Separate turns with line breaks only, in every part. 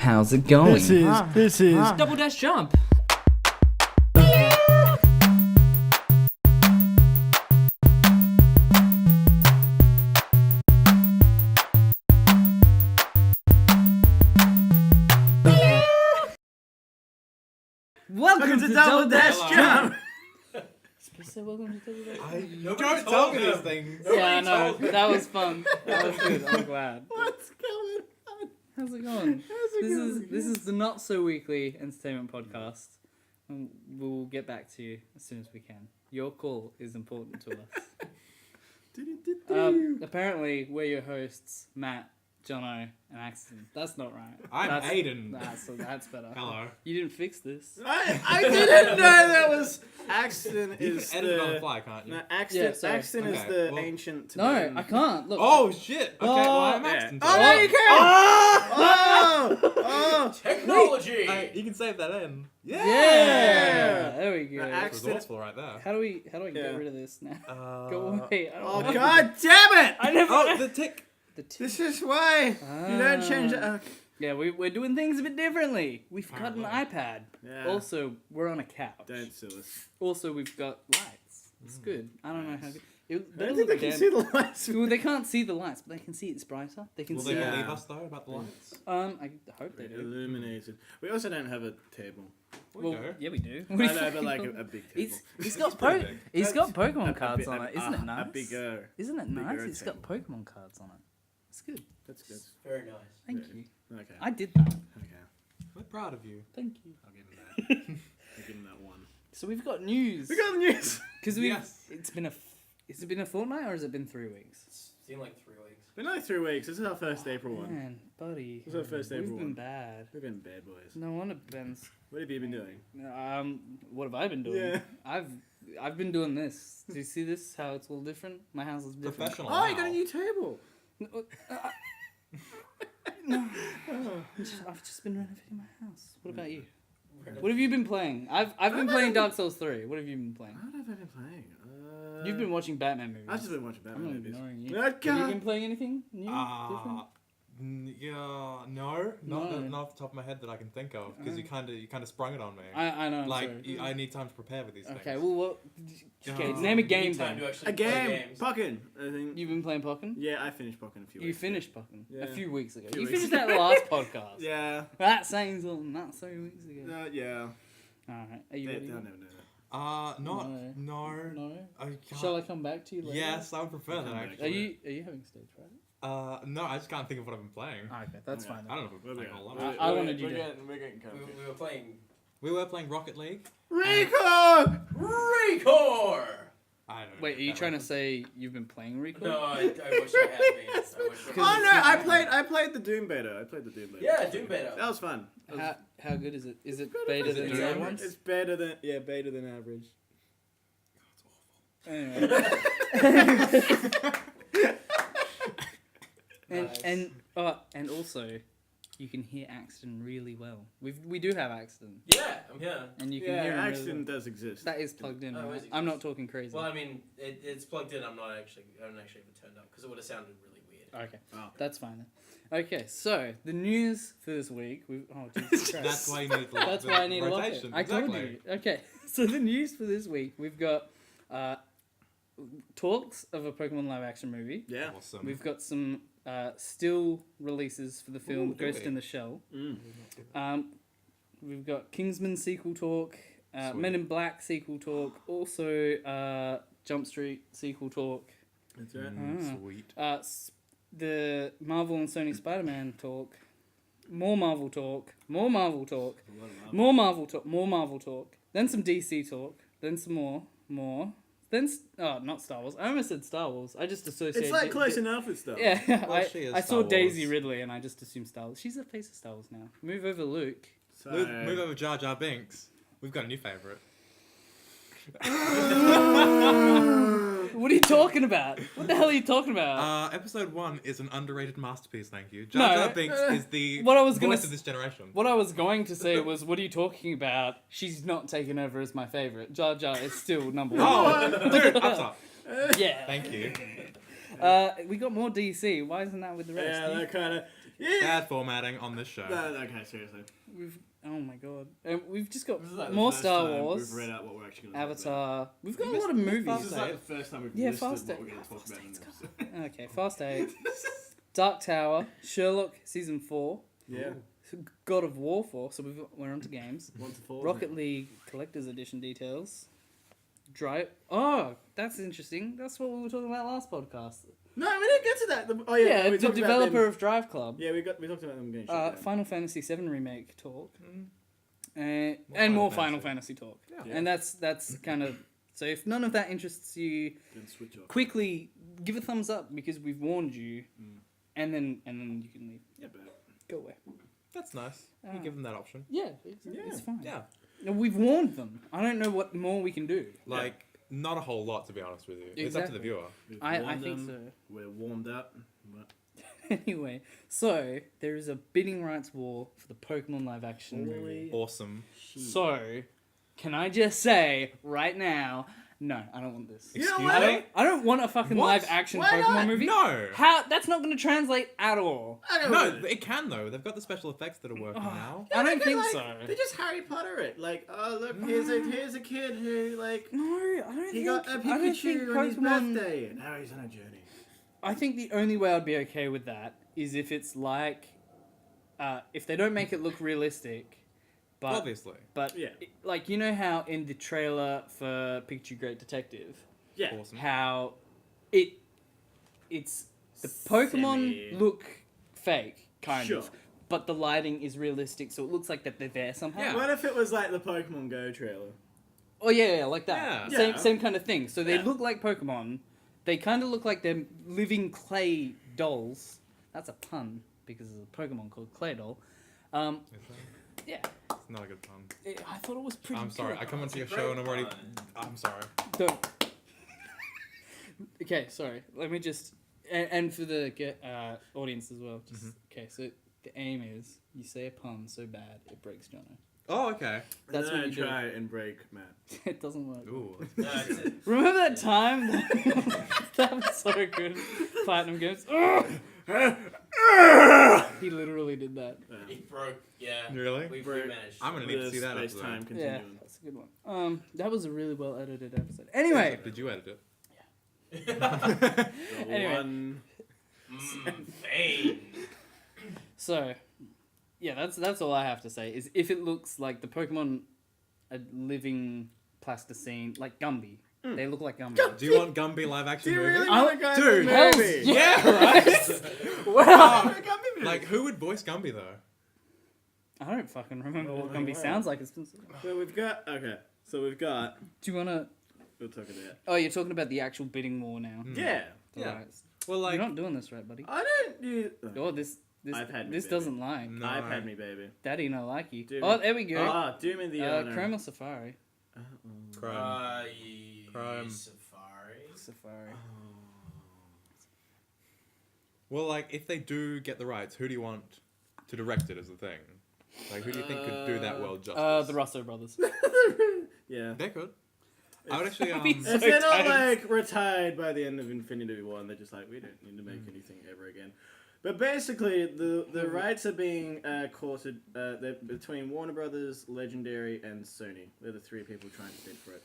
How's it going?
This is
Double dash jump. Welcome to Double Dash Jump. So welcome to Double Dash.
You don't tell me these things.
Yeah, I know. That was fun. That was good. I'm glad.
what's going on?
How's it going? This is the Not So Weekly Entertainment Podcast. And we'll get back to you as soon as we can. Your call is important to us. Apparently, we're your hosts, Matt, Jono, and Axton. That's not right.
I'm Aiden.
That's better.
Hello.
You didn't fix this.
I didn't know that was Axton
You
is
can edit it on the
the
fly, can't you?
no, Axton.
Yeah, sorry.
Axton is
Okay,
the
well-
ancient.
No,
Tibetan.
I can't. Look.
Oh shit! Okay, well I'm
Yeah.
Axton.
Oh no, you can't! Oh!
Technology!
You can save that in.
Yeah. There we go.
No, Axton.
Resourceful right there.
How do I
Yeah.
get rid of this now? Go away. I don't
Oh
want
god damn it!
I never.
Oh, the tick.
The t-
This is why you don't change it.
Yeah, we're doing things a bit differently. We've got an
Apparently.
iPad.
Yeah.
Also, we're on a couch.
Don't sue us.
Also, we've got lights. It's good. I don't know how good.
I don't think they can see the lights.
Well, they can't see the lights, but they can see it's brighter. They can
Will
see.
they
Yeah.
believe us though about the lights?
I hope they do.
Illuminated. We also don't have a table.
Well,
do.
yeah, we do.
I know, but like a big table.
He's got
pretty big.
he's got Pokemon
A
cards
bit-
on it. Isn't it
A
nice?
bigger.
Isn't it nice?
bigger
It's got
table.
Pokemon cards on it. It's good.
That's good.
Very nice.
Thank
Yeah.
you.
Okay.
I did that.
Okay.
We're proud of you.
Thank you.
I'll give him that. I'll give him that one.
So we've got news.
We got the news.
Because
Yes.
it's been has it been a fortnight or has it been 3 weeks?
It's been like 3 weeks.
Been like 3 weeks. This is our first April one.
Man, buddy.
This is our first
We've
April
been
one.
bad.
We've been bad boys.
No wonder Ben's.
What have you been doing?
What have I been doing?
Yeah.
I've been doing this. Do you see this? How it's all different? My house is different.
Professional.
Oh, you got a
now.
new table.
No, I've just been renovating my house. What about you? What have you been playing? I've been playing Dark Souls 3. What have you been playing?
What have I been playing?
You've been watching Batman movies.
I've just been watching
I'm
Batman
not
movies.
ignoring you.
Oh,
Have you
God.
been playing anything new, different?
Yeah, no,
No.
not off the top of my head that I can think of because you kind of sprung it on me.
I know. I'm
Like
sorry.
I need time to prepare with these things.
Okay, well, what? Okay,
Oh.
name a
You
game
need time
then.
to actually
A
play
game.
games.
Pokken. I think.
You've been playing Pokken?
Yeah, I finished Pokken a few
You
weeks
finished Pokken
Yeah.
a few weeks ago.
Few
You
weeks
finished that last podcast.
Yeah.
That's saying something. That's so weeks ago.
Yeah.
Alright, are you
They'll
ready?
never know that.
No.
No.
I can't.
Shall I come back to you later?
Yes, I would prefer that
Come back.
actually.
Are you having stage fright?
No, I just can't think of what I've been playing.
Okay, that's
Okay.
fine.
I don't know if
Where
I'm
we
playing a
at?
lot.
I wanted you to.
We're getting
We were playing
We were playing Rocket League.
Record!
Recore!
I don't know.
Wait, are you trying to say you've been playing Recall?
No, I wish I had been.
Oh no, I played the Doom beta.
Yeah, Doom beta.
That was fun.
How good is it? Is it
Good.
better than
Is it
the other
average?
ones?
It's better than average.
Anyway.
Nice.
and also, you can hear Axton really well. We do have Axton,
Yeah, I'm here.
and you can
Yeah,
hear him really
Axton
well.
does exist.
That is plugged in.
Oh,
Right?
is it?
I'm not talking crazy.
Well, I mean, it's plugged in. I haven't actually even turned up because it would have sounded really weird.
Okay,
Oh.
that's fine then. Okay, so the news for this week. Jesus Christ.
That's why you need.
That's why I need a locket.
rotation.
I told
Exactly.
you. Okay, so the news for this week, we've got talks of a Pokemon live action movie.
Yeah.
Awesome.
We've got some still releases for the film
Ooh, do
Ghost
we?
in the Shell.
Mm.
We've got Kingsman sequel talk,
Sweet.
Men in Black sequel talk, also Jump Street sequel talk,
That's right.
Sweet.
the Marvel and Sony Spider-Man talk, more Marvel talk, more Marvel talk, more Marvel talk, more Marvel talk, then some DC talk, then some more, then not Star Wars. I almost said Star Wars. I just associated.
It's like close enough with stuff.
Yeah,
Well, she is
I
Star
saw Daisy
Wars.
Ridley and I just assumed Star Wars. She's the face of Star Wars now. Move over, Luke.
So,
Move over Jar Jar Binks. We've got a new favourite.
What are you talking about? What the hell are you talking about?
Episode 1 is an underrated masterpiece, thank you.
No,
Jar Jar Binks is the
what I was gonna
voice of this generation.
What I was going to say was, what are you talking about? She's not taken over as my favourite. Jar Jar is still number one.
Oh, dude, up top.
Yeah.
Thank you.
We got more DC. Why isn't that with the rest?
yeah, that kind of. Yeah.
Bad formatting on this show.
No, okay, seriously.
Oh my god. We've just got
This is like the
more
first
Star
time
Wars,
We've read out what we're actually going to
Avatar. We've got a
You
lot of
missed-
movies.
This is like the first time we've
Yeah,
listed
Fast
what
Eight.
we're going to talk
Fast
about in
Eight's
this episode.
Okay, Fast 8. Dark Tower, Sherlock Season 4,
Yeah.
God of War 4, so we're on to games.
1 to 4.
Rocket League Collector's Edition details. Oh, that's interesting. That's what we were talking about last podcast.
No, we didn't get to that.
Yeah,
we
the
talked about
developer
them.
of Driveclub.
Yeah, we talked about them getting shut down.
Final Fantasy VII Remake talk. And
Final
more
Fantasy.
Final Fantasy talk.
Yeah.
And that's kind of... So if none of that interests you,
Then switch off.
quickly give a thumbs up because we've warned you. And then you can leave.
Yeah, but
Go away.
That's nice. You give them that option.
Yeah, it's fine.
Yeah.
No, we've warned them. I don't know what more we can do.
Like, not a whole lot, to be honest with you. It's up to the
Exactly.
viewer.
we've
I
warned
think
them, We're warmed up. But
Anyway, so there is a bidding rights war for the Pokemon live action movie.
Awesome.
So, can I just say right now, no, I don't want this.
You know
Excuse
what?
me?
I don't want a fucking
What?
live action
Why
Pokemon
not?
movie.
No!
How? That's not going to translate at all.
I don't
No,
know.
it can though. They've got the special effects that are working now.
I don't
They
think
like,
so.
They just Harry Potter it. Like, oh look, here's a kid who like
No, I don't
he
think.
got a
I don't think
Pikachu on his
Pokemon.
birthday, and now he's on a journey.
I think the only way I'd be okay with that is if it's like, if they don't make it look realistic, but
Obviously.
Yeah.
like you know how in the trailer for Pikachu Great Detective,
Yeah.
Awesome.
how it's the Pokemon
Semi-
look fake kind
Sure.
of, but the lighting is realistic, so it looks like that they're there somehow.
Yeah.
What if it was like the Pokemon Go trailer?
Oh yeah, like that.
Yeah.
Same
Yeah.
same kind of thing. So they
Yeah.
look like Pokemon. They kind of look like they're living clay dolls. That's a pun because there's a Pokemon called Clay Doll.
Is that-
Yeah,
It's not a good pun.
I thought it was pretty.
I'm sorry.
good.
I come into your
Great
show and I'm already.
pun.
I'm sorry.
Don't. Okay, sorry. Let me just and for the audience as well. Just, Okay, so the aim is you say a pun so bad it breaks Jono.
Oh, okay.
That's
and
what
then
you do.
try and break Matt.
It doesn't work.
Ooh.
No, it's it.
Remember that time? That was so good. Platinum Games. He literally did that.
It broke. Yeah.
Really?
We
Broke.
managed.
I'm gonna need to see that
Space
episode.
time
Yeah,
continuum.
that's a good one. That was a really well edited episode. Anyway,
Did you edit it?
The
Anyway.
one-
Fame.
so yeah, that's all I have to say. Is if it looks like the Pokemon are living plasticine, like Gumby, they look like Gumby.
Do you want Gumby live action
Do you
movie?
really
I-
want to go to
Dude,
the
Hells
movie?
yeah, right? Wow.
Like, who would voice Gumby though?
I don't fucking remember what
Oh,
Gumby
wow.
sounds like. It's been...
So we've got
Do you wanna?
We'll talk about.
Oh, you're talking about the actual bidding war now.
Yeah.
Yeah.
Right.
Well, like,
You're not doing this right, buddy.
I don't do.
Oh, this
iPad me,
this
baby.
doesn't lie.
no.
iPad me, baby.
Daddy, no like you.
Do
Oh,
me.
there we go.
Ah, do me the honor.
Chrome or Safari?
Crime. Crime.
Safari.
Safari.
Well, like, if they do get the rights, who do you want to direct it as the thing? Like, who do you think could do that well justice?
The Russo brothers.
Yeah.
They could. I would actually,
That'd be so
If they're not
tight.
like retired by the end of Infinity War, and they're just like, we don't need to make anything ever again. But basically, the rights are being courted they're between Warner Brothers, Legendary, and Sony. They're the three people trying to bid for it.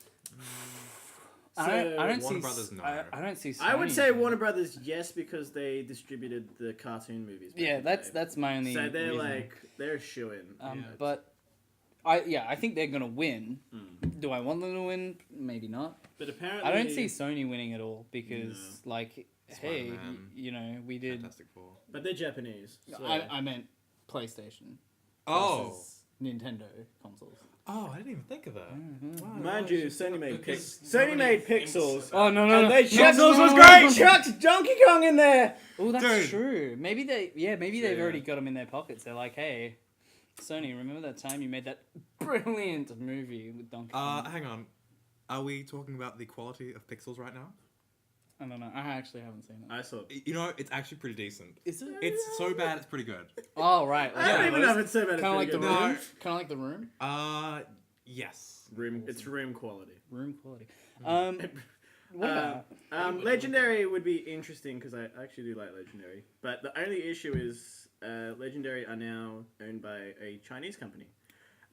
I don't
Warner
see.
Brothers, no.
I don't see.
I would
Sony.
say Warner Brothers, yes, because they distributed the cartoon movies. back
Yeah,
in the
that's
day.
my only.
So they're
reason.
like they're a shoo-in.
But I think they're gonna win. Do I want them to win? Maybe not.
But apparently,
I don't see Sony winning at all because, like, hey,
Spider-Man.
you know, we did.
Fantastic Four.
But they're Japanese. So.
I meant PlayStation.
Oh.
versus Nintendo consoles.
Oh, I didn't even think of that. Wow.
Mind you, Sony made
Because
Sony made
nobody thinks
Pixels.
about
Oh no no
And
no!
they
No,
chucked,
no, no, no,
great.
no, no.
Chucked Donkey Kong in there.
Oh, that's
Dude.
true. Maybe they've
Yeah.
already got them in their pockets. They're like, hey, Sony, remember that time you made that brilliant movie with Donkey Kong?
Hang on. Are we talking about the quality of pixels right now?
I don't know. I actually haven't seen it.
I saw.
You know, it's actually pretty decent.
Is it?
It's so bad, it's pretty good.
Oh right.
I don't even know if it's so bad.
Kind of like the
good.
room.
No.
Kind of like the room.
Yes.
Room. It's room quality.
Room quality. What about?
Legendary would be interesting because I actually do like Legendary, but the only issue is Legendary are now owned by a Chinese company,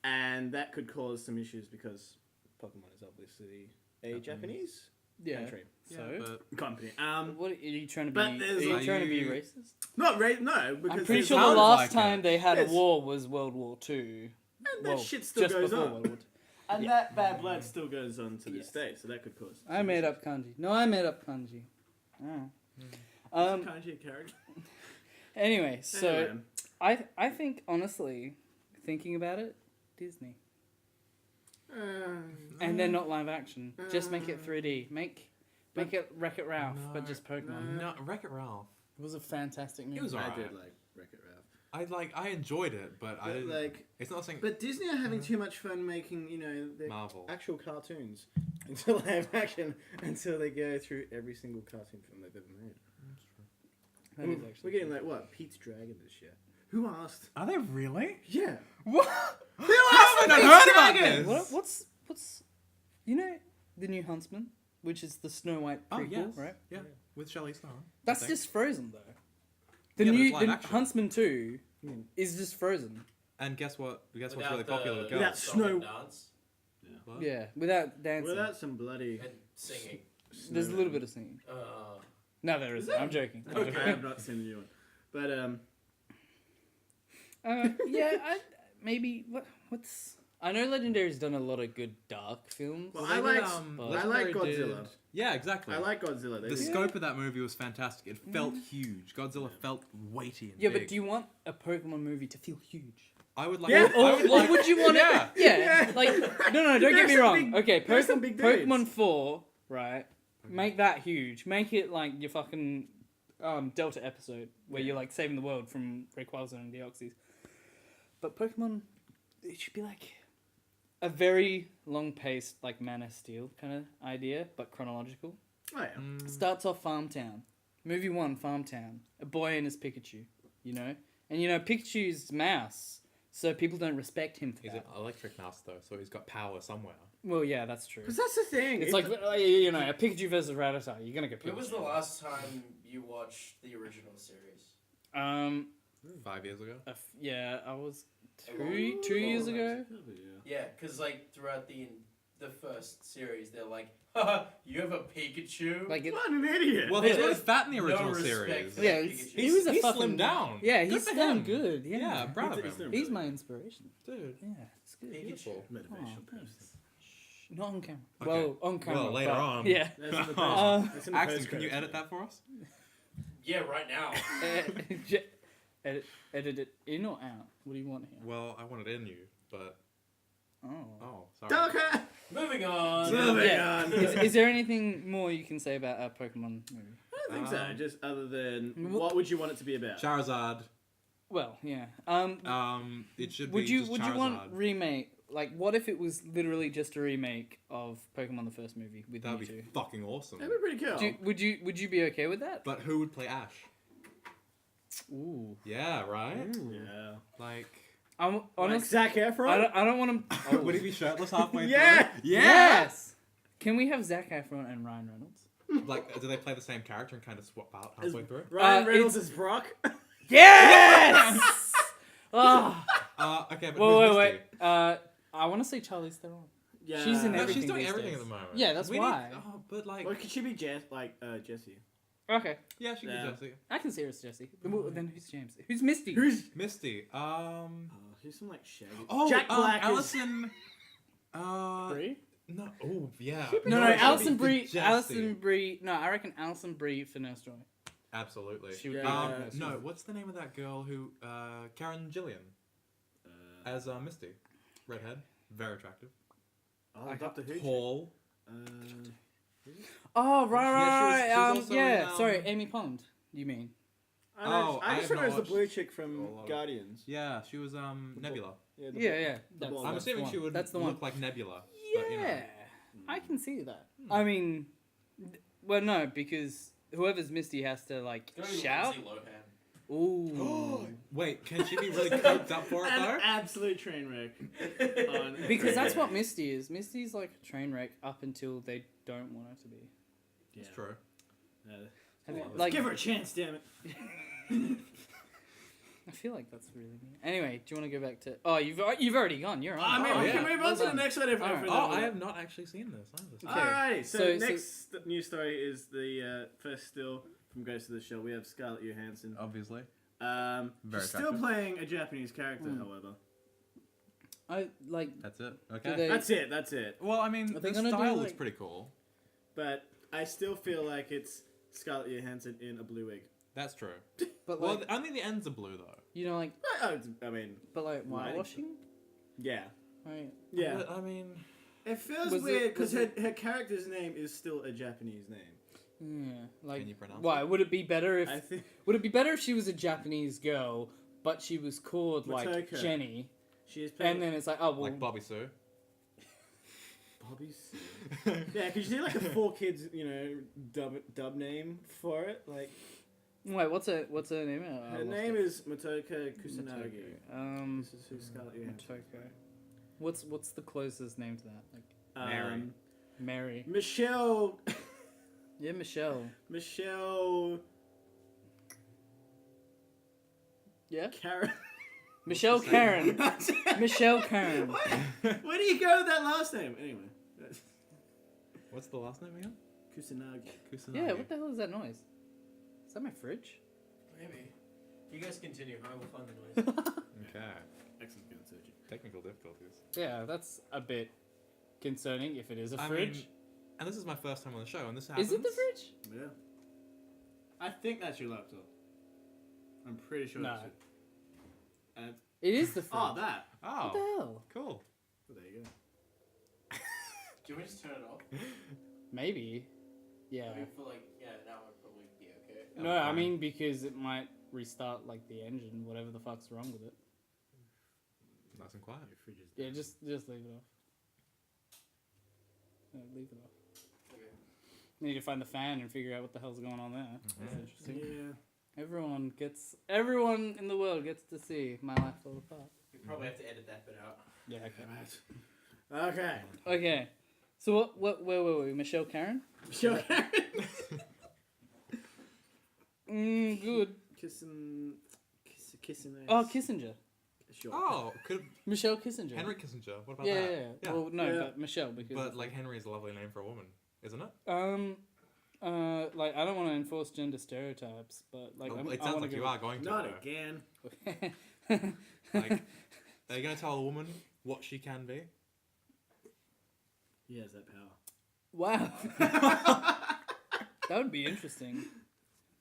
and that could cause some issues because Pokemon is obviously a Japanese country
So,
company.
what are you trying to be?
but
Are
there's
you
like-
trying to be racist?
No, because
I'm pretty
there's-
sure the
sounds
last
like
time
it.
they had a
Yes.
war was World War Two.
and that
Well,
shit still
just
goes
before
on.
World War II.
And that bad blood still goes on to this
Yes.
day, so that could cause.
I made up kanji. No, I made up kanji. Oh.
Kanji a character.
Anyway, so
Anyway.
I think honestly, thinking about it, Disney, and they're not live action. Just make it 3D. Make it Wreck-It Ralph, but just Pokemon.
No, Wreck-It Ralph.
It was a fantastic movie.
It was
I
alright.
did like Wreck-It Ralph.
I enjoyed it, but I
But
didn't.
like,
It's not saying
but Disney are having too much fun making, you know, the
Marvel.
actual cartoons into live action until they go through every single cartoon film they've ever made.
That
I mean,
is actually
we're getting like what? Pete's Dragon this year. Who asked?
Are they really?
Yeah.
What?
Who
I
asked?
haven't heard about
Dragon?
this.
What's you know the new Huntsman, which is the Snow White
Oh
prequel,
yes,
right?
Yeah, with Charlize Theron.
That's
I think.
just Frozen though. The
Yeah, but
new
it's live
the
action.
Huntsman 2
Hmm.
is just Frozen.
And guess what? Guess what's
Without
really popular with
the
girls?
Without
song and
Snow-
dance
What?
Yeah, without dancing.
Without some bloody.
and singing.
There's a little bit of singing. No, there isn't. I'm joking. I'm
Okay,
joking.
I've not seen the new one, but
Yeah, maybe what's. I know Legendary's done a lot of good dark films.
Well,
They
I
did,
like
Legendary
Godzilla.
Yeah, exactly.
I like Godzilla. They
The
did-
scope of that movie was fantastic. It felt huge. Godzilla felt weighty and
Yeah,
big.
but do you want a Pokemon movie to feel huge?
I would like.
Yeah.
I would like.
Would you want
Yeah.
it? Yeah, like no, don't get
There's
me
some
wrong.
big-
Okay,
there's some big
Pokemon
dudes.
4, right? Make that huge. Make it like your fucking Delta episode where you're like saving the world from Rayquaza and Deoxys. But Pokemon, it should be like a very long-paced, like Man of Steel kind of idea, but chronological.
Oh yeah.
Starts off Farm Town. Movie 1, Farm Town. A boy and his Pikachu, you know? And, you know, Pikachu's mouse, so people don't respect him for
He's
that.
an electric mouse though, so he's got power somewhere.
Well, yeah, that's true.
Because that's the thing.
It's like, you know, a Pikachu versus Rattata. You're going to get Pikachu.
When was the last time you watched the original series?
5 years ago.
Yeah, I was
A long-
2 years
long
ago.
Yeah, because like throughout the first series, they're like, haha, you have a Pikachu?
Like,
What an idiot.
Well, he's
Yeah.
really fat in the
No
original
respect
series.
for
yeah,
that
he's,
Pikachu.
he was a
He's
fucking...
slimmed down.
Yeah,
Good
he's
for
done
him.
good. Yeah,
Yeah, I'm proud of
He's
him.
doing
he's
really
my
well.
inspiration.
Dude.
Yeah, it's good.
Pikachu.
Motivational
Oh,
post.
thanks. Not on camera.
Okay.
Well, on camera.
Well, later
but-
on.
Yeah.
That's in the post.
Uh,
That's in the
Axton,
post
can you
credits.
edit that for us?
Yeah, right now.
Edit it in or out? What do you want here?
Well, I wanted in you, but
Oh.
sorry.
Okay.
Moving on.
Moving
Yeah.
on.
Is there anything more you can say about our Pokemon movie?
I don't think so. Just other than
Wh-
what would you want it to be about?
Charizard.
Well, yeah.
It should
Would
be
you
just
would
Charizard.
you want remake? Like, what if it was literally just a remake of Pokemon the first movie with
That'd be
Mewtwo?
fucking awesome.
That'd be pretty cool.
Would you be okay with that?
But who would play Ash?
Ooh.
Yeah, right.
Yeah.
Like,
I'm
Like
honest.
Zac Efron?
I don't want to.
would he be shirtless halfway
Yeah!
through? Yeah.
Yes. Can we have Zac Efron and Ryan Reynolds?
Like, do they play the same character and kind of swap out halfway through?
Ryan
Uh,
Reynolds is Brock.
Yes. Ah.
Okay, but
Wait,
who's
wait,
Misty?
wait. I want to say Charlize Theron.
Yeah.
She's in
No,
everything
she's doing
these
everything
days.
at the moment.
Yeah, that's
We
why.
But like,
Or could she be Jessie?
Okay,
yeah, she
Yeah.
could Jessie.
I can see her as Jessie. Then who's James? Who's Misty?
Who's?
Misty.
Oh, who's some like Shaggy?
Oh,
Jack Black is-
Allison.
Brie?
No. Oh, yeah.
No,
No,
Alison
she'd be
Brie.
Jessie.
Alison Brie. No, I reckon Alison Brie for Nurse Joy.
Absolutely.
She would
Yeah.
be.
she's-
No, what's the name of that girl who? Karen Gillian as Misty, redhead, very attractive,
Oh, Doctor Who.
tall.
Oh right,
Yeah,
right,
she was
right.
also
Yeah,
in,
sorry, Amy Pond. You mean?
I just
have
remember
not
the blue
watched
chick
a
from
lot of-
Guardians.
Yeah, she was Nebula.
Yeah,
Yeah.
the
That's,
blonde.
I'm
that's
assuming
the
she
one.
would
That's the
look
one.
like Nebula.
Yeah,
But, you know.
I can see that. I mean, well, no, because whoever's Misty has to like
It's gonna be
shout.
Lindsay Lohan.
Ooh.
Wait, can she be really coked up for it
An
though?
absolute train wreck. on
Because that's what Misty is. Misty's like a train wreck up until they don't want her to be.
Yeah.
It's true.
Have you-
Let's
like,
give her a chance, damn it.
I feel like that's really neat. Anyway, do you want to go back to? Oh, you've already gone. You're on.
I mean,
Oh,
we
yeah.
can move on to the
Well
next one if
Alright.
if
Oh,
we
I have not actually seen this either.
Okay.
Alright, so
So-
next news story is the first still from Ghost of the Shell. We have Scarlett Johansson.
Obviously.
Very
Very
she's still
attractive.
playing a Japanese character,
Mm.
however.
I like.
That's it.
Do
Okay.
they-
That's it.
Well, I mean,
Are they
the
gonna do,
style looks
like-
pretty cool.
But I still feel like it's Scarlett Johansson in a blue wig.
That's true.
But
Well,
like,
only the ends are blue though.
you know, like,
I mean,
but like
Lighting.
whitewashing,
yeah.
right?
Yeah.
But, I mean,
It feels
Was it-
weird because
was
her character's name is still a Japanese name.
Yeah, like.
can you pronounce
Why would it be better if?
I think
Would it be better if she was a Japanese girl, but she was called like
Motoko.
Jenny,
she is playing
and then it's like, oh well,
like Bobby Sue.
Bobby Sue. Yeah, because you need like a 4 kids, dub name for it. Like
wait, what's her name?
her name is Motoko Kusanagi.
Motoko.
This is who Scarlett Johansson.
Motoko. What's the closest name to that? Like
Mary.
Mary.
Michelle.
Yeah, Michelle.
Michelle.
Yeah.
Karen.
Michelle Karen. Michelle Karen.
Where do you go with that last name? Anyway.
What's the last name again?
Kusanagi.
Kusanagi.
Yeah, what the hell is that noise? Is that my fridge?
Maybe. You guys continue. I will find the noise.
Okay.
Excellent gun searching.
Technical difficulties.
Yeah, that's a bit concerning if it is a
I
fridge.
mean, and this is my first time on the show, and this happens.
Is it the fridge?
Yeah. I think that's your laptop. I'm pretty sure
No.
that's it. And
It is the fridge.
oh, that.
What the
Oh,
hell?
cool.
There you go.
Do you want me to just turn it off?
Maybe. Yeah.
I feel like, now would probably be okay.
No,
I'm
I
fine.
mean because it might restart like the engine, whatever the fuck's wrong with it.
Nice and quiet.
Your fridge is
Yeah, just leave it off. No, leave it off.
Okay.
Need to find the fan and figure out what the hell's going on there. That's interesting.
Yeah.
Everyone in the world gets to see my life fall apart.
We probably have to edit that bit out.
Yeah, okay.
Okay.
Okay. So where were we? Michelle Karen?
Sure.
Good.
Kissing.
Oh, Kissinger.
Sure.
Oh, could
Michelle Kissinger.
Henry Kissinger. What about
Yeah,
that?
yeah.
Yeah.
Well, no,
Yeah.
but Michelle because.
But like Henry is a lovely name for a woman, isn't it?
Like I don't want to enforce gender stereotypes, but like
Oh,
I'm,
it
I
sounds
wanna
like you
go-
are going to.
Not
though.
again.
Like, are you going to tell a woman what she can be?
He has that power.
Wow. That would be interesting.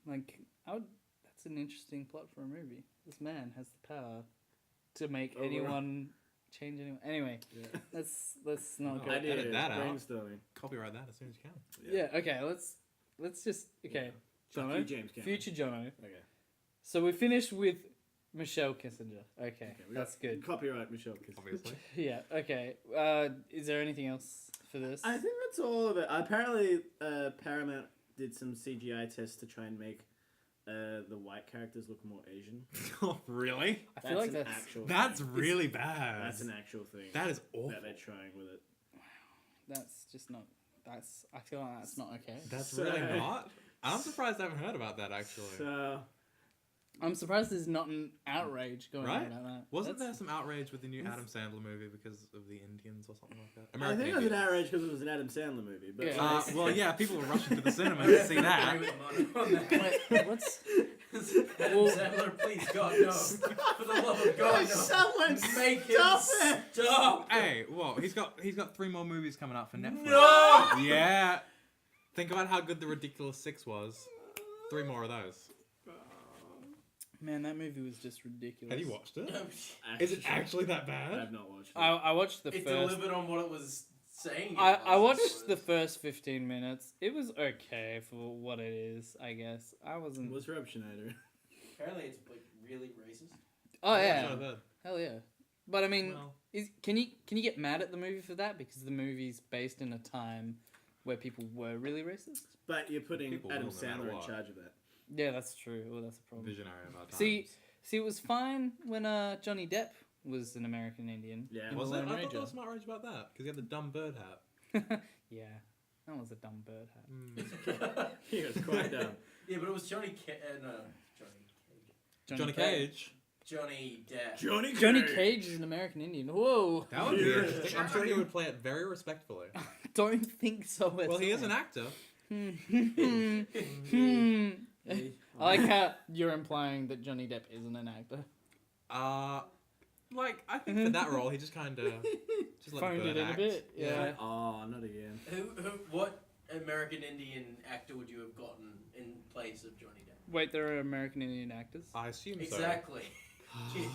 Like that's an interesting plot for a movie. This man has the power to make anyone change anyone. Anyway,
Yeah.
let's not go.
Oh,
Idea.
edit that out.
Brainstorming.
Copyright that as soon as you can.
Yeah. Okay. Let's just okay.
Fuck
Jono,
you, James Cameron.
future Jono.
Okay.
So we finished with Michelle Kissinger. Okay,
We
that's
got
good.
Copyright Michelle Kissinger.
Obviously.
Yeah. Okay. Is there anything else for this?
I think that's all of it. Apparently, Paramount did some CGI tests to try and make the white characters look more Asian.
Oh, really?
I feel like
an
that's
actual.
That's
thing.
really bad.
That's an actual thing.
That is awful.
that they're trying with it.
that's just not. That's I feel like that's not okay.
That's
So-
really not. I'm surprised I haven't heard about that actually.
So
I'm surprised there's not an outrage going on
Right?
about that.
Wasn't
That's-
there some outrage with the new Adam Sandler movie because of the Indians or something like that?
I think it was an
Indians.
outrage because it was an Adam Sandler movie. But
Yeah.
Well, yeah, people were rushing to the cinema to see
I
that.
agree with Mono on that.
Wait, what's?
Adam
Well-
Sandler, please, God, no. For the love of God, no.
Someone
Make him
stop it!
stop!
Hey, well, he's got 3 more movies coming out for Netflix.
No!
Yeah. Think about how good The Ridiculous 6 was. 3 more of those.
Man, that movie was just ridiculous.
Have you watched it? Is it actually that bad?
I've not watched it.
I watched the
It
first.
delivered on what it was saying. it
I
was.
watched the first 15 minutes. It was okay for what it is, I guess. I wasn't.
What's Rob Schneider?
Apparently, it's like really racist.
Oh yeah,
That's what I've heard.
hell yeah. But I mean,
Well,
can you get mad at the movie for that because the movie's based in a time where people were really racist?
But you're putting
People
Adam
will no matter
Sandler in
what.
charge of that.
Yeah, that's true. Well, that's a problem.
visionary of our times.
See, it was fine when Johnny Depp was an American Indian.
Yeah.
in
Was
The
it?
Lone
I thought
Ranger.
there was some outrage about that because he had the dumb bird hat.
Yeah, that was a dumb bird hat.
Mm.
He was quite dumb.
Yeah, but it was Johnny Cage.
Johnny Cage.
Johnny Depp.
Johnny Cage is an American Indian. Whoa.
That would be
Yeah.
interesting. I'm sure he would play it very respectfully.
Don't think so.
Well, he is an actor.
I like how you're implying that Johnny Depp isn't an actor.
Like, I think for that role, he just kind of just let
Phoned
the
it
bird
in a
act.
bit. Yeah.
Oh, not again.
What American Indian actor would you have gotten in place of Johnny Depp?
Wait, there are American Indian actors?
I assume so.
Exactly. Jesus.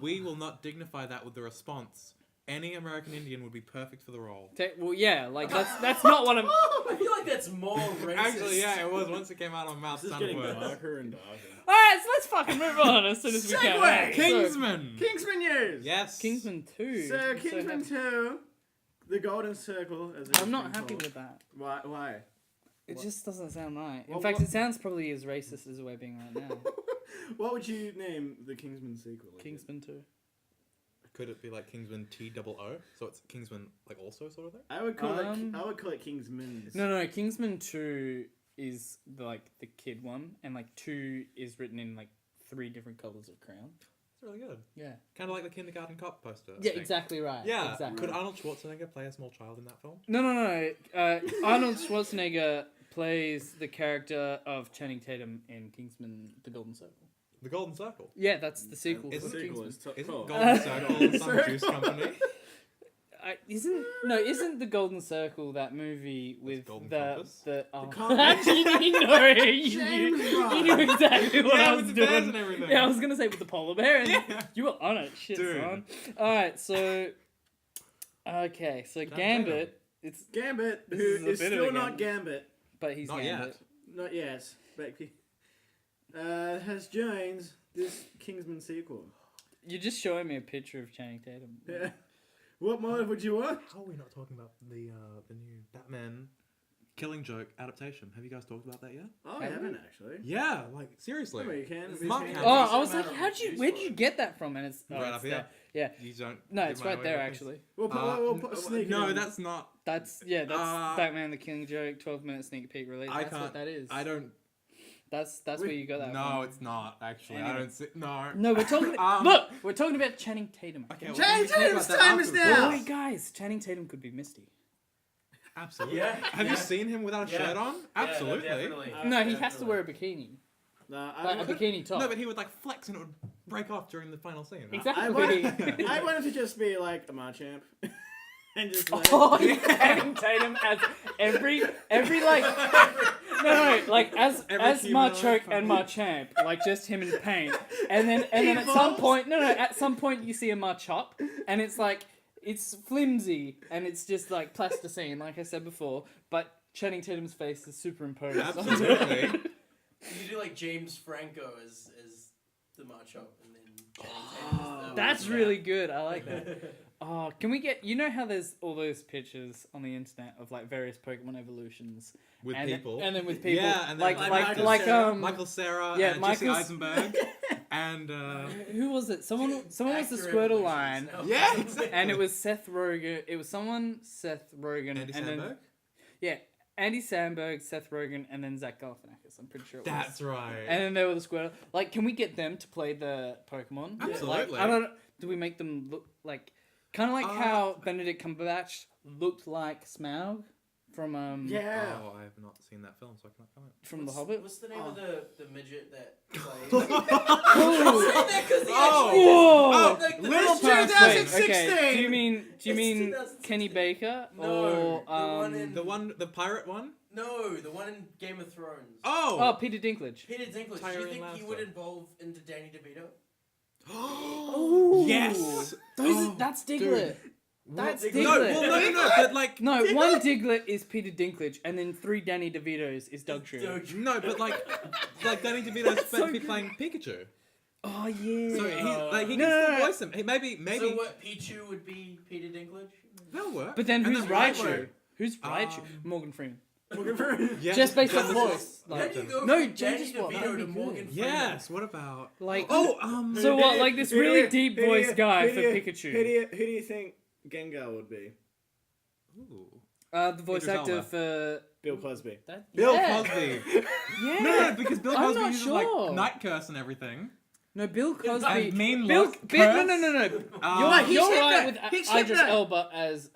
We will not dignify that with the response. Any American Indian would be perfect for the role.
Well, yeah, like that's not what I'm.
I feel like that's more racist.
Actually, yeah, it was once it came out on mouth
This is
sounded
getting
worse.
darker and darker.
Alright, so let's fucking move on as soon as we can.
Segue!
Alright, so-
Kingsman!
Kingsman news!
Yes.
Kingsman 2.
So,
I'm
Kingsman
happy.
2, the Golden Circle, as it's
I'm not
been
happy
called.
with that.
Why?
It
What?
just doesn't sound right. In
Well,
fact,
what-
it sounds probably as racist as we're being right now.
What would you name the Kingsman sequel?
Kingsman 2.
Could it be like Kingsman TOO? So it's Kingsman like also sort of thing?
I would call it Kingsman.
No, Kingsman 2 is the kid one, and 2 is written in 3 different colors of crayon.
It's really good.
Yeah.
Kind of like the kindergarten cop poster.
Yeah,
thing.
exactly right.
Yeah.
Exactly.
Could Arnold Schwarzenegger play a small child in that film?
No. Arnold Schwarzenegger plays the character of Channing Tatum in Kingsman: The Golden Circle.
The Golden Circle.
Yeah, that's the sequel.
Isn't
to
The sequel
Kingsman.
is top
Isn't
four.
Golden Circle some juice company?
Isn't the Golden Circle that movie with
Golden
the
Compass?
Compass?
you knew exactly what
Yeah,
I
with
was
the bears
doing.
and everything.
Yeah, I was gonna say with the polar bear, and
Yeah.
you were on it, shit,
Dude.
son. All right, so so Gambit, it's
Gambit,
This
who
is a
is
bit of
still
a
not
Gambit.
Gambit,
but he's
Not
Gambit.
yet.
not yet, but has joined this Kingsman sequel.
You're just showing me a picture of Channing Tatum.
Yeah. What more would you want?
How are we not talking about the new Batman Killing Joke adaptation? Have you guys talked about that yet?
Oh, I
Have
haven't actually.
Yeah, like seriously.
Oh, you can.
Is
we
Mark
can.
Hamill.
Oh,
Decent
I was
amount
like,
of
where'd you
reviews
get that from? And it's
Right
it's
up here.
there.
You don't.
No,
give
it's
my
right
away
there
with things.
actually.
We'll put a sneak
no,
in.
that's not.
That's Batman the Killing Joke 12-minute sneak peek release.
I
That's what
can't-
that is.
I don't.
That's where you got that
No,
from.
it's not actually.
Anyway.
I don't see. No.
No, we're talking.
Um,
we're talking about Channing Tatum.
Okay, well,
Channing
we can talk
Tatum's
about that
time is
afterwards.
now!
Wait, guys, Channing Tatum could be Misty.
Absolutely.
Yeah.
Have
yeah.
you seen him without a
Yeah.
shirt on?
Yeah,
Absolutely.
definitely.
No, he has to wear a bikini,
No,
like a bikini top.
No, but he would like flex and it would break off during the final scene.
Exactly.
I wanted to just be like a Marchamp. And just like...
Oh, Channing Tatum as every like as
Every
as
human
Marchoke
alive.
and Marchamp, like just him in paint, and then at some point at some point you see a Marchop, and it's like it's flimsy and it's just like plasticine, like I said before, but Channing Tatum's face is superimposed. onto it.
Absolutely.
You do like James Franco as the Macho, and then Channing Tatum as the
That's really good. I like that. Oh, can we get... You know how there's all those pictures on the internet of like various Pokemon evolutions
With
and
people.
and then with people,
Yeah, and then
like
Michael
like
Cera.
Michael Cera
yeah,
and Jesse
Michael's-
Eisenberg and
who was it? Someone was the
Actor
Squirtle
evolutions.
line,
Oh.
yeah, exactly.
and it was Seth Rogen. It was Seth Rogen,
Andy
and
Samberg.
then Andy Samberg, Seth Rogen, and then Zach Galifianakis. I'm pretty sure it was.
That's right.
And then there were the Squirtle. Like, can we get them to play the Pokemon?
Absolutely.
Like, I don't. Do we make them look like kind of like
Uh,
how Benedict Cumberbatch looked like Smaug from
Yeah.
Oh, I have not seen that film, so I cannot comment.
from The Hobbit?
What's the name of the midget that played?
Oh,
Oh,
like, the
List
little-
2016!
okay. Do you mean
It's
Kenny
2016.
Baker
No,
or
the one in-
the pirate one.
No, the one in Game of Thrones.
oh Peter Dinklage?
Peter Dinklage. Do
Tyrion
you think he would
Lannister.
evolve into Danny DeVito?
Oh
Yes.
that's Diglett. That's
Diglett?
Diglett.
No, well, no, but like
No, one Diglett is Peter Dinklage, and then 3 Danny DeVitos is Doug Schroeder.
no, but like Danny DeVito's
That's
supposed
so
to be
good.
playing Pikachu,
Oh yeah.
so he
No,
can
no,
still
no.
voice him. Maybe
So what? Pichu would be Peter Dinklage?
that'll work.
But then
And
who's
Raichu?
Raichu? Who's Raichu? Morgan Freeman.
Yeah,
Just based on
the
voice.
How
Like,
do you go
No,
from
James
Danny
Watt, that'd
DeVito
be
to
good.
Morgan Freeman?
Yes. What about?
like
Oh,
so what? Like this really deep
Who do
voice
you-
guy
who
for
do you-
Pikachu.
Who do you think Gengar would be?
Ooh.
The voice
Idris
actor
Elba.
for
Bill Cosby.
that.
Bill
yeah.
Cosby.
Yeah.
No, because Bill
I'm
Cosby
not
uses
sure.
like night curse and everything.
No, Bill Cosby.
I mean,
Bill.
look,
No.
he's
You're
Hitler.
right with
He's
Idris
Hitler.
Elba as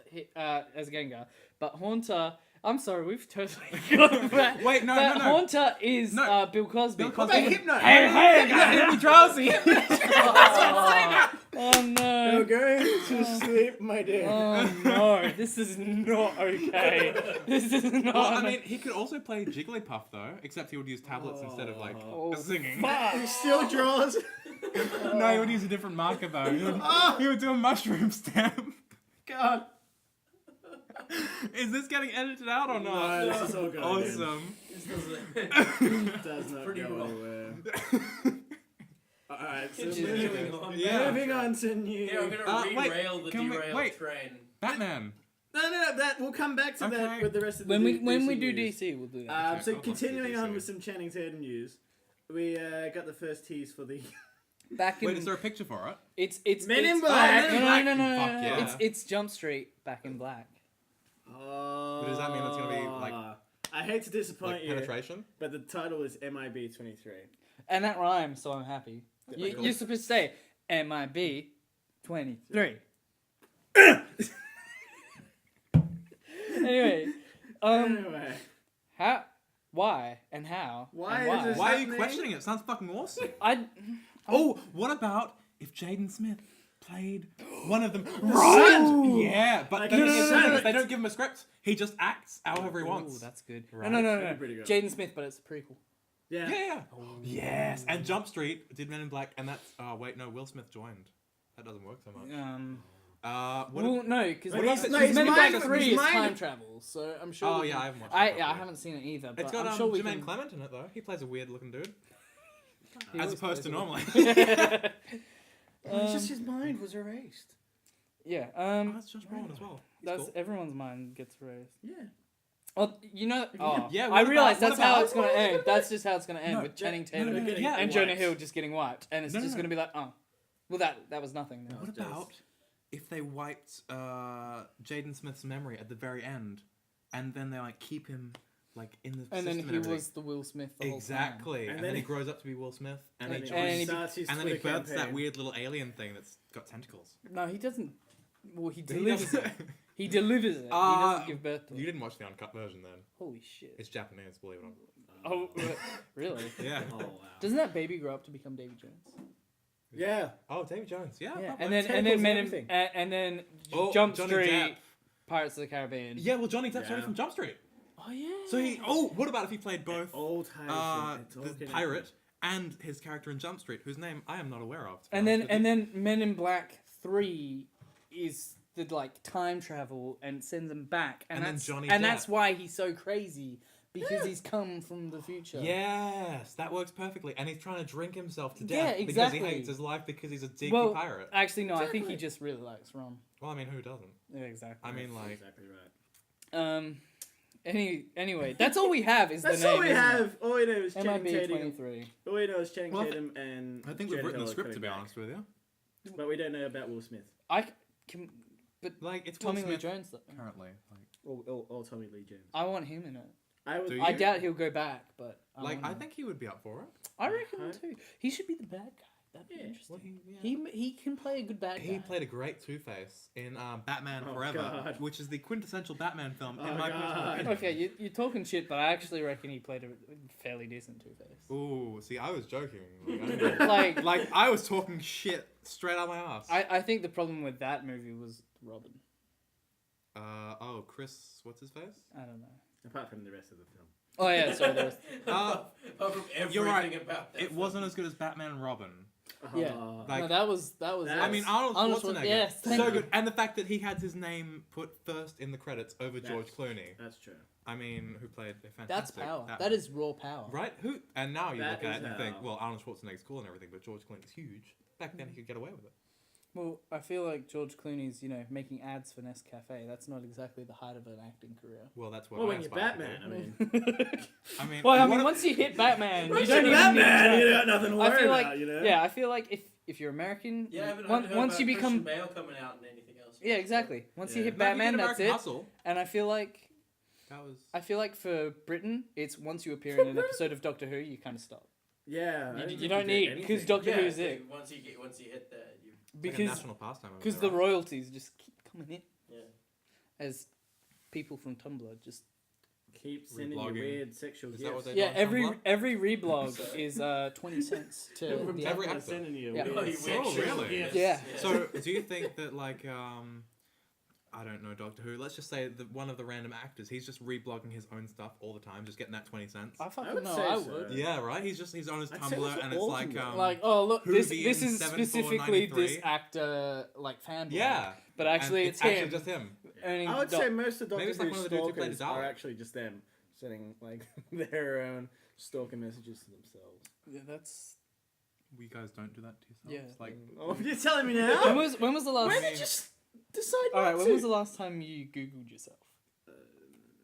Gengar, but Haunter. I'm sorry, we've totally got that.
Wait, no.
Haunter is
No.
Bill Cosby.
Bill
What
Cosby.
about Hypno?
Hey, got drowsy.
Oh no.
You're going to sleep, my dear.
Oh no, this is not okay. This is not.
Well, I mean, he could also play Jigglypuff though, except he would use tablets instead of like singing.
He still draws.
No, he would use a different marker though. He would do a mushroom stamp.
God.
Is this getting edited out or not?
No, this is all going
Awesome.
This doesn't.
It does not
Pretty
go
raw.
anywhere. Alright, so
Continuing on.
Yeah.
moving on to new.
Yeah, I'm gonna
wait,
derail the
can we-
derailed
wait.
train.
Batman.
No, that we'll come back to that
Okay.
with the rest of the
when we
DC
do
news.
DC, we'll do that.
Okay,
So
I'll watch the
continuing on
DC.
with some Channing Tatum news, we got the first tease for the.
Back in
Wait, is there a picture for it?
it's
Men in
it's-
Black.
No,
Men in
no, no,
Black.
no,
Fuck
no, no.
yeah.
It's Jump Street Back in Black.
Oh.
But does that mean it's gonna be, like-
I hate to disappoint
Like
you,
penetration?
but the title is MIB 23.
And that rhymes, so I'm happy.
Yeah, cool.
You're supposed to say MIB 23. Anyway,
Anyway,
how, why, and how,
Why
and
is this
Why are you
happening?
questioning it? It sounds fucking awesome.
I
Oh, what about if Jaden Smith played one of them?
Right!
Yeah, but
Like,
the thing
no,
is,
no, no,
they don't give him a script. He just acts however he wants.
Ooh, that's good.
Right.
No,
That'd be pretty good.
Jaden Smith, but it's a prequel.
yeah.
Yeah. Yes. And Jump Street did Men in Black, and that's. Oh wait, no. Will Smith joined. That doesn't work so much. What?
Well, no, because
What
Men
is it?
in
No, he's
Black
mine-
3
he's
is
mine-
time travel, so I'm sure.
Oh
we
yeah,
can-
I haven't watched. it
I
properly.
haven't seen it either. But
It's got
I'm sure we
Jermaine
can.
Clement in it though. He plays a weird looking dude,
He
as
was
opposed to
supposed to.
normally.
It's just his mind was erased.
Yeah.
Oh, that's Josh Brolin as well. He's
That's
cool.
everyone's mind gets raised.
Yeah.
Oh, you know. Oh,
Yeah,
I
what
realize
about-
that's
what
how
about-
it's gonna end. That's just how it's gonna end
No,
with Channing
no,
Tatum
no,
yeah,
and
wiped.
Jonah Hill just getting wiped, and it's
No,
just
no.
gonna be like, oh, well that was nothing. Then.
No.
What
Just-
about if they wiped Jaden Smith's memory at the very end, and then they like keep him like in the
And then
system
he
and
was the Will Smith the whole time.
exactly,
And
and
then
then he
he-
grows up to be Will Smith, and he
And
joins,
he
starts his
and then he
Twitter
births that
campaign.
weird little alien thing that's got tentacles.
No, he doesn't. Well, he
But he
delivers it.
doesn't-
He delivers it. He
Ah,
doesn't give birth to
You
it.
didn't watch the uncut version then.
Holy shit.
It's Japanese, believe it or not.
Oh, really?
Yeah.
Oh wow.
Doesn't that baby grow up to become Davy Jones?
Yeah.
Oh, Davy Jones. Yeah.
Yeah,
probably.
and then
Tentacles
Men
and
in,
everything.
and then
Oh,
Jump
Johnny
Street,
Depp.
Pirates of the Caribbean.
Yeah, well, Johnny Depp's
Yeah.
already from Jump Street.
Oh yeah.
So he. Oh, what about if he played both
Old Irish.
the pirate and his character in Jump Street, whose name I am not aware of. to be
And
honest
then
with you.
Men in Black 3 is the like time travel and sends him back, and,
And then
that's
Johnny
and
Depp.
that's why he's so crazy because he's come from the future.
Yes, that works perfectly. And he's trying to drink himself to
Yeah,
death because
exactly.
he hates his life because he's a dicky
Well,
pirate.
Actually, no. I think he
Exactly.
just really likes rum.
Well, I mean, who doesn't?
Yeah, exactly.
I mean, like,
Exactly right.
Anyway, that's all we have. Is
That's
the name?
all we
isn't
have. All we know is
It?
Channing
MIB
Tatum.
23.
All we know is Channing
Well,
Tatum and.
I think we've
Jared
written
Hill
the
are
script to
coming
be
back.
honest with you.
But we don't know about Will Smith.
I can,
Like, it's Will
Tommy Lee
Smith
Jones though.
currently. Like,
Or Tommy Lee Jones.
I want him in it.
I would.
Do
I
you?
doubt he'll go back, but
like
want
I
him.
think he would be up for it.
I reckon
Huh?
too. He should be the bad guy. That'd be
Yeah.
interesting.
Well,
He can play a good bad guy.
He played a great Two-Face in Batman
Oh,
Forever,
God.
which is the quintessential Batman film,
Oh,
in my
God.
personal opinion.
Okay, you're talking shit, but I actually reckon he played a fairly decent Two-Face.
Ooh, see, I was joking. Like, I didn't-
Like,
like, I was talking shit straight out my ass.
I think the problem with that movie was Robin.
Chris, what's his face?
I don't know.
Apart from the rest of the film.
Oh yeah, sorry. There was,
Apart from everything
You're right.
about that
It
film.
wasn't as good as Batman and Robin.
Yeah.
Like-
no, that was.
I
I mean, Arnold Schwarzenegger.
Yes, thank
so
you.
good. And the fact that he had his name put first in the credits over George
That's-
Clooney.
That's true.
I mean, who played a fantastic...
That's power.
Batman.
That is raw power.
Right? Who? And now you
That
look at it
is
and you think,
how-
well, Arnold Schwarzenegger's cool and everything, but George Clooney's huge. Back then he could get away with it.
Well, I feel like George Clooney's, making ads for Nescafe. That's not exactly the height of an acting career.
Well, that's what
Well,
I
when you're
aspire to
Batman,
do.
I mean.
Well, I
what
mean,
if-
once you hit Batman, you
Once
don't
you're
even
Batman,
need
you
to
got nothing to
I
worry
feel
about,
like,
you know?
yeah, I feel like if you're American,
Yeah, I haven't
once
heard
once
about
you become,
Christian Bale coming out and anything else.
yeah, exactly. Once you
Yeah.
hit
No, you
Batman,
did
that's
American
it.
Hustle.
And I feel like
That was...
for Britain, it's once you appear in an episode of Doctor Who, you kind of stop.
Yeah. I didn't
You
think
don't
did
need
anything.
because Doctor
Yeah,
Who's it.
once you hit that, you
Like a
Because
national pastime. over
because
there,
the
right?
royalties just keep coming in
yeah.
as people from Tumblr just.
Keep sending you
Reblogging.
weird sexual
Is that what
gifts.
they
Yeah,
do on Tumblr?
every reblog is 20 cents to
From
the
every
Tumblr
actor.
sending you
Yeah.
weird
Oh, you
sexual
wish.
really?
gifts.
Yeah.
So, do you think that like I don't know Doctor Who? Let's just say that one of the random actors, he's just reblogging his own stuff all the time, just getting that 20 cents.
I
I
fucking
would
know.
say
I
so.
would.
Yeah, right. He's on his
I'd say
Tumblr,
that's
and it's
all
like
Tumblr.
Like, oh look, this
Whovian
is
7493.
specifically this actor like fanboy.
yeah,
but actually
and
it's
actually
him.
just him.
Earning
I would
doll-
say most of
Maybe
Doctor
it's like
Who's
one of the dudes who played
stalkers are
Dalek.
actually just them sending like their own stalker messages to themselves.
Yeah, that's.
We guys don't do that to yourselves.
Yeah.
Like,
Oh, you're telling me
When
now?
was the last?
When did you decide
All right,
not
when
to?
was the last time you Googled yourself?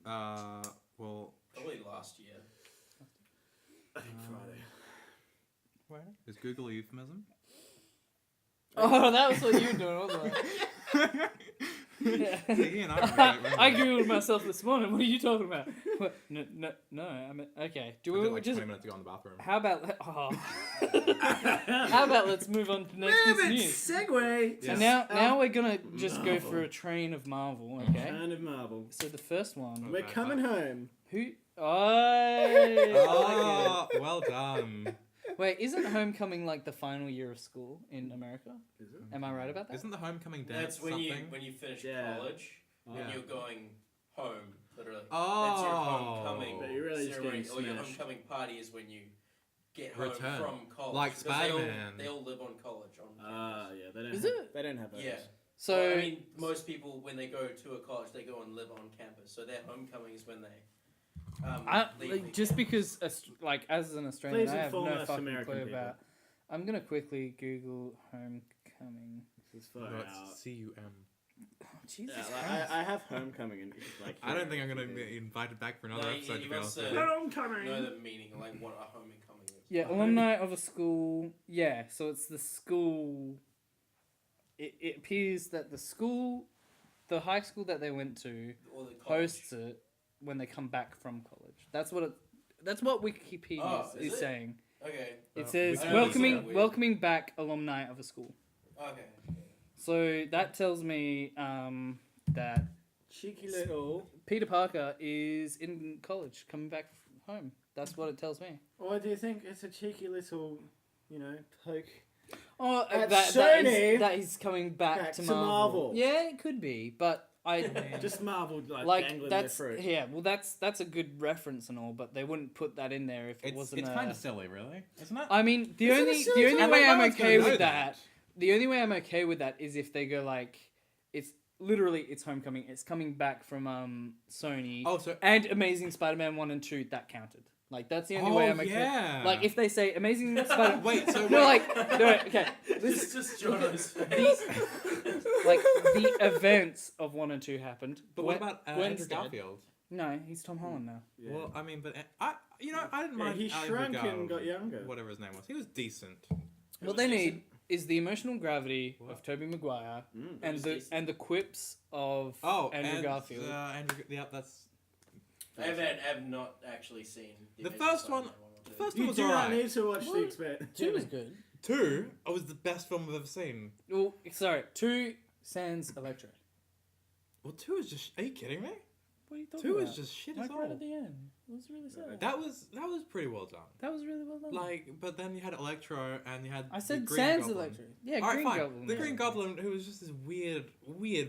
well,
Probably last year.
I think Friday.
where is Google a euphemism?
Oh, that was what you were doing, wasn't it?
Iggy and I don't really
I
remember.
googled myself this morning. What are you talking about? What? No. I mean, okay. Do
I
we
did like
just?
20 minutes ago in the bathroom.
How about? Oh. How about let's move on to next
Damn
piece of
it!
news.
Segue.
Yeah.
And now we're gonna just go
Marvel.
through a train of Marvel. Okay.
Kind of Marvel.
So the first one.
We're coming home.
Who? Oh.
Oh, well done.
Wait, isn't Homecoming like the final year of school in America?
Is it?
Am I right about that?
Isn't the homecoming dance
That's when
something?
you finish
Yeah.
college
Yeah.
and you're going home, literally.
Oh.
That's your homecoming
But you're really just
ceremony,
getting
or your
smashed.
homecoming party is when you get home
Return.
from college.
Like
'Cause they all-
Spider-Man.
They all live on college. On
Yeah, they don't.
Is
have,
it?
They don't have those.
yeah.
So
Well, I mean, most people when they go to a college, they go and live on campus. So their homecoming is when they. Leave
just
the
because like as an Australian,
Please
I have
inform
no
us
fucking
American
clue
people.
about. I'm gonna quickly Google Homecoming.
This is far
No,
out.
it's CUM.
Oh, Jesus
Yeah,
Christ.
I have Homecoming and like.
I don't think I'm gonna
here.
be invited back for another
No,
episode,
you
to be honest
must,
with you.
Homecoming.
know the meaning, like what a homecoming is.
Yeah, alumni of a school. Yeah, so it's the school. It appears that the high school that they went to,
Or the college.
hosts it when they come back from college. That's what Wikipedia
Oh,
is
is it?
saying.
Okay.
It
Oh,
says
I don't know,
welcoming
it's weird.
welcoming back alumni of a school.
Okay.
So that tells me that
Cheeky little.
Peter Parker is in college, coming back home. That's what it tells me.
Or do you think it's a cheeky little, poke?
Oh,
At
that
Sony,
that he's coming back to Marvel. Yeah, it could be, but I
Just Marvel
like
dangling
that's
their fruit.
yeah. Well, that's a good reference and all, but they wouldn't put that in there if it wasn't.
It's kind of silly, really, isn't it?
I mean, the
Isn't it
only
silly?
way
And, like, no
I'm
one's gonna
okay
know
with
that.
the only way I'm okay with that is if they go like it's literally it's Homecoming. It's coming back from Sony
Oh, so
and Amazing Spider-Man 1 and 2. That counted. Like that's the only way I'm okay.
yeah.
Like if they say Amazing Spider.
Wait, so
no,
wait.
like no, okay. This
It's just Jono's face.
like the events of 1 and 2 happened.
But
Gwen-
what about
Gwen's
Andrew
dead.
Garfield?
No, he's Tom Holland now.
Yeah.
Well, I mean, but I didn't
Yeah,
mind.
he
Andrew
shrunk and
Garfield,
got younger.
Whatever his name was, he was decent.
What they need is the emotional gravity of Tobey Maguire
Mm.
and
was
the
decent.
and the quips of
Oh,
Andrew
and,
Garfield.
yeah, that's
I have not actually seen
The
Amazing
first
Spider-Man
one-
or
the
two.
first
You
was
do not
alright.
need to watch
What?
the experiment.
2 was good.
2 was the best film I've ever seen.
Well, sorry, 2 sans Electro.
Well, 2 is just. Are you kidding me?
What are you talking
2
about?
is just shit
I
as
cried
all.
at the end. It was really sad.
That was pretty well done.
That was really well done.
Like, but then you had Electro and you had.
I
the
said
Green
sans
Goblin.
Electro. Yeah,
All right,
Green
fine.
Goblin.
The
yeah.
Green Goblin, who was just this weird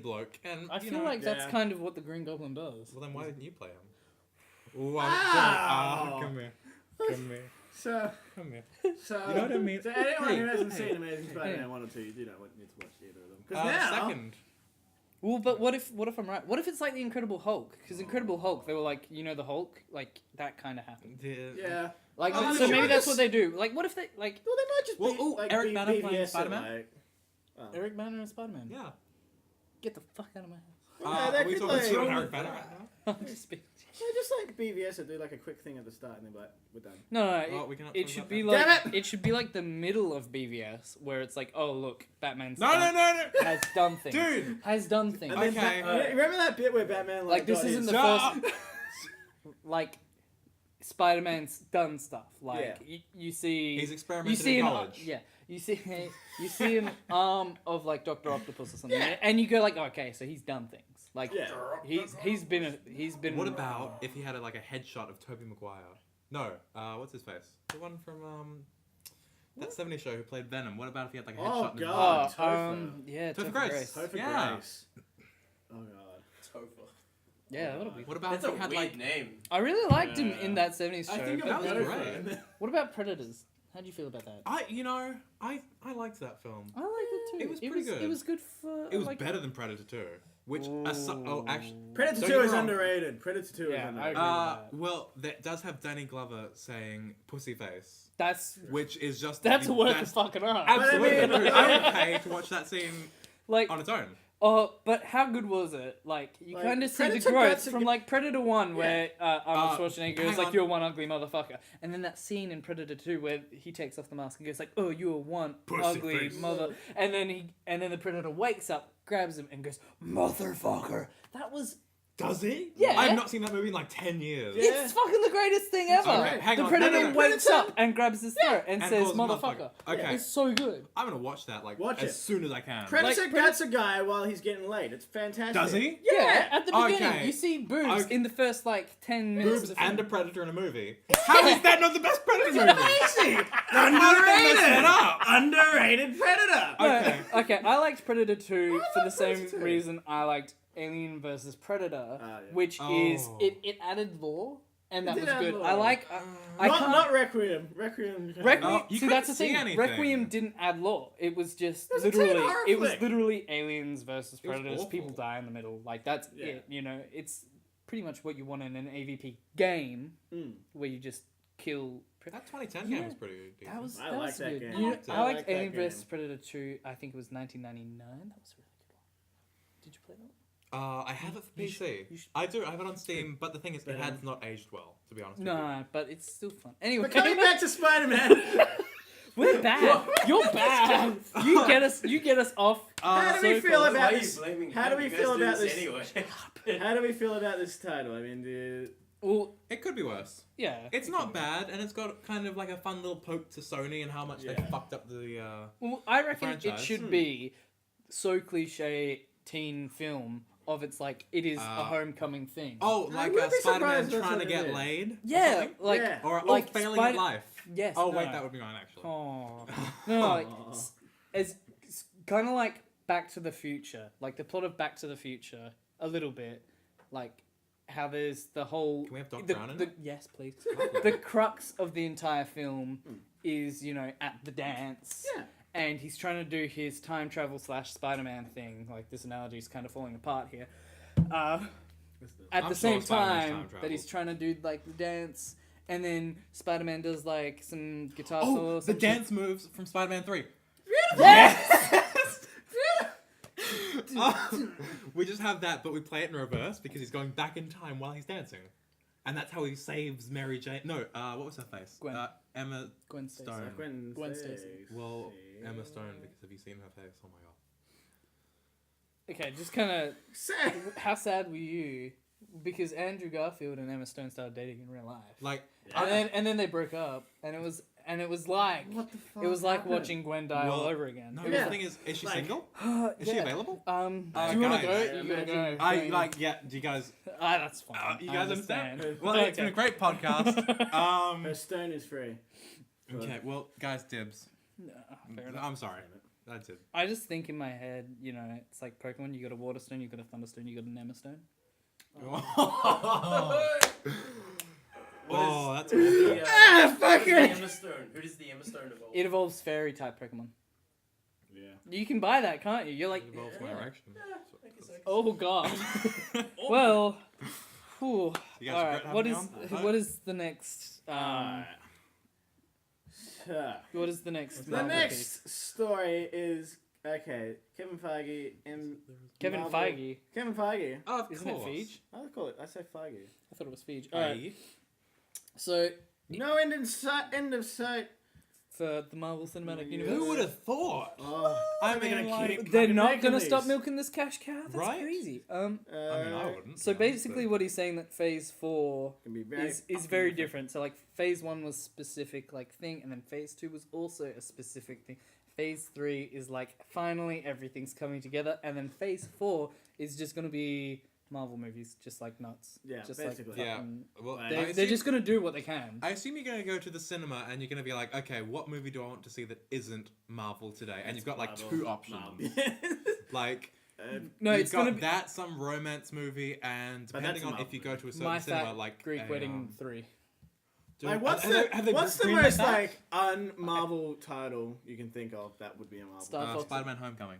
bloke, and
I
you
feel
know,
like that's
Yeah.
kind of what the Green Goblin does.
Well, then why didn't you play him? Ooh,
Ow!
come here, come here,
So,
come here.
so
You know what I mean?
So anyone who hasn't
Hey.
seen Amazing Spider-Man
Hey.
1 or 2, you do not need to watch either of them. Because now,
Second.
Well, but what if I'm right? What if it's like the Incredible Hulk? Because Incredible Hulk, they were like, the Hulk, like that kind of happened.
yeah.
Like,
Oh,
so
they
maybe
might
that's
just-
what they do. Like, what if they like
Well, they might just
Well,
be
ooh,
like
Eric Bana playing
BVS it,
Spider-Man?
like, oh.
Eric Banner and Spider-Man?
Yeah.
Get the fuck out of my house.
Yeah, they
are we
could,
talking
like-
about Eric Banner right now?
I'm just being-
Yeah, just like BVS it, do like a quick thing at the start and then like, we're done.
No,
Well, we cannot
it
talk
should
about
be
that.
like
Damn
it should be like the middle of BVS, where it's like, oh look, Batman's
No,
has done things,
dude.
has done things.
And then
Okay.
Remember that bit where Batman
Like this
got
isn't
his-
the
Shut
first, like Spider-Man's done stuff. Like you see,
He's
you
experimented
see
in
an
college.
you see an arm of like Dr. Octopus or something, and you go like, okay, so he's done things. Like he's been.
What about if he had a headshot of Tobey Maguire? No, what's his face? The one from that 70s show who played Venom. What about if he had like a headshot?
Oh god, Topher.
Topher
Grace.
Topher
Yeah.
Grace. Oh god.
Topher.
Yeah, that would be.
What about
That's
if
a
he had
weird
like?
name.
I really liked him in that 70s show.
I think
That
it
was
was
great.
great.
What about Predators? How do you feel about that?
I liked that film.
I liked it too.
It was pretty good.
It was good for.
It was better than Predator 2, which actually.
Predator
Don't
2
get me
is
wrong.
underrated. Predator 2 is
Yeah, I
underrated.
agree. with that.
Well, that does have Danny Glover saying "pussy face,"
That's
which is just
a work of
best-
fucking art.
Absolutely,
But I mean-
I would pay to watch that scene
Like,
on its own.
oh, but how good was it? Like, you
Like,
kind of see the
Predator
growth
gets a
from
g-
like Predator 1, where Arnold Schwarzenegger
hang
is like,
on.
"You're one ugly motherfucker," and then that scene in Predator 2 where he takes off the mask and goes like, "Oh, you're one
Pussy
ugly
face."
mother," and then the Predator wakes up, grabs him, and goes, "Motherfucker!" That was.
Does he?
Yeah.
I've not seen that movie in like 10 years.
Yeah.
It's fucking the greatest thing ever.
Okay, hang
the
on.
Predator
No, no.
wakes
Predator-
up and grabs his throat and
And
says,
calls him
"Motherfucker."
motherfucker. Okay.
It's so good.
I'm gonna watch that
Watch
as
it.
soon as I can.
Predator
Like,
gets a guy while he's getting laid. It's fantastic.
Does he?
Yeah, at the beginning,
Okay.
you see boobs
Okay.
in the first like 10 minutes.
Boobs
of the
and a
film.
Predator in a movie. How is that not the best Predator movie?
Amazing!
How did they mess it up?
Underrated Predator!
Okay.
Okay, I liked Predator 2 for the
liked
same
Predator 2.
reason I liked Alien vs Predator,
yeah.
which
Oh.
is it added lore, and that
It
was
did add
good.
lore.
I like. I can't.
Not Requiem. Requiem.
Requiem.
you
See, that's
couldn't
the
see
thing.
anything.
Requiem didn't add lore. It was just
was a teen
literally.
horror
It was
flick.
literally aliens versus
It was
predators.
awful.
People die in the middle. Like that's
Yeah.
it. You know, it's pretty much what you want in an AVP game, where you just kill.
That 2010
Yeah.
game was pretty good.
That was.
I
that
like
was
that
good.
game.
You know,
I liked it.
I
I
liked
like that
Alien vs
game.
Predator 2. I think it was 1999. That was a really good one. Did you play that?
I have it for
You
PC.
you should-
I do. I have it on Steam, but the thing is, it
Better.
has not aged well, to be honest with you.
No, but it's still fun. Anyway,
But coming back to Spider-Man.
we're bad. You're bad. You get us. You get us off.
How do
so
we feel
close.
Why
about
are you
this?
blaming
How
him?
do we
You guys
feel
do
about
this
this?
anyway?
How do we feel about this title? I mean,
Well,
It could be worse.
yeah.
It's not bad, and it's got kind of like a fun little poke to Sony and how much they
Yeah.
fucked up the.
Well, I reckon it
franchise.
should be so cliche teen film of it's like it is a homecoming thing.
Oh,
I
like
would be
Spider-Man
surprised if that's
trying to
what
get
it is.
laid? or
yeah,
something?
like
Yeah.
Or
like
failing
Spider-
at life.
yes.
Oh,
no.
wait, that would be mine, actually.
Oh no, like it's kind of like Back to the Future, like the plot of Back to the Future, a little bit, like how there's the whole.
Can we have Doc
the,
Brown in
the,
it?
Yes, please. The crux of the entire film is at the dance.
Yeah.
And he's trying to do his time travel / Spider-Man thing. Like this analogy is kind of falling apart here. At
I'm
the
sure
same
Spider-Man's
time
time
that he's
travels.
trying to do like the dance, and then Spider-Man does like some guitar
Oh,
solo.
the dance moves from Spider-Man 3.
Yes!
We just have that, but we play it in reverse because he's going back in time while he's dancing. And that's how he saves Mary Jane. No, what was her face?
Gwen.
Emma
Gwen Stacy.
Stone.
Gwen Stacy.
Well, Emma Stone, because have you seen her face? Oh my god.
Okay, just kind of.
Sad.
How sad were you? Because Andrew Garfield and Emma Stone started dating in real life,
Like,
and then they broke up, and it was like
What the fuck
it was like
happened?
watching Gwen die all
Well,
over again.
no,
It
Yeah.
the thing is she
Like-
single? Is
yeah.
she available?
Do
guys.
you want to go?
I
You gotta go.
imagine-
Do you guys,
That's fine.
you
I
guys understand?
understand.
Well, it's been a great podcast.
Her stone is free.
Okay, well, guys, dibs.
No, fair enough.
I'm sorry. That's it.
I just think in my head, it's like Pokemon. You got a Water Stone, you got a Thunderstone, you got an Emma Stone.
Oh, that's
Who's
awful.
the,
fuck
who's the
it!
Emma Stone? Who does the Emma Stone evolve?
It evolves fairy type Pokemon.
Yeah.
You can buy that, can't you? You're like,
It involves my
Yeah.
erection.
I guess I
oh god. Well, whew.
You guys
All
regret
right. What
having
is
me on?
what is the next? What is the next?
The
Marvel
next
piece?
story is Kevin Feige and
Kevin
Marvel-
Feige.
Kevin Feige.
Oh, of
Isn't it
course.
Feige?
I call it. I say Feige.
I thought it was Feige. All right.
Aye.
So
No end in sight. End of sight.
for the Marvel Cinematic Universe.
Who would have thought?
Oh,
I
they're
mean,
gonna
like,
keep
They're
fucking
not
making
gonna stop
these.
milking this cash cow. That's
Right?
crazy.
I mean, I wouldn't.
So
to be honest,
basically, what he's saying that Phase 4
Can be very
is
fucking
very different. So like Phase 1 was specific like thing, and then Phase 2 was also a specific thing. Phase 3 is like finally everything's coming together, and then Phase 4 is just gonna be Marvel movies, just like nuts.
Yeah,
just
basically.
Like
Yeah.
fucking-
Well,
Like,
I
they're
assume-
just gonna do what they can.
I assume you're going to go to the cinema and you're going to be like, okay, what movie do I want to see that isn't Marvel today? And you've got like
Marvel.
2 options. Like,
No,
you've
it's
got
gonna be
that, some romance movie, and
But
depending
that's a
on if you
Marvel
go to a certain
My
cinema,
Fat
like
Greek
a,
Wedding 3.
dude,
Like, what's
have
the
they
what's the
greenlit
most
that?
like un-Marvel title you can think of that would be a Marvel?
Star Fox.
Spider-Man Homecoming.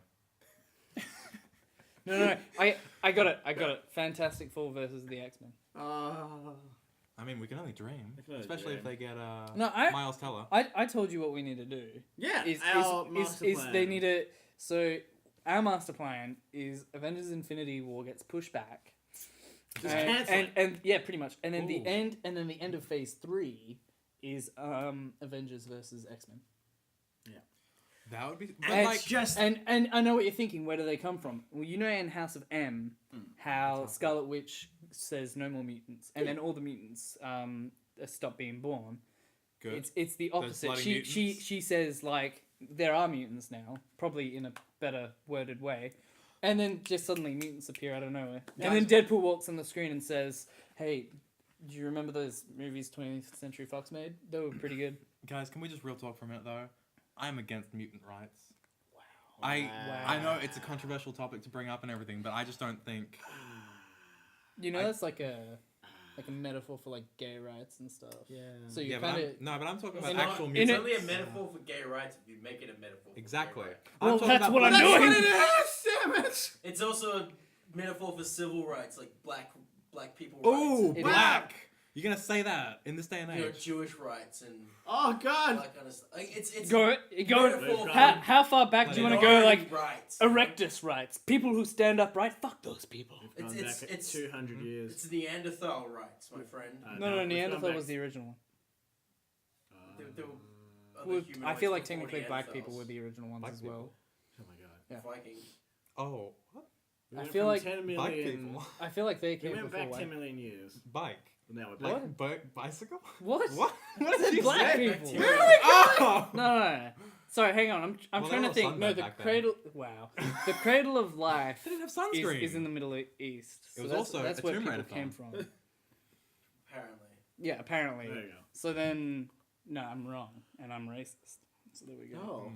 No. I got it. Fantastic Four versus the X-Men.
I mean, we can only dream,
We can only
especially if
dream.
they get
No,
Miles Teller.
I told you what we need to do.
Yeah,
Is
our master plan.
they need to. So our master plan is Avengers: Infinity War gets pushed back.
Just cancel it.
And yeah, pretty much. And then the
Ooh.
end of Phase 3 is Avengers versus X-Men.
That would be.
And
But
And-
like,
it's just
And I know what you're thinking. Where do they come from? Well, you know in House of M, how Scarlet Witch says no more mutants, and then all the mutants stop being born.
good.
It's the opposite.
bloody
She
mutants.
she says like there are mutants now, probably in a better worded way, and then just suddenly mutants appear out of nowhere, and then Deadpool walks on the screen and says, "Hey, do you remember those movies 20th Century Fox made? They were pretty good."
Guys, can we just real talk for a minute though? I'm against mutant rights.
Wow.
I know it's a controversial topic to bring up and everything, but I just don't think.
You know,
I-
that's like a metaphor for like gay rights and stuff.
Yeah.
So you
Yeah, but
kind of
no, but I'm talking
It's
about
not-
actual
It's
mutants.
only a metaphor for gay rights if you make it a metaphor. For
Exactly.
Gay rights.
Well,
I'm talking
that's
about
what I'm
That's
doing.
what it is. Damn it.
It's also a metaphor for civil rights, like black people
Ooh,
rights.
It
black. You're gonna say that in this day and
And,
age?
Jewish rights and
Oh God.
all that kind of stuff. Like, it's
go.
metaphor
How far back do you want to go? Like
rights.
Erectus rights, people who stand upright. Fuck those people.
Gone
It's-
back
it's-
200 years.
It's Neanderthal rights, my friend.
No,
we've
Neanderthal
gone
was the original one.
There were other
Well, I
humanoids
feel like
before
technically black people
Neanderthals.
were the original ones
Black
as well.
people.
Oh my God.
Yeah.
Vikings.
Oh, what?
We
I
went
feel
from
like
10
Black
million.
people.
I feel like they
We
came
went
before
back
white.
10 million years.
Bike.
Now we're
What?
back.
Bicycle?
What?
What? What
I
did
said
you
black
say?
people.
Bacteria.
Oh!
No. Sorry, hang on. I'm
Well,
trying
they
to
were
think. No,
sunburned
the
back then.
cradle. Wow. The cradle of life
They didn't have sunscreen.
is in the Middle East.
It was
that's,
also
that's
a
where
Tomb
people
Raider
came
film.
from.
Apparently.
Yeah, apparently.
There you go.
So then, no, I'm wrong, and I'm racist. So there we go.
Oh.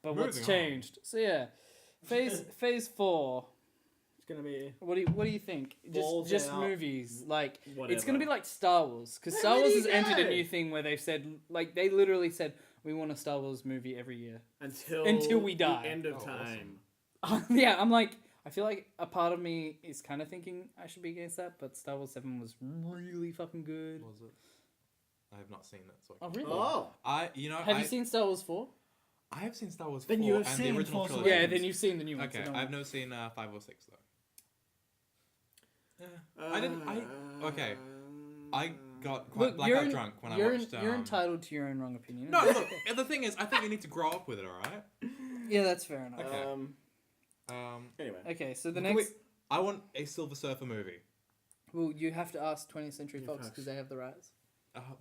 But what's
Moving on.
changed? So yeah, phase 4.
It's gonna be
What do you think?
Balls
Just
out.
movies like
whatever.
it's gonna be like Star Wars because
Where
Star
do
Wars
you
has entered a
go?
new thing where they've said like they literally said we want a Star Wars movie every year.
until
we die.
The end of
Oh,
time.
Yeah, I'm like I feel like a part of me is kind of thinking I should be against that, but Star Wars 7 was really fucking good.
Was it? I have not seen that. So
Oh really?
Oh.
Have you seen Star Wars 4?
I have seen Star Wars 4
Then you have
and
seen
the original
Force
trilogy.
Yeah, then you've seen the new one.
Okay,
so don't
I've
worry.
never seen 5 or 6 though. I didn't. Okay. I got quite
Look,
blackout drunk when I watched.
You're entitled to your own wrong opinion.
No, look. The thing is, I think you need to grow up with it. All right.
Yeah, that's fair enough.
Okay.
Anyway.
Okay, so the
Can
next.
I want a Silver Surfer movie.
Well, you have to ask 20th Century
Yeah,
Fox
Fox.
because they have the rights.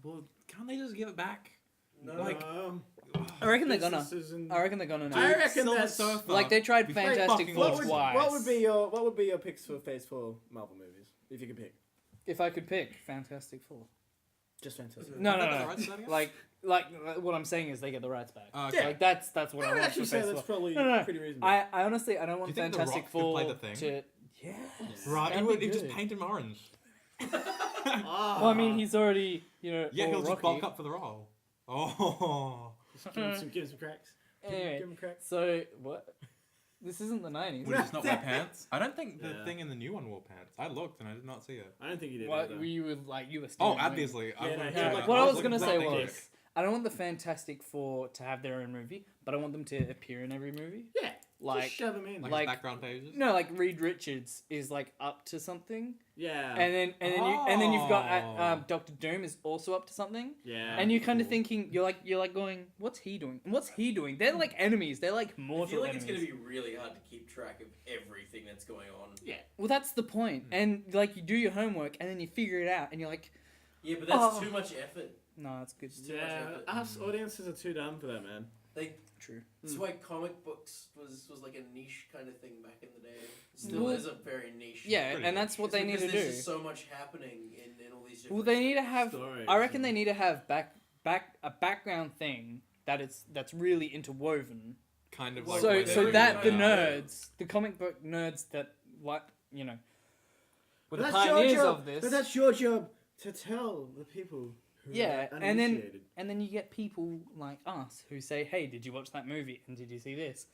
Well, can't they just give it back?
No.
Like-
I reckon they're gonna.
businesses and-
I reckon they're gonna.
I
Now.
reckon
Silver
that's
Surfer.
Like they tried
Be
Fantastic
fucking
Four
awesome.
twice.
What would be your picks for Phase 4 Marvel movies if you could pick?
If I could pick Fantastic Four.
Just Fantastic.
No,
Have they
no,
got the
no.
rights to that again?
Like what I'm saying is they get the rights back.
Oh,
Yeah.
Like that's what
I
I
would
want
actually
for
say
Phase
that's
4.
probably
No.
pretty reasonable.
I honestly I don't want
Do you think The
Fantastic
Rock could
Four
play the Thing?
to. Yes.
Right,
That'd
he would
be
just
good.
paint him orange.
Well, I mean, he's already
Yeah,
all
he'll just
Rocky.
bulk up for the role. Oh.
Just give him some cracks.
Anyway,
Give him cracks.
so what? This isn't the 90s.
Would he just not wear pants? I don't think the
Yeah.
Thing in the new one wore pants. I looked and I did not see it.
I don't think he did.
What
either.
you were like? You were.
Oh,
stealing away.
obviously.
Yeah, no,
would've-
he-
No, what I was
looking
gonna
for
say
something
was,
quick.
I don't want the Fantastic Four to have their own movie, but I want them to appear in every movie.
Yeah.
like
Just shove him in.
Like,
Like-
background pages.
no, like Reed Richards is like up to something,
yeah.
and then you've got
Oh.
Doctor Doom is also up to something,
yeah.
and you're kind of
cool.
thinking you're like going, what's he doing? And what's he doing? They're like enemies. They're like
I
mortal
feel like
enemies.
it's gonna be really hard to keep track of everything that's going on.
Yeah.
Well, that's the point. And like you do your homework, and then you figure it out, and you're like,
Yeah, but that's
Oh.
too much effort.
no, it's good.
It's too much
Yeah,
effort.
us audiences are too dumb for that, man.
Like,
True.
that's why comic books was like a niche kind of thing back in the day. It still
Well,
is a very niche.
Yeah,
Pretty
and that's what
It's
they need
because
to
there's
do.
just so much happening in all these different.
Well, they need to have.
Stories.
I reckon they need to have a background thing that's really interwoven.
Kind of
Like
so
when
so
they're
that the
bringing out-
nerds, the comic book nerds that like were the
But that's your
pioneers
job.
of this.
But that's your job to tell the people. Who
Yeah,
are
and then-
uninitiated.
And then you get people like us who say, "Hey, did you watch that movie? And did you see this?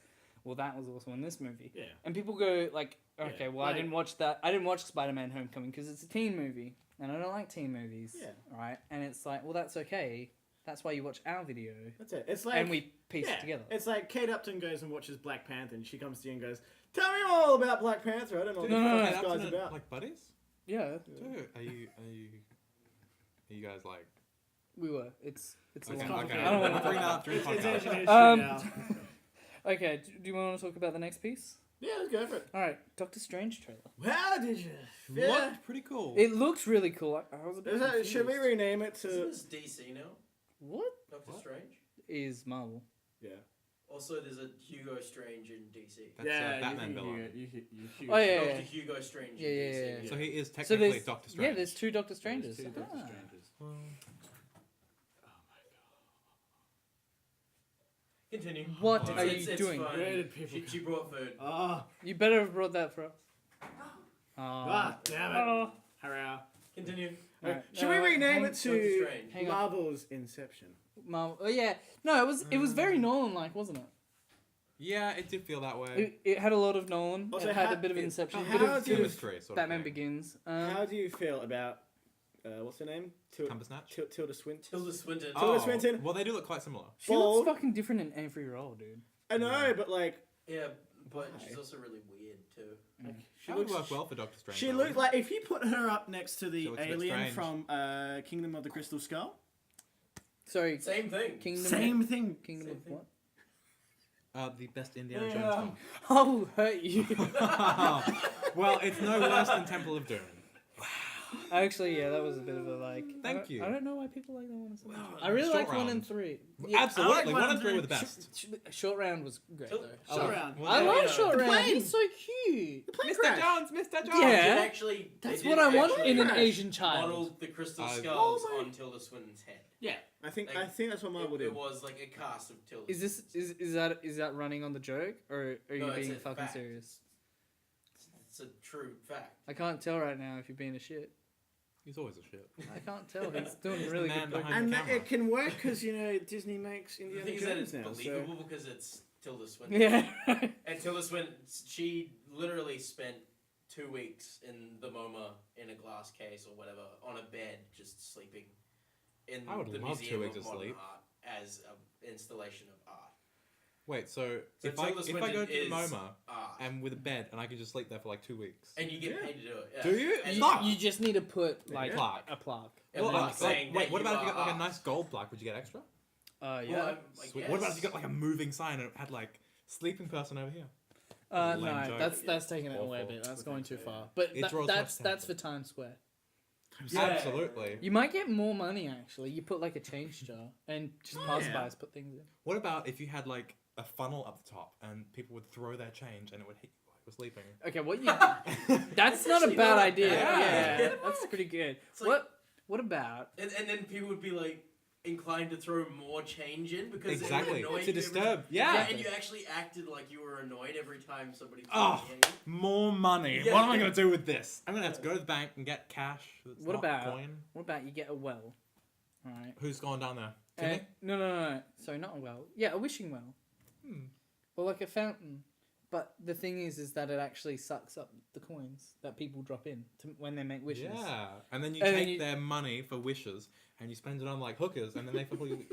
Well, that was also in this movie."
Yeah.
And people go like, "Okay,
Yeah,
well,
like-
I didn't watch that. I didn't watch Spider-Man Homecoming because it's a teen movie, and I don't like teen movies."
Yeah.
Right. And it's like, well, that's okay. That's why you watch our video,
That's it. It's like
and we piece
yeah,
it together.
It's like Kate Upton goes and watches Black Panther, and she comes to you and goes, "Tell me all about Black Panther. I don't know what
No,
the
no,
fuck
no,
this
Captain
guy's
and,
about."
like buddies.
Yeah,
Dude, are you guys like?
we were. It's a
Okay,
long.
okay.
I don't
We'll
want
bring
to.
that up during
It's
podcast.
actually an issue
Um,
now.
Okay, do you want to talk about the next piece?
Yeah, let's go for it.
All right, Doctor Strange trailer.
How did you? Yeah.
What? Pretty cool.
It looks really cool. I was a bit
Should we
confused.
rename it
Isn't
to?
this DC now?
What
Doctor
What?
Strange.
is Marvel?
Yeah.
Also, there's a Hugo Strange in DC.
That's Batman villain.
Oh, yeah,
Dr.
yeah.
Hugo Strange
Yeah,
in
yeah,
DC.
yeah.
So he is
So
technically
there's
Doctor Strange.
Yeah, there's two Doctor Strangers.
Two Doctor
Ah.
Strangers.
Continue.
What
It's-
are
it's-
you
it's
doing?
fine.
Where did people
She brought food.
Ah,
You better have brought that for us.
damn it.
Oh.
Hurrah.
Continue.
Alright,
Should we rename it
Doctor
to
Strange.
Hang on.
Marvel's Inception?
Marvel. Oh yeah, no, it was very Nolan-like, wasn't it?
Yeah, it did feel that way.
It had a lot of Nolan.
Also,
it had
how-
a bit of
it-
Inception, a
how
bit
do
of,
you-
bit of
Chemistry, sort of
Batman
thing.
Begins.
How do you feel about what's her name?
Cumbersnatch?
Tilda Swinton.
Tilda Swinton.
Tilda Swinton.
Well, they do look quite similar.
She
Bald.
looks fucking different in every role, dude.
I know, but like,
Yeah, but
Why?
she's also really weird too.
she
That would
looks.
work well for Doctor Strange.
She
though,
looked
wouldn't
like if you put her up next to the
She looks a bit
alien
strange.
from Kingdom of the Crystal Skull.
Sorry,
Same thing.
Kingdom.
Same thing.
Kingdom
Same
of
thing.
what?
it? The best Indiana
Yeah.
Jones film.
I will hurt you.
Well, it's no worse than Temple of Doom.
Actually, yeah, that was a bit of a like.
Thank you.
I don't know why people like that one so much.
Well,
I really
short
like 1 and
round.
3.
Absolutely,
I like
1 and 3 were the
Sh-
best.
Short round was great
Short-
though.
Short
I love-
round.
Well,
I
yeah,
love
yeah.
Short
The
Round.
plane.
He's so cute.
Plane
Mr.
crash.
Jones, Mr. Jones.
Yeah.
They actually,
That's
they
what
did
I want
actually
in an
crash.
Asian child.
Modeled the crystal
I-
skulls
Oh my-
on Tilda Swinton's head.
Yeah, I think
Like,
that's what Marvel
It
did.
was like a cast of Tilda.
Is that running on the joke or are you
No, it's
being
a
fucking
fact.
serious?
It's a true fact.
I can't tell right now if you're being a shit.
He's always a shit.
I can't tell. He's doing
He's the
really
man
good.
behind
poker.
And
the
that
camera.
it can work because Disney makes
The
Indiana
thing is that
Jones
it's
now. So
believable because it's Tilda Swinton.
Yeah.
And Tilda Swinton, she literally spent 2 weeks in the MoMA in a glass case or whatever on a bed just sleeping in
I would
the
love 2
Museum
weeks
of
of
Modern
sleep.
Art as an installation of art.
Wait, so
So
if I
Tilda
go
Swinton
to the
is
MoMA
art.
and with a bed and I can just sleep there for like 2 weeks.
And you get
Yeah.
paid to do it. Yeah.
Do you?
And
Fuck.
You just need to put like
Yeah. Plaque.
a plaque.
And
Well,
then
like,
saying
wait,
that
what
you
about if you
are
got like a
art.
nice gold plaque? Would you get extra?
Yeah.
Well, I
Sweet. What about if you
guess.
got like a moving sign and it had like sleeping person over here?
No,
Lame joke.
that's taking it away a
Awful.
bit. That's
With
going
that,
too
yeah.
far. But
It draws
that's
much
for
attention.
Times Square.
Yeah.
Absolutely.
You might get more money actually. You put like a change jar and just
Oh, yeah.
passerbys put things in.
What about if you had like a funnel up the top and people would throw their change and it would hit you while you were sleeping?
Okay, what you? That's not a
actually
bad
not
idea.
bad.
Yeah, that's pretty good.
It's like-
What about?
And then people would be like inclined to throw more change in because
Exactly.
it would annoy
To
you
disturb.
every-
Yeah.
and you actually acted like you were annoyed every time somebody threw
Oh.
it in.
More money.
Yeah.
What am I going to do with this? I'm going to have to go to the bank and get cash. That's
What
not
about-
coin.
What about you get a well? All right.
Who's gone down there?
And,
Timmy?
no. Sorry, not a well. Yeah, a wishing well.
Hmm.
Or like a fountain. But the thing is that it actually sucks up the coins that people drop in when they make wishes.
Yeah. And then you
And then
take
you-
their money for wishes and you spend it on like hookers and then they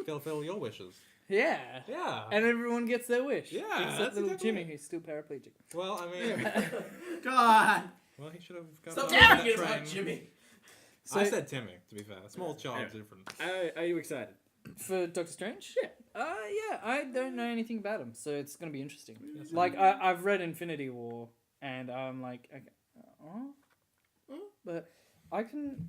fulfill your wishes.
Yeah.
Yeah.
And everyone gets their wish.
Yeah,
Except
that's
little
exactly
Jimmy,
it.
who's still paraplegic.
Well, I mean,
God.
well, he should have got
Stop
on that
talking about
train.
Jimmy.
I
So-
said Timmy, to be fair. Small child's different.
Are you excited?
For Doctor Strange?
Yeah.
Yeah, I don't know anything about him, so it's going to be interesting.
Yes,
Like, I've read Infinity War, and I'm like, okay, but I can...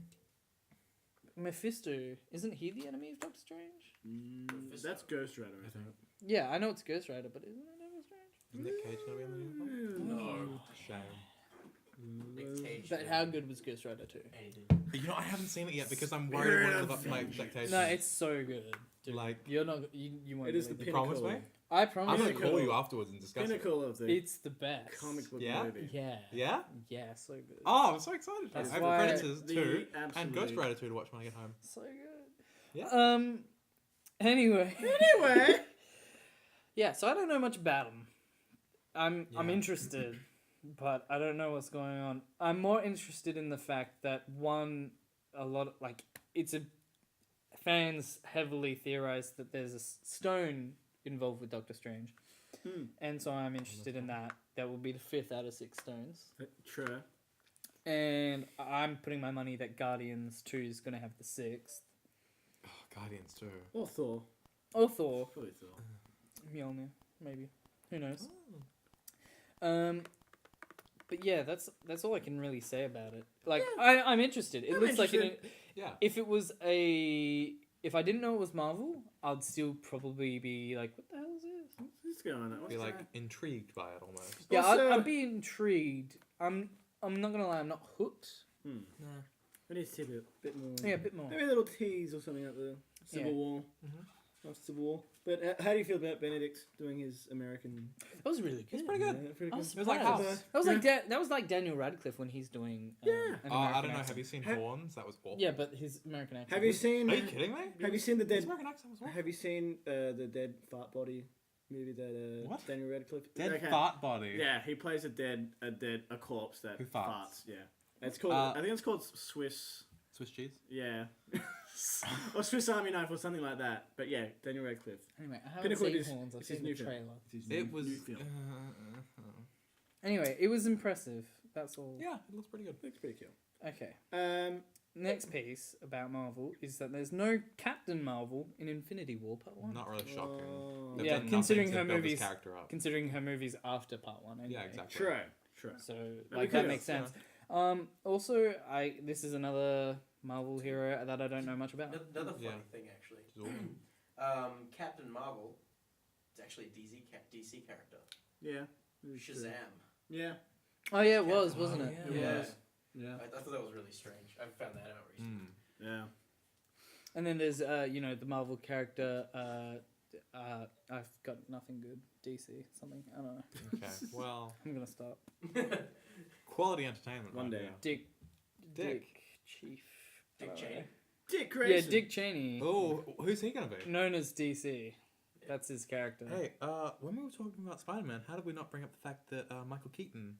Mephisto, isn't he the enemy of Doctor Strange?
That's Ghost Rider, I think.
Yeah, I know it's Ghost Rider, but isn't it Doctor Strange?
Is Nick Cage gonna be on the new one?
No.
Shame.
Nick Cage.
But how good was Ghost Rider 2?
You know, I haven't seen it yet because I'm worried it won't live up to my expectations.
No, it's so good. Dude.
Like-
you're not... You won't
It is the
believe it.
promise
pinnacle.
me?
I
I'm
promise
gonna
you.
call you afterwards and discuss it.
Pinnacle of the
It's the best.
comic book
Yeah?
movie.
Yeah.
Yeah?
Yeah, so good.
Oh, I'm so excited. I
That's
have
why
Predators
the
2 and
absolute-
Ghost Rider 2 to watch when I get home.
So good.
Yeah.
Anyway.
Anyway.
Yeah, so I don't know much about him. I'm
Yeah.
interested, but I don't know what's going on. I'm more interested in the fact that fans heavily theorize that there's a stone involved with Doctor Strange. And so I'm interested in that. That will be the 5th out of 6 stones.
True.
And I'm putting my money that Guardians 2 is going to have the 6th.
Oh, Guardians 2.
Or Thor.
Or Thor.
Probably Thor.
Mjolnir, maybe. Who knows?
Oh.
But yeah, that's all I can really say about it. Like, I'm interested. It
I'm
looks like
interested.
Yeah.
if I didn't know it was Marvel, I'd still probably be like, what the hell is this?
What's going on?
Be like intrigued by it almost.
Yeah,
Also-
I'd be intrigued. I'm not gonna lie, I'm not hooked.
No. We need to see a bit more.
Yeah, a bit more.
Maybe a little tease or something at the Civil
Yeah.
War. After Civil War. But how do you feel about Benedict doing his American?
That was really good.
It's pretty good.
Yeah, pretty
I
good.
was
It was like
surprised.
House.
That was like that was like Daniel Radcliffe when he's doing.
Yeah.
an
Oh, I
American
don't know.
accent.
Have you seen
Ha-
Horns? That was awful.
Yeah, but his American accent.
Have you seen?
Are you kidding me?
Have you seen the
His
dead?
American accent was awful.
Have you seen the dead fart body movie that
What?
Daniel Radcliffe?
Dead
Okay.
fart body.
Yeah, he plays a corpse that
Who farts.
Yeah, it's called. I think it's called Swiss.
Swiss cheese.
Yeah, or Swiss Army Knife or something like that. But yeah, Daniel Radcliffe.
Anyway, I haven't
Pinnacle
seen
is-
Horns. I've
it's his
seen the
new film.
trailer.
It was.
new film.
Anyway, it was impressive. That's all.
Yeah, it looks pretty good.
Looks pretty cool.
Okay. Next piece about Marvel is that there's no Captain Marvel in Infinity War Part 1.
Not really shocking.
Oh.
They've
Yeah,
done
considering
nothing to
her
build his
movies-
character up.
Considering her movies after Part 1. Anyway.
Yeah, exactly.
True.
So,
we
like,
could
that makes
have-
sense. Also, this is another Marvel hero that I don't know much about.
Another funny
Yeah.
thing, actually.
Which is awesome.
Captain Marvel is actually a DC character.
Yeah.
Shazam.
Yeah.
Oh, yeah, it was,
Captain-
wasn't
oh,
it?
yeah.
Yeah.
was. Yeah.
I thought that was really strange. I found that out recently.
Mm.
Yeah.
And then there's, the Marvel character, I've got nothing good. DC, something. I don't know.
Okay. Well,
I'm going to stop.
quality entertainment.
One
right
day.
there.
Dick Chief.
Dick
I don't
Cheney.
know.
Dick
Yeah,
Grayson.
Dick Cheney.
Oh, who's he gonna be?
Known as DC. That's his character.
Hey, when we were talking about Spider-Man, how did we not bring up the fact that Michael Keaton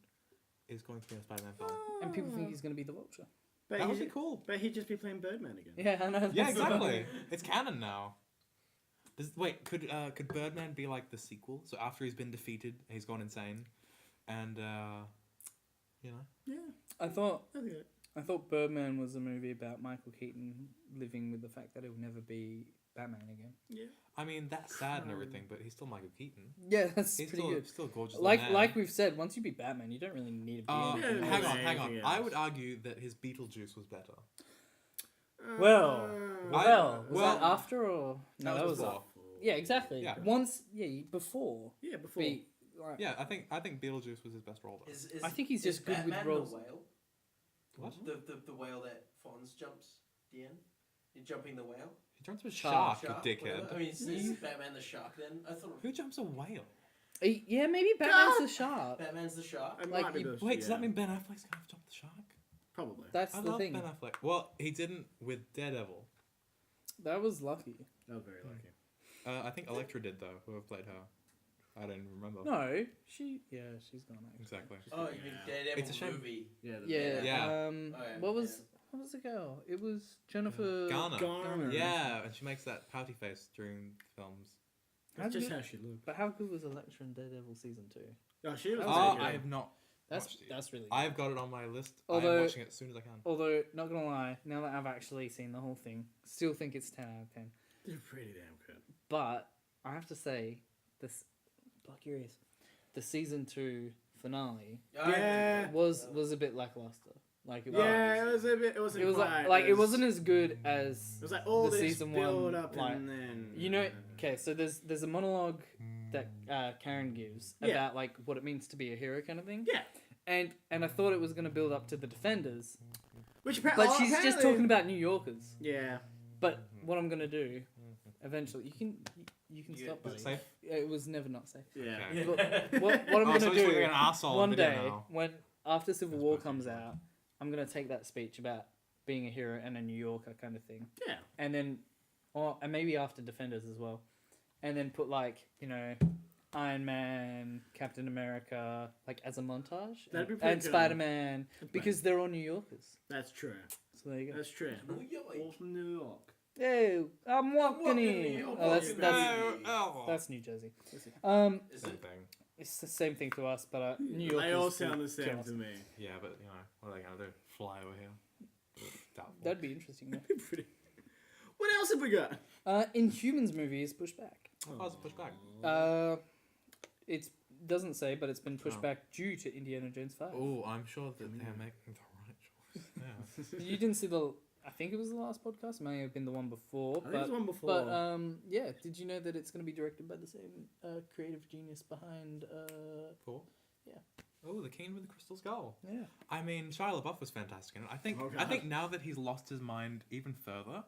is going to be in a Spider-Man film?
And people think he's going to be the Vulture.
But
That would
he'd,
be cool.
but he'd just be playing Birdman again.
Yeah, I know.
Yeah,
that's-
exactly. It's canon now. Could Birdman be like the sequel? So after he's been defeated, he's gone insane, and
Yeah.
I thought
I think
I thought Birdman was a movie about Michael Keaton living with the fact that he'll never be Batman again.
Yeah.
I mean that's sad and everything, but he's still Michael Keaton.
Yeah, that's
He's
pretty
still
good.
still a gorgeous. little
Like
man.
we've said, once you be Batman, you don't really need to be.
Yeah,
anything
hang
else.
on, hang on.
anything
I
else.
would argue that his Beetlejuice was better.
Well,
I-
was
well,
that after or no? That was
before.
yeah, exactly.
Yeah.
Once, before.
Yeah, before.
Be, like,
Yeah, I think Beetlejuice was his best role though.
Is
I think he's
is
just good with
Batman
roles.
The whale?
What?
The whale that Fonz jumps at the end? You're jumping the whale?
He jumps a
Shark.
shark, you dickhead.
whatever. I mean, is Batman the shark then? I thought
Who jumps a whale?
yeah, maybe Batman's the shark.
Batman's the shark.
It
like,
might be
you-
those two,
Wait, does that
yeah.
mean Ben Affleck's gonna have to jump the shark?
Probably.
That's
I
the
love
thing.
Ben Affleck. Well, he didn't with Daredevil.
That was lucky.
That was very lucky.
I think Elektra did though. Whoever played her, I don't even remember.
No, she's gone. Actually.
Exactly.
Oh, you mean Daredevil
It's a shame.
movie?
Yeah.
Yeah.
Yeah.
Oh, yeah,
What was the girl? It was Jennifer
Garner.
Garner.
Yeah, and she makes that pouty face during films.
That's just
good-
how she looked.
But how good was Elektra in Daredevil season 2?
Oh, she was.
That was
Oh,
really
really
good.
I have not.
That's
watched it.
that's really. Good.
I've got it on my list.
Although-
I'm watching it as soon as I can.
Although, not gonna lie, now that I've actually seen the whole thing, still think it's 10 out of 10.
They're pretty damn good.
But I have to say, this block your ears. The season 2 finale
Yeah.
was a bit lackluster. Like it
Yeah, it was a bit. It wasn't.
it was
quite
like it
as-
wasn't as good as
It was like all
the
this
season
build
one,
up
like,
and then.
you know. Okay, so there's a monologue that Karen gives
Yeah.
about like what it means to be a hero kind of thing.
Yeah.
And I thought it was gonna build up to the Defenders,
Which
but she's just
apparently-
talking about New Yorkers.
Yeah.
But what I'm gonna do, eventually, you can
Yeah.
stop, buddy.
Is it safe?
It was never not safe.
Yeah.
Okay.
But what I'm
Oh,
gonna
so he's looking
do
like an arsehole
one
in video
day
now.
when after Civil
That's
War
supposed
comes
to be
out, I'm gonna take that speech about being a hero and a New Yorker kind of thing,
Yeah.
and then, and maybe after Defenders as well, and then put like Iron Man, Captain America, like as a montage,
That'd be pretty
and
good.
Spider-Man because they're all New Yorkers.
That's true.
So there you go.
That's true.
New York.
All from New York.
Hey, I'm walking
walking
in.
in, I'm
Oh, that's
walking
that's
in.
that's New Jersey.
Is
Same
it?
thing.
It's the same thing to us, but New York.
They all
is
sound the same
chaos.
to me.
Yeah, but you know, what are they gonna do? Fly over here? Doubtful.
That'd be interesting. Yeah.
Pretty. What else have we got?
Inhumans movie is pushed back.
Oh, it's pushed back.
It doesn't say, but it's been pushed
Oh.
back due to Indiana Jones 5.
Oh, I'm sure that they're making the right choice. Yeah.
You didn't see the. I think it was the last podcast. It may have been the one before.
I think it was
But,
one before.
but yeah, did you know that it's going to be directed by the same creative genius behind?
Four.
Yeah.
Oh, the King with the Crystal Skull.
Yeah.
I mean, Shia LaBeouf was fantastic in it.
Oh,
I
God.
think now that he's lost his mind even further,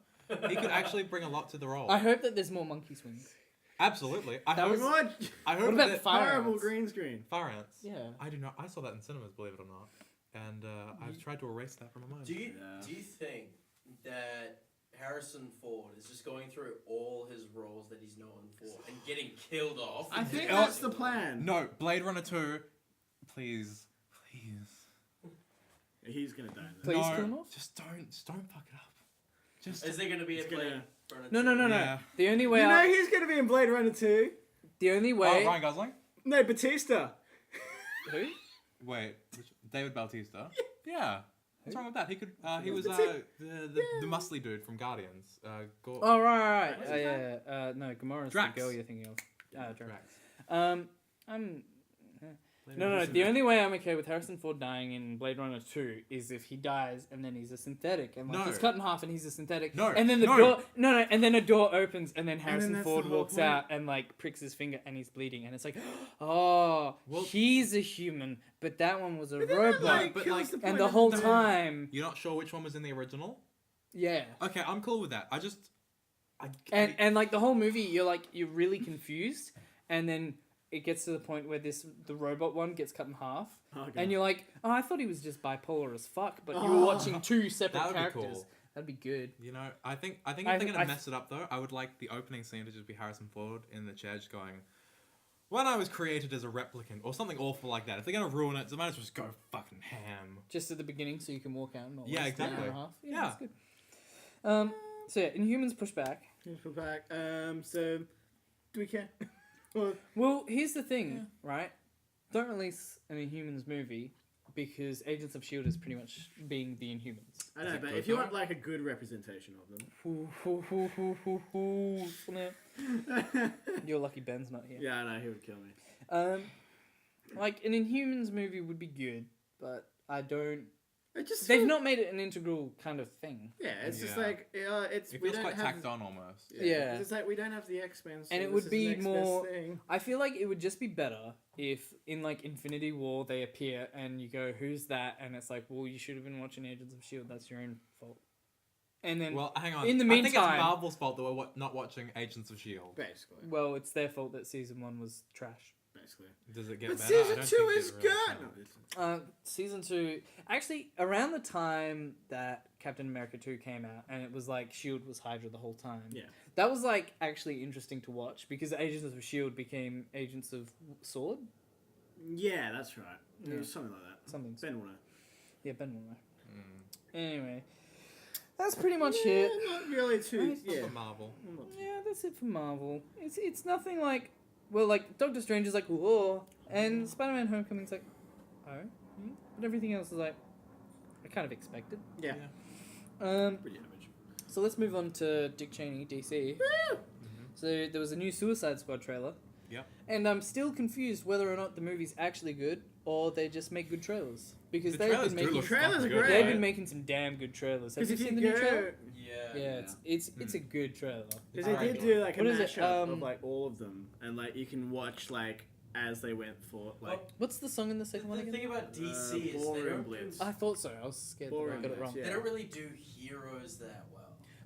he could actually bring a lot to the role.
I hope that there's more monkey swings.
Absolutely. I
That
hope.
was-
What?
I hope
What about
that
Fire
Horrible
Ants?
green screen.
Fire Ants.
Yeah.
I do not. I saw that in cinemas, believe it or not, and I've tried to erase that from my mind.
Do you
Yeah.
do you think that Harrison Ford is just going through all his roles that he's known for and getting killed off?
I
in
think
every
that's the
single one?
plan.
No, Blade Runner 2. Please.
He's gonna die. Then.
Please
no,
kill him off?
Just don't fuck it up. Just.
Is there going to be a
It's gonna-
Blade Runner
No,
2?
no, no, no.
Yeah.
The only way
You know
I,
he's gonna be in Blade Runner 2.
the only
Oh,
way.
Ryan Gosling.
No, Batista.
Who?
Wait, David Bautista. Yeah. What's wrong with that? He could. He was
Bati-
the muscly dude from Guardians.
Oh right.
What's his
Yeah. No, Gamora's
Drax.
the girl you're thinking of. Drax.
Drax.
I'm. No. The only way I'm okay with Harrison Ford dying in Blade Runner 2 is if he dies and then he's a synthetic and like
No.
he's cut in half and he's a synthetic.
No,
And then the
no.
door. No. And then a door opens and then Harrison
that's
Ford
the whole
walks
point.
out and like pricks his finger and he's bleeding and it's like, oh,
Well-
he's a human, but that one was a
But then
robot.
that, like,
but,
kills
like-
the point
And the
of
whole
film.
time,
You're not sure which one was in the original?
yeah.
Okay, I'm cool with that. I just.
And like the whole movie, you're really confused, and then it gets to the point where the robot one gets cut in half,
Okay.
and you're like, oh, I thought he was just bipolar as fuck, but you
Oh.
were watching two separate
That would be
characters.
cool.
That'd be good.
You know, I think if
I
they're
think-
gonna mess it up though, I would like the opening scene to just be Harrison Ford in the chair just going, "When I was created as a replicant," or something awful like that. If they're gonna ruin it, they might as well just go fucking ham.
Just at the beginning, so you can walk out. And not
Yeah,
waste an hour and a
exactly.
half.
Yeah.
That's good. So yeah, Inhumans push back.
Here's the back. So, do we care? Well,
Well, here's the thing, right? Don't release an Inhumans movie because Agents of S.H.I.E.L.D. is pretty much being the Inhumans.
I
Is
know,
it
but
good
if you
though?
want like a good representation of them.
You're lucky Ben's not here.
Yeah, I know, he would kill me.
Like an Inhumans movie would be good, but I don't.
It just
They've
feels-
not made it an integral kind of thing,
Yeah, it's just
Yeah.
like it's.
It
we
feels
don't
quite
have.
tacked on almost.
Yeah.
It's like we don't have the X-Men. So
And it
this
would
is
be
the next
more-
best thing.
I feel like it would just be better if in like Infinity War they appear and you go, "Who's that?" and it's like, "Well, you should have been watching Agents of S.H.I.E.L.D. That's your own fault." And then,
Well, hang on.
In the
I think it's
meantime-
Marvel's fault that we're not watching Agents of S.H.I.E.L.D.
Basically.
well, it's their fault that season 1 was trash.
Basically.
Does it get
But
better? I
season
don't
2
think
is
it really
good.
can.
No, it's-
Season 2, actually, around the time that Captain America 2 came out, and it was like S.H.I.E.L.D. was Hydra the whole time.
Yeah.
That was like actually interesting to watch because Agents of S.H.I.E.L.D. became Agents of Sword.
Yeah, that's right. It
Yeah.
was something like that.
Something.
Ben will know.
Yeah, Ben will know.
Mm.
Anyway, That's pretty much it.
Not really too.
Yeah.
Yeah.
Marvel.
Yeah, that's it for Marvel. It's nothing like, well, like Doctor Strange is like whoa, and Spider-Man Homecoming's like, oh, but everything else is like, I kind of expected.
Yeah.
Pretty average. So let's move on to Dick Cheney, DC. So there was a new Suicide Squad trailer.
Yep.
And I'm still confused whether or not the movie's actually good or they just make good trailers. Because
The
they've
trailers
been
do
making
look
Trailers
fucking
are
good.
great.
they've been making some damn good trailers. Have
Because
you
if
seen
you
the new trailer?
go,
Yeah, it's a good trailer.
because
It's
they did
alright.
do like a
What is it?
mashup of like all of them, and like you can watch like as they went for like.
What's the song in the second one
The
again?
thing about DC is they
Ballroom
don't,
Blitz.
I thought so. I was scared that I
Boring
got it
Blitz,
wrong.
yeah.
they don't really do heroes that well.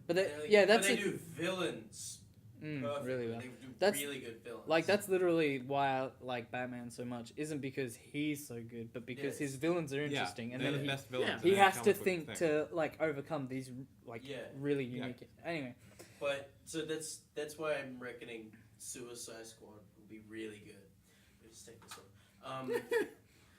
But
They
they,
really-
yeah,
but
that's
they
it.
do villains perfectly.
Really well.
They do
That's-
really good villains.
Like that's literally why I like Batman so much. Isn't because he's so good, but because
Yes.
his villains are interesting, and
they're
then
the
he,
best villains.
he
in
has
any
to
comic book
think
thing.
to like overcome these like
Yeah.
really
Yeah.
unique. Anyway,
But so that's why I'm reckoning Suicide Squad will be really good. Let me just take this one.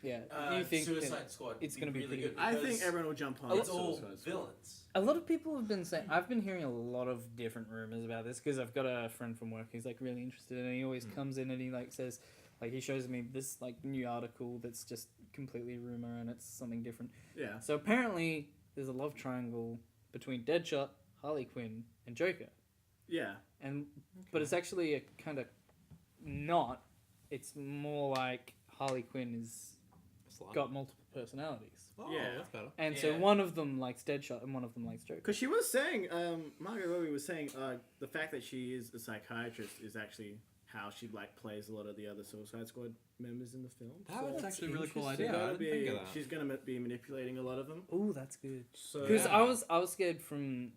yeah, you think that
Suicide Squad?
it's
will
gonna be
really
pretty
good.
I think
because
everyone will jump on.
it's all
Suicide Squad.
villains.
a lot of people have been saying. I've been hearing a lot of different rumors about this because I've got a friend from work who's like really interested, and he always comes in and he like says, like he shows me this like new article that's just completely rumor and it's something different.
Yeah.
So apparently there's a love triangle between Deadshot, Harley Quinn, and Joker.
Yeah.
And but it's actually a kind of not. It's more like Harley Quinn is
Slut.
got multiple personalities,
Oh,
Yeah.
that's better.
and so
Yeah.
one of them likes Deadshot and one of them likes Joker.
Because she was saying, Margot Robbie was saying, the fact that she is a psychiatrist is actually how she like plays a lot of the other Suicide Squad members in the film.
That was
That's
actually a really cool
interesting.
idea. I
Gotta
didn't think
be,
of that.
she's gonna be manipulating a lot of them.
Oh, that's good.
So
Because
Yeah.
I was scared from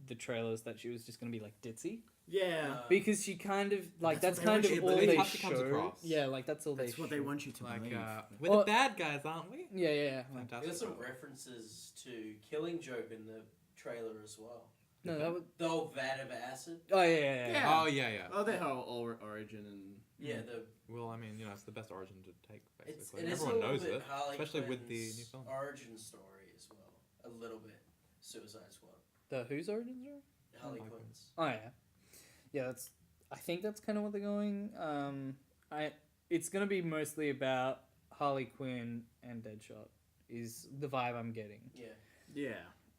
the trailers that she was just gonna be like ditzy,
yeah,
because she kind of like
That's
that's,
what
kind
they
of
want
all
you to
they
believe.
That's how she comes
show.
across.
Yeah, like that's all
that's
they.
what they want you to
Like,
believe.
we're
Well-
the bad guys, aren't we?
Yeah, yeah, yeah.
Fantastic.
There's some references to Killing Joke in the trailer as well.
No, that was.
The whole vat of acid.
Oh yeah, yeah, yeah.
Yeah.
Oh, yeah.
Oh, their whole origin and
Yeah, the
Well, I mean, it's the best origin to take,
it's
basically.
it is a
Everyone
little
knows
bit
it.
Harley
especially with the
Quinn's
new film.
origin story as well. A little bit Suicide Squad.
The whose origins are?
Harley
Harley
Quinn's.
Oh yeah, yeah. That's. I think that's kind of what they're going. It's gonna be mostly about Harley Quinn and Deadshot. Is the vibe I'm getting.
Yeah.
yeah.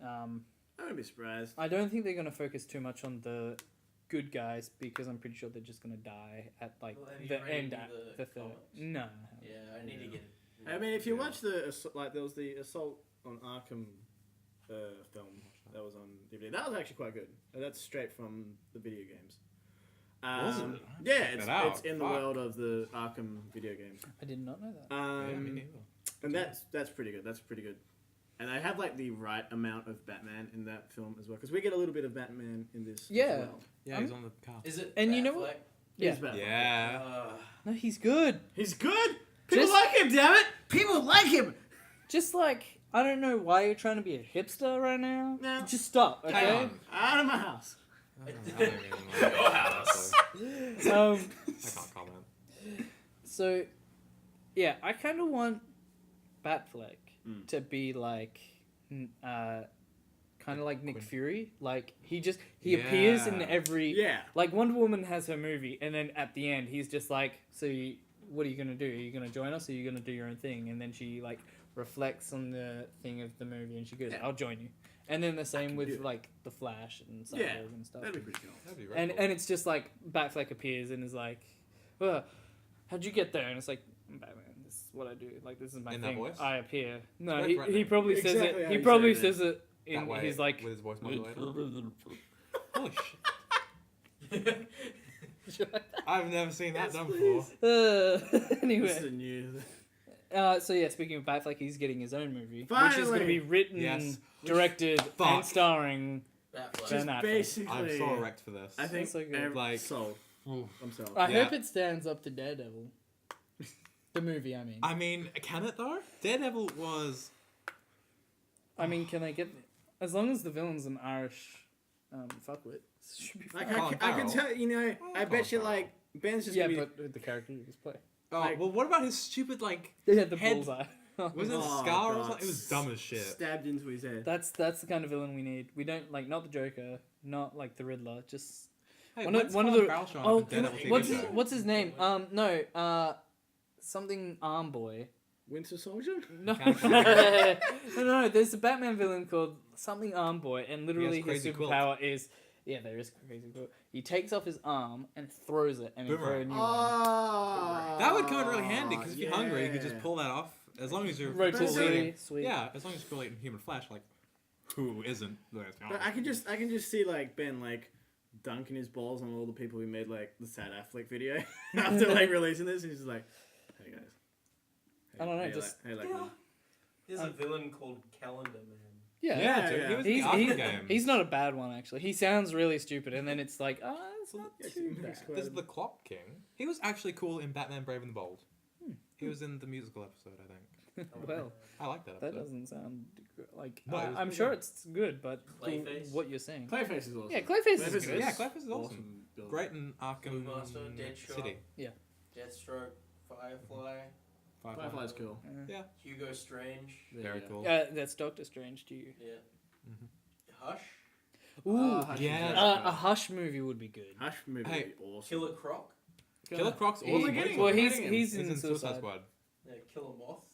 I
Um,
wouldn't be surprised.
I don't think they're gonna focus too much on the good guys because I'm pretty sure they're just gonna die at like
Well, have you
the
read
end
any
at
of the
the third.
comics?
No.
Yeah, I need to get it.
I mean, if you
Yeah.
watch the like, there was the Assault on Arkham film that was on DVD. That was actually quite good. That's straight from the video games.
Was it?
Yeah,
Check
it's,
that out.
it's in the
Fuck.
world of the Arkham video games.
I did not know that.
Yeah, me neither.
And that's pretty good. That's pretty good. And I have like the right amount of Batman in that film as well, because we get a little bit of Batman in this.
Yeah.
As well.
Yeah, he's on the car.
Is it?
And you know what?
Batfleck?
Yeah.
He's Batman.
Yeah.
No, he's good.
He's good. People
Just-
like him. Damn it. People like him.
Just like I don't know why you're trying to be a hipster right now.
No.
Just stop,
Hang
okay?
on.
Out of my house.
I don't even know.
Your house.
Um,
I can't comment.
so, yeah, I kind of want Batfleck to be like, kind of like Nick
Quinn.
Fury. Like he appears in
Yeah.
every.
Yeah.
Like Wonder Woman has her movie, and then at the end he's just like, so what are you gonna do? Are you gonna join us? Or are you gonna do your own thing? And then she like reflects on the thing of the movie, and she goes,
Yeah.
I'll join you. And then the same
do
with
it.
like the Flash and Cyborg
Yeah.
and stuff.
That'd be pretty cool.
That'd be very
And
cool.
and it's just like Batfleck appears and is like, well, how'd you get there? And it's like, I'm Batman. This is what I do. Like this is my
In that
thing.
voice?
I appear. No,
It's
he,
very
he
threatening.
probably says
Exactly
it.
how
He
you
probably
said it.
says it in
that way,
his like.
with his voice modulator. Holy shit.
Shit.
I've never seen that
Yes,
done
please.
before.
This is
Anyway,
a new.
so yeah, speaking of Batfleck, he's getting his own movie, which is going to
Finally!
be written,
Yes.
directed,
Fuck.
and starring.
Batfleck.
Ben
Just
Affleck.
basically.
I'm so erect for this.
I think
so good.
Like-
sold.
Oof.
I'm sold.
I
Yeah.
hope it stands up to Daredevil. The movie, I mean.
I mean, can it though? Daredevil was.
I mean, can I get as long as the villain's an Irish fuckwit, it should be fine.
Like
Colin
I can
Farrell.
tell you know. I bet you
Colin
like Ben's just
Yeah,
gonna be.
but the character you just play.
Oh,
Like-
well, what about his stupid like?
They had the
Head-
bullseye.
Was it
Oh,
Scar or
God.
something? It was dumb as shit.
Stabbed into his head.
That's the kind of villain we need. We don't like not the Joker, not like the Riddler. Just
Hey,
one of-
when's
one of
Colin
the-
Farrell showing
oh,
up in Daredevil TV
what's
show?
his, what's his name? No, something Arm Boy.
Winter Soldier?
No,
Can't
no. There's a Batman villain called something Arm Boy, and literally his
Crazy Quilt.
superpower is there is Crazy Quilt. He takes off his arm and throws it, and he
Boomerang.
throws a new one.
Oh,
That would come in really handy because if you're hungry, you could just
yeah.
pull that off. As long as you're
Rotisserie,
fully eating,
sweet.
yeah, as long as you're fully eating human flesh, like who isn't?
But I can just see like Ben like dunking his balls on all the people who made like the Sad Affleck video after like releasing this. He's just like, hey guys.
I don't know,
Hey,
just-
like
Yeah.
me.
There's a villain called Calendar Man.
Yeah.
Yeah, dude,
yeah.
he was in
He's,
the Arkham
he's,
games.
he's not a bad one actually. He sounds really stupid, and then it's like, it's not
Yes,
too
he
bad.
makes
This is the Clop King. He was actually cool in Batman Brave and the Bold. He was in the musical episode, I think.
Well,
I like that
that
episode.
doesn't sound like.
No, it was
I'm
pretty
sure
good.
it's good, but
Clayface?
what you're saying.
Clayface is awesome.
Yeah, Clayface
Clayface
is good.
Yeah, Clayface is awesome.
villain.
Great in Arkham
Master, Deadshot.
City.
Deathstroke, Firefly,
Firefly's cool.
Yeah.
Hugo Strange.
Very cool.
That's Doctor Strange to you.
Yeah.
Mhm.
Hush.
Ooh,
Hush is
yeah.
very
a
cool.
Hush movie would be good.
Hush movie
Hey,
would be awesome.
Killer Croc.
Killer Croc's
He-
awesome.
we're getting-
well,
we're
he's
getting him.
he's
He's
in
in Suicide
Suicide.
Squad.
Yeah, Killer Moth.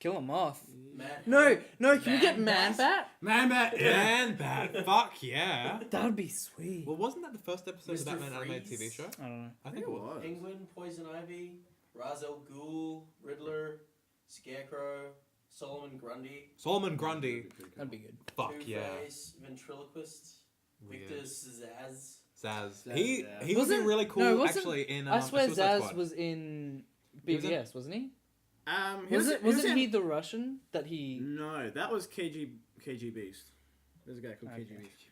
Kill a moth.
Mad
No,
Hatter.
no, can we get
Man
Man
Bat?
Bat?
Man Bat.
Man, Bat. Fuck yeah.
That would be sweet.
Well, wasn't that the first episode of
Mr.
the Batman animated
Freeze?
TV show?
I don't know.
I think it was.
Penguin, Poison Ivy, Ra's al Ghul, Riddler, Scarecrow, Solomon Grundy,
Solomon Grundy.
That'd be good.
Fuck yeah.
Two-Face, Ventriloquist, Victor
Weird.
Zaz.
Zaz.
Zaz,
He
yeah.
he would be
Wasn't-
really cool
no, wasn't-
actually in
I swear
Suicide
Zaz
Squad.
was in
He was in-
BVS, wasn't he?
Wasn't
He the Russian that he?
No, that was KG Beast. There's a guy called
Okay.
KG Beast.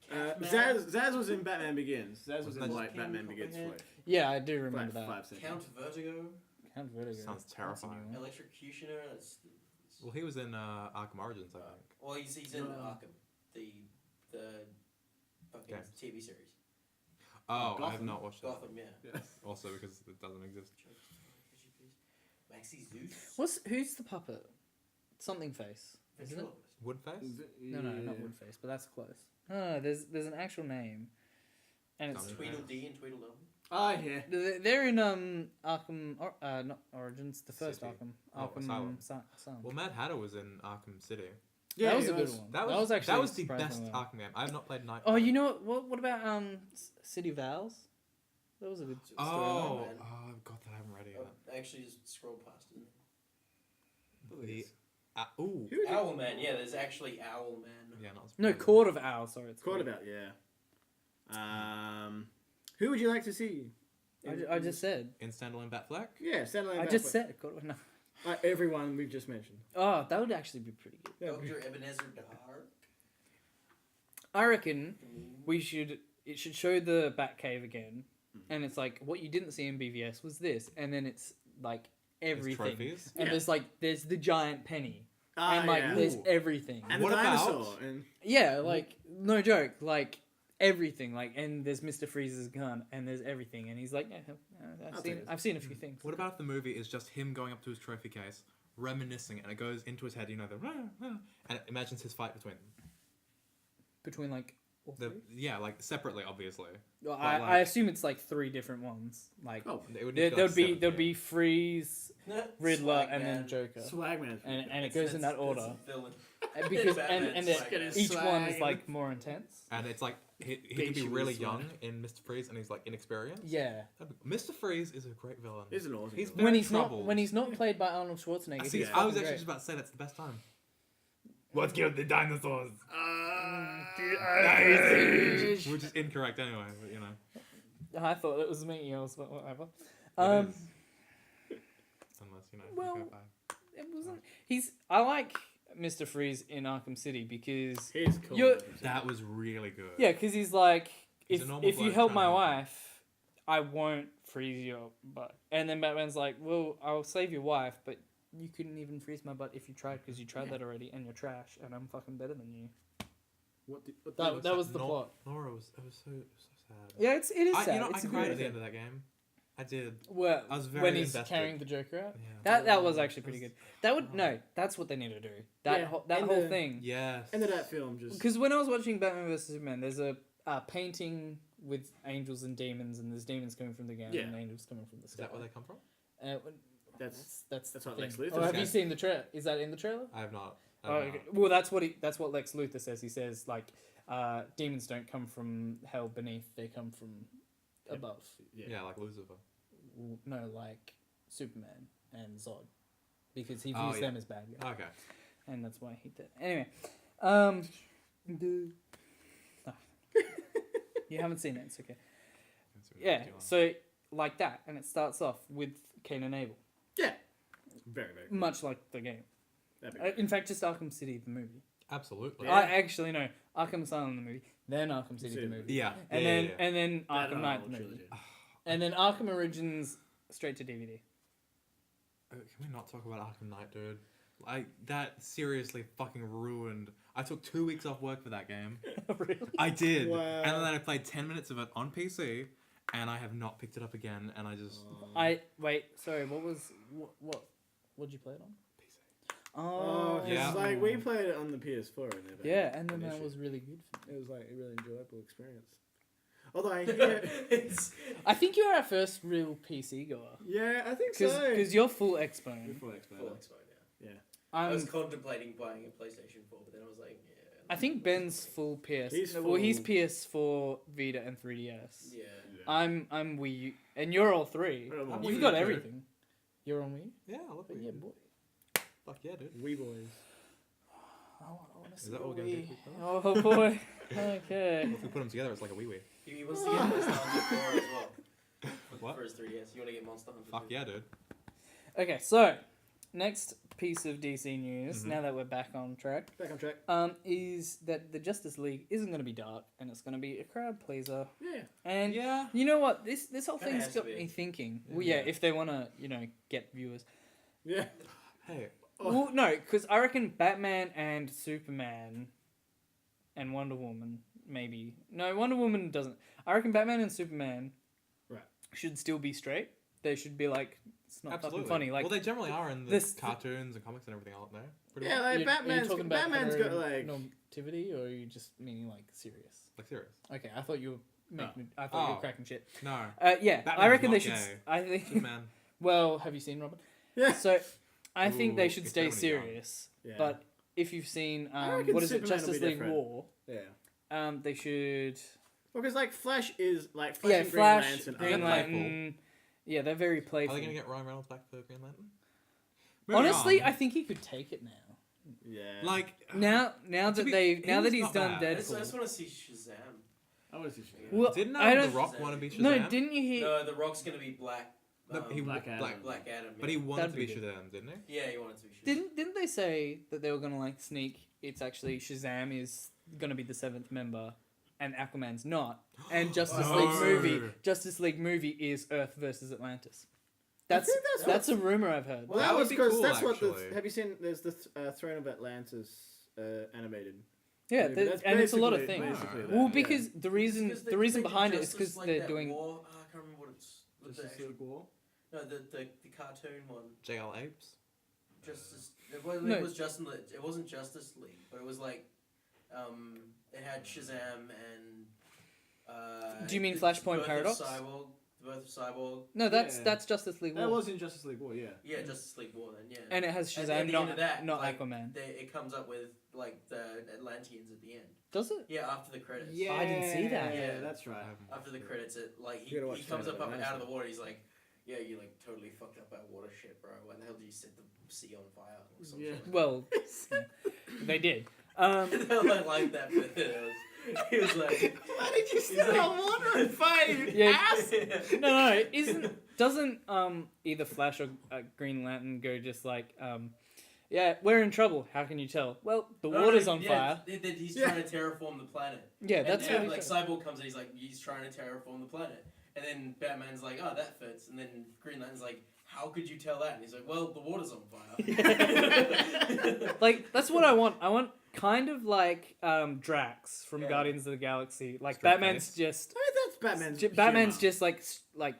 Catman,
Zaz was in Batman Begins. Zaz was in
Wasn't
like
that-
Batman Begins for like
Yeah, I do remember that.
5 seconds.
Count Vertigo,
Count Vertigo.
Sounds
That's a
terrifying.
new one.
Electrocutioner.
Well, he was in Arkham Origins, I think.
Well, he's in
No.
Arkham, the fucking
Yes.
TV series.
Oh, I have
Gotham.
not watched that.
Gotham, yeah.
Also because it doesn't exist.
Maxie Zeus.
Who's the puppet? Something face, isn't it?
Ventriloquist.
Woodface?
No, not Woodface, but that's close. No, there's an actual name, and it's
Something.
Tweedledee and Tweedledum.
Oh yeah.
they're in Arkham not Origins, the first
City.
Arkham
Oh, Asylum.
Asylum.
Well, Mad Hatter was in Arkham City.
Yeah,
that was
he
a good one.
That was
actually
that was the
surprisingly
best
well.
Arkham game. I have not played Night.
Oh, you know what about City Vals? That was a good
Oh,
story.
man.
oh God, that I haven't read it yet.
I actually just scrolled past it.
The ooh,
Who is it?
Owlman, yeah, there's actually Owlman.
yeah, not
No,
surprising.
Court of Owls. Sorry, it's
Caught
called.
about, yeah. Who would you like to see?
I just said.
in Standalone Batfleck.
Yeah, Standalone
I just
Batfleck.
said. Court of, no.
Like everyone we've just mentioned.
Oh, that would actually be pretty good.
Yeah,
Dr. Ebenezer Dark.
I reckon we should. It should show the Batcave again, and it's like what you didn't see in BVS was this, and then it's like
There's
everything,
trophies.
and
Yeah.
there's the giant penny,
Ah,
and like
yeah.
there's
Ooh.
everything.
And
What
the
about-
dinosaur. And
Yeah, like no joke, like everything, like and there's Mr. Freeze's gun, and there's everything, and he's like, yeah,
I'll take this.
I've seen a few things.
What about if the movie is just him going up to his trophy case, reminiscing, and it goes into his head, you know, and it imagines his fight between them.
Between like all
The,
three?
yeah, like separately, obviously.
Well,
but,
I
like-
assume it's like three different ones. Like
oh,
It would need to go
there'd be
7,
there'd
yeah.
be Freeze, Riddler, and then
Swagman.
Joker,
Swagman.
and it goes in that order.
That's a villain.
Because
Batman,
and
Swagman.
each one is
Swag.
like more intense.
And it's like he could
Beat
be
you with
really
a
young
sword.
in Mr. Freeze, and he's like inexperienced.
Yeah.
Mr. Freeze is a great villain.
He's an awesome
He's
villain.
When
very
he's
troubled.
not played by Arnold Schwarzenegger.
See,
he's
I was
fucking
actually
great.
just about to say that's the best time. Let's kill the dinosaurs. Which is incorrect anyway, but you know.
I thought it was me. I was but whatever.
It is. Unless, you know, you
well,
go back.
It wasn't. I like Mr. Freeze in Arkham City because
He's cool.
You're-
That was really good.
yeah, because he's like
He's a
if
normal
you
bloke
help
trying
my
to help
wife, I won't freeze your butt. And then Batman's like, well, I'll save your wife, but you couldn't even freeze my butt if you tried because you tried that already and you're trash and I'm fucking better than you.
What
That was the plot.
Nora was, it was so sad.
Yeah, it is sad.
You know,
It's
I
a
cried
good
at the
idea.
end of that game. I did.
Well,
I was
when
very
he's
invested.
carrying the Joker out.
Yeah.
That was actually pretty good. That would no. That's what they need to do. That
Yeah,
that
and
whole
the-
thing.
Yes.
End of that film just.
Because when I was watching Batman vs Superman, there's a painting with angels and demons, and there's demons coming from the ground
Yeah.
and angels coming from the
Is
sky.
that where they come from?
That's
the
what
thing.
Lex Luthor
Oh, have
said.
you seen the trailer? Is that in the trailer?
I have not. I
Oh,
have
okay.
not.
Well, that's what Lex Luthor says. He says like, demons don't come from hell beneath; they come from above.
Yeah, like Lucifer.
No, like Superman and Zod, because he
Oh,
views
yeah.
them as bad guys,
Okay.
and that's why he did. Anyway, you haven't seen it. It's okay. Yeah, so like that, and it starts off with Cain and Abel,
Yeah. Very, very.
much like the game.
That'd be
In fact, just Arkham City the movie.
Absolutely.
Yeah.
I actually know Arkham Asylum the movie, then Arkham City the movie,
Yeah.
and
yeah,
then
yeah.
and then
That
Arkham Knight the
whole
movie,
trilogy.
and then Arkham Origins straight to DVD.
Can we not talk about Arkham Knight, dude? Like, that seriously fucking ruined. I took 2 weeks off work for that game.
Really?
I did.
Wow.
And then I played 10 minutes of it on PC, and I have not picked it up again, and I just...
Sorry. What'd you play it on?
PC.
Oh,
Oh,
Yeah.
it's like we played it on the PS4 and everything.
Yeah, and then that
Initially.
was really good.
It was like a really enjoyable experience. Although I hear,
I think you're our first real PC goer.
yeah, I think so.
Because you're full Xbone.
Before Expo.
Full Xbox, yeah.
Yeah.
I was contemplating buying a PlayStation 4, but then I was like, yeah.
I think Ben's full PS.
He's
Well, he's
full-
PS4, Vita, and 3DS.
Yeah.
I'm Wii U, and you're all three.
I'm on
You've
Wii
got
U, too.
everything. You're on Wii.
Yeah, I love
But
it.
yeah, boy.
Fuck yeah, dude.
Wee boys.
I want to see
that
a
what we're gonna do,
Wii.
quick
Oh boy. Okay.
If we put them together, it's like a wee-wee.
He wants to get Monster Hunter 4 as well.
What?
For his 3DS. You want to get Monster Hunter
Fuck
2?
yeah, dude.
Okay, so next piece of DC news,
Mhm.
now that we're back on track,
Back on track.
is that the Justice League isn't going to be dark, and it's going to be a crowd pleaser.
Yeah.
And
Yeah.
you know what? This whole
Kinda
thing's
has to
got
be.
me thinking.
Yeah.
Well, yeah, if they want to, get viewers.
Yeah.
Hey.
Oh.
Well, no, because I reckon Batman and Superman and Wonder Woman, maybe. No, Wonder Woman doesn't. I reckon Batman and Superman
Right.
should still be straight. They should be like, it's not
Absolutely.
fucking funny. Like,
well, they generally are in the
this-
cartoons and comics and everything out there. Pretty
Yeah,
much.
like
are you
Batman's
talking about
Batman's got like
normativity, or are you just meaning like serious?
Like, serious.
Okay, I thought you were I thought you were
Oh.
cracking shit.
No.
Yeah,
Batman's
I reckon
not
they should.
gay.
I think.
Superman.
Well, have you seen Robin?
yeah.
So, I think
Ooh,
they should
it's
stay
definitely young.
serious.
Yeah.
But if you've seen,
I reckon
what is it,
Superman will
Justice
be
League
different.
War?
Yeah.
They should.
Well, because like Flash is like Flash
Yeah,
and
Flash,
Green Lantern.
Green
are playful.
Lantern. Yeah, they're very
Are
playful.
they going to get Ryan Reynolds back for Green Lantern? Moving
Honestly,
on.
I think he could take it now.
Yeah.
Like,
Now
To
that
be-
now that
he's
he's
not
done
bad.
I just
Deadpool.
want to see Shazam.
I want to see Shazam.
Well,
didn't
I
The
don't-
Rock want to be Shazam?
No, didn't you hear?
No, The Rock's going to be Black.
No, he
Black Adam.
Black Adam.
But he
yeah.
wanted to
That'd
be
be good.
Shazam, didn't he?
Yeah, he wanted to be Shazam.
Didn't they say that they were gonna like sneak? It's actually Shazam is gonna be the 7th member, and Aquaman's not. And Justice
No.
League movie is Earth versus Atlantis. That's
think that's
that's a rumor I've heard.
Well,
That
that
would
was
be
because
cool,
that's what
actually.
the. Have you seen? There's the Throne of Atlantis animated.
Yeah,
movie. That's
and it's a lot of
basically-
things.
basically
Wow.
that,
Well,
yeah.
because the reason
It's 'cause
the reason
they did
behind it is
Justice
because
like
they're
that
doing.
War, I can't remember what it's. What the
Justice
actual,
League War.
no, the cartoon one.
JL Apes?
Justice. It
No.
was It wasn't Justice League, but it was like, it had Shazam and.
Do you mean
the
Flashpoint
birth of
Paradox?
Cyborg, the birth of Cyborg.
No, that's
Yeah.
that's Justice League
That
War,
was in Justice League War. Yeah.
Yeah, Justice League War then. Yeah.
and it has
At
Shazam,
the
not
end of that,
not
like,
Aquaman.
It comes up with like the Atlanteans at the end.
Does it?
Yeah, after the credits.
Yeah. I didn't see that.
Yeah, that's right.
After the credits, it like he
You gotta watch
comes
Throne
up
of
out
Atlantis.
of the water. He's like, "Yeah, you like totally fucked up our water shit, bro. Why the hell did you set the sea on fire?" Or some
Yeah.
shit.
Well, yeah, they did.
I like that bit. He was like,
Why did you
set
set
our
our water on fire? You
Yeah.
ass!
No, doesn't either Flash or Green Lantern go just like yeah, we're in trouble. How can you tell? Well, the water's on fire.
He's
Yeah.
trying to terraform the planet.
Yeah,
And
that's
then,
what
like
he said.
Cyborg comes in, he's like, he's trying to terraform the planet. And then Batman's like, oh, that fits. And then Green Lantern's like, how could you tell that? And he's like, well, the water's on fire.
Like that's what I want. I want kind of like Drax from
Yeah.
Guardians of the Galaxy. Like
Straight
Batman's
face.
just
I mean, that's Batman's.
Batman's
humor.
just like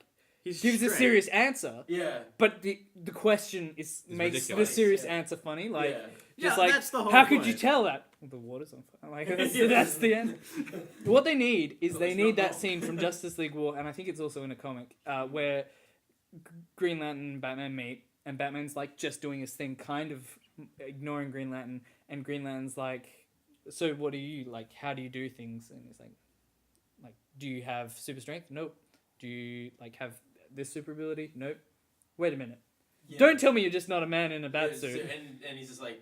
He's
gives a
straight.
serious answer,
Yeah.
but the question makes
ridiculous.
the serious
Yeah.
answer funny. Like,
Yeah.
just
Yeah,
like,
that's the whole
how could you
point.
tell that? Well, the water's on fire. Like, that's,
Yeah.
that's the end. What they need is
Well,
they
it's
need
not
that
wrong.
scene from Justice League War, and I think it's also in a comic, where Green Lantern and Batman meet, and Batman's like just doing his thing, kind of ignoring Green Lantern, and Green Lantern's like, so what do you like? How do you do things? And he's like, do you have super strength? Nope. Do you like have this super ability? Nope. Wait a minute.
Yeah.
Don't tell me you're just not a man in a
Yeah,
bat
so-
suit.
and he's just like,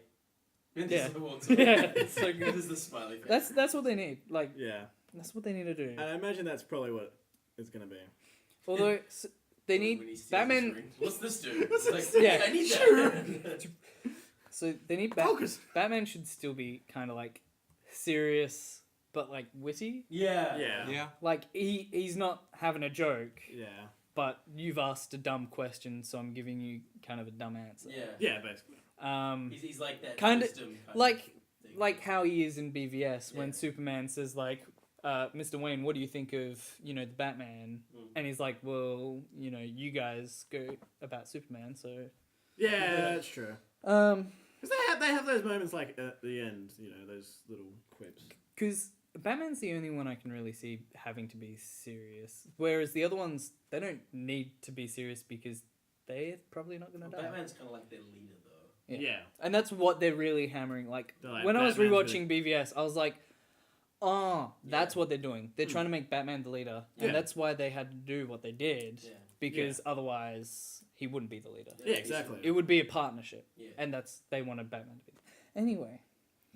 and
Yeah.
this walks
Yeah,
away.
it's so good.
This is the smiley face.
That's what they need. Like,
Yeah,
that's what they need to do.
and I imagine that's probably what it's gonna be.
Although they
When
need
he steals
Batman.
his ring. What's this do? It's like,
Yeah.
I need that.
So they need
Focus.
Batman should still be kind of like serious, but like witty.
yeah.
Yeah.
Yeah.
Like he's not having a joke,
Yeah.
but you've asked a dumb question, so I'm giving you kind of a dumb answer.
Yeah.
Yeah, basically.
He's like that.
Kinda-
wisdom kind
like-
of thing.
Like how he is in BVS when
Yeah.
Superman says like, Mr. Wayne, what do you think of the Batman?
Mm.
And he's like, well, you guys go about Superman, so
Yeah, that's true.
um.
Because they have those moments like at the end, those little quips.
Because Batman's the only one I can really see having to be serious. Whereas the other ones, they don't need to be serious because they're probably not going to
Well,
die.
Batman's kind of like their leader, though.
Yeah.
Yeah.
And that's what they're really hammering. Like,
They're like,
when I was
Batman's
rewatching BVS, I was like, oh, that's
Yeah.
what they're doing. They're trying to make Batman the leader.
Yeah.
And that's why they had to do what they did.
Yeah.
Because otherwise, he wouldn't be the leader.
Yeah, exactly.
It would be a partnership.
Yeah.
And they wanted Batman to be. Anyway,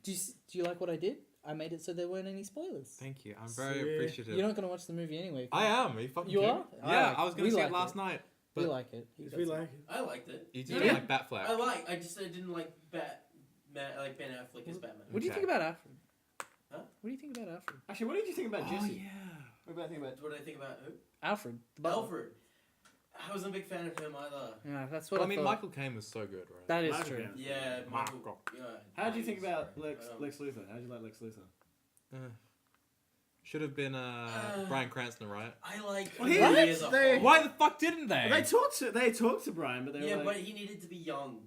do you like what I did? I made it so there weren't any spoilers.
Thank you. I'm very
See?
appreciative.
You're not going to watch the movie anyway.
I am. Are you fucking
You
kidding?
are?
Yeah,
I
I was
we
going to see
like
it last
it.
night.
We
But
like it. He
If we
doesn't.
like it.
I liked it.
you just
Yeah.
don't like Batfleck.
I just didn't like like Ben Affleck as Batman.
What do you
Okay.
think about Alfred?
Huh?
What do you think about Alfred?
Actually, what did you think about
Oh,
Jesse?
yeah.
What do you think about?
What did I think about who?
Alfred. the butler.
Alfred. I wasn't a big fan of him either.
Yeah, that's what
Well,
I
I mean,
thought.
Michael Caine was so good, right?
That is
Michael
true.
Caine.
Yeah,
Michael.
Yeah.
How do you think
he's
about
great.
Lex Luthor? How do you like Lex Luthor?
Should have been Bryan Cranston, right?
I like
Well,
him
he-
as a
they-
whole.
Why the fuck didn't they?
They talked to Brian, but they
Yeah,
were
but
like,
he needed to be young.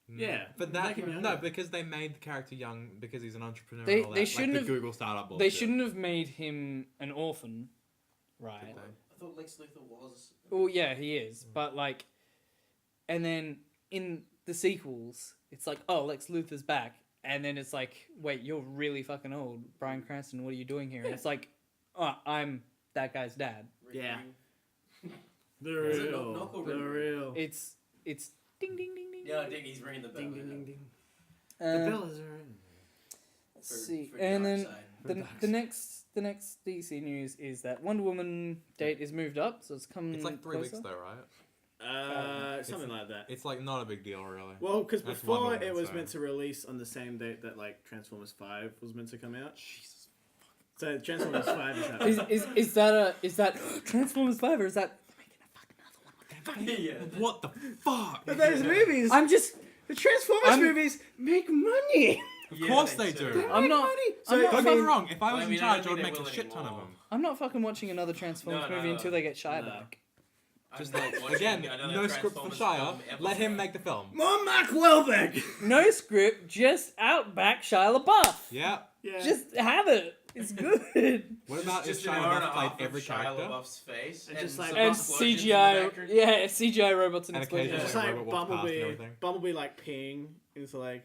Yeah,
but
make him
no,
younger.
because they made the character young because he's an entrepreneur.
They-
and all
they
that,
shouldn't
like
have-
the Google startup bullshit.
They shouldn't have made him an orphan, right?
Did they?
I thought Lex Luthor was.
Well, yeah, he is, but like, and then in the sequels, it's like, oh, Lex Luthor's back, and then it's like, wait, you're really fucking old, Bryan Cranston. What are you doing here? And it's like, oh, I'm that guy's dad.
Rick
Yeah.
Green.
The
Is it
real,
Knock or
the
Ring?
real.
It's ding ding ding ding.
Yeah, ding, he's ringing the bell.
Ding ding
yeah.
ding ding.
Um,
The bells are in.
let's
For-
see,
for
and then
Darkseid.
the next DC news is that Wonder Woman date is moved up, so it's come.
It's like 3 weeks
closer.
though, right?
Something like that.
It's like not a big deal, really.
Well, because
That's
before
Wonder Woman,
it was
so-
meant to release on the same date that like Transformers 5 was meant to come out.
Jesus.
So Transformers 5 is happening.
Is that Transformers 5 or is that
yeah.
What the fuck?
But those movies,
I'm just
the Transformers
I'm-
movies make money.
Of
Yeah,
course they do.
They
I'm
make
not-
money.
I'm
So
not-
I
Don't get me
mean,
wrong. If I
Well,
was
I
in
mean, I
charge, I
don't
would
think
make
they
a
will
shit ton of
anymore.
them.
I'm not fucking watching another Transformers
No,
movie
no.
until they get Shia
No.
back.
Just
I'm not
like,
watching
again,
another
no script for
Transformers
Shia.
film
Let him
episode.
make the film.
more Mark Wahlberg.
No script, just Outback Shia LaBeouf.
Yeah.
Yeah.
Just have it. It's good.
What about if
just
Shia
an hour and a
LaBeouf played
half
every
of Shia
character?
LaBeouf's face
And just like-
some
And
explosions in the
CGI,
background.
yeah, CGI robots and
And
explosions.
It's
occasionally-
just like
Robot walks past and
Bumblebee.
everything.
Bumblebee like peeing into like.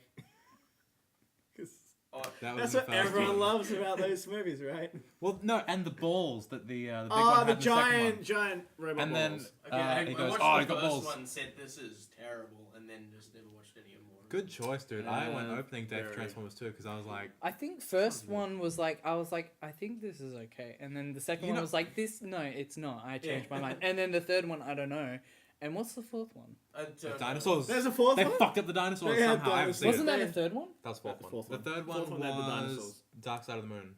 'Cause
Oh,
That
that's
was the
what
first
everyone
one.
loves about those movies, right?
Well, no, and the balls that the big one
Oh,
had
the
in the second one.
giant robot
And then
balls.
okay, I
he goes,
watched
"Oh,
the
he got
first
balls."
one, said this is terrible, and then just never watched any more.
Good choice, dude. I went
Uh,
opening day for
very.
Transformers 2 because I was like,
I think first one was like, I was like, I think this is okay. And then the second
You
one
know-
was like, this, no, it's not. I changed
Yeah.
my mind. And then the third one, I don't know. And what's the fourth one?
I
the
don't know.
dinosaurs.
There's a fourth
They
one.
fucked up the dinosaurs
They had
somehow. I haven't seen
Wasn't
it.
that
Yeah.
the third one?
That was the fourth
The
one.
fourth
The
one.
third
Fourth
one
one had the
was
dinosaurs.
Dark Side of the Moon.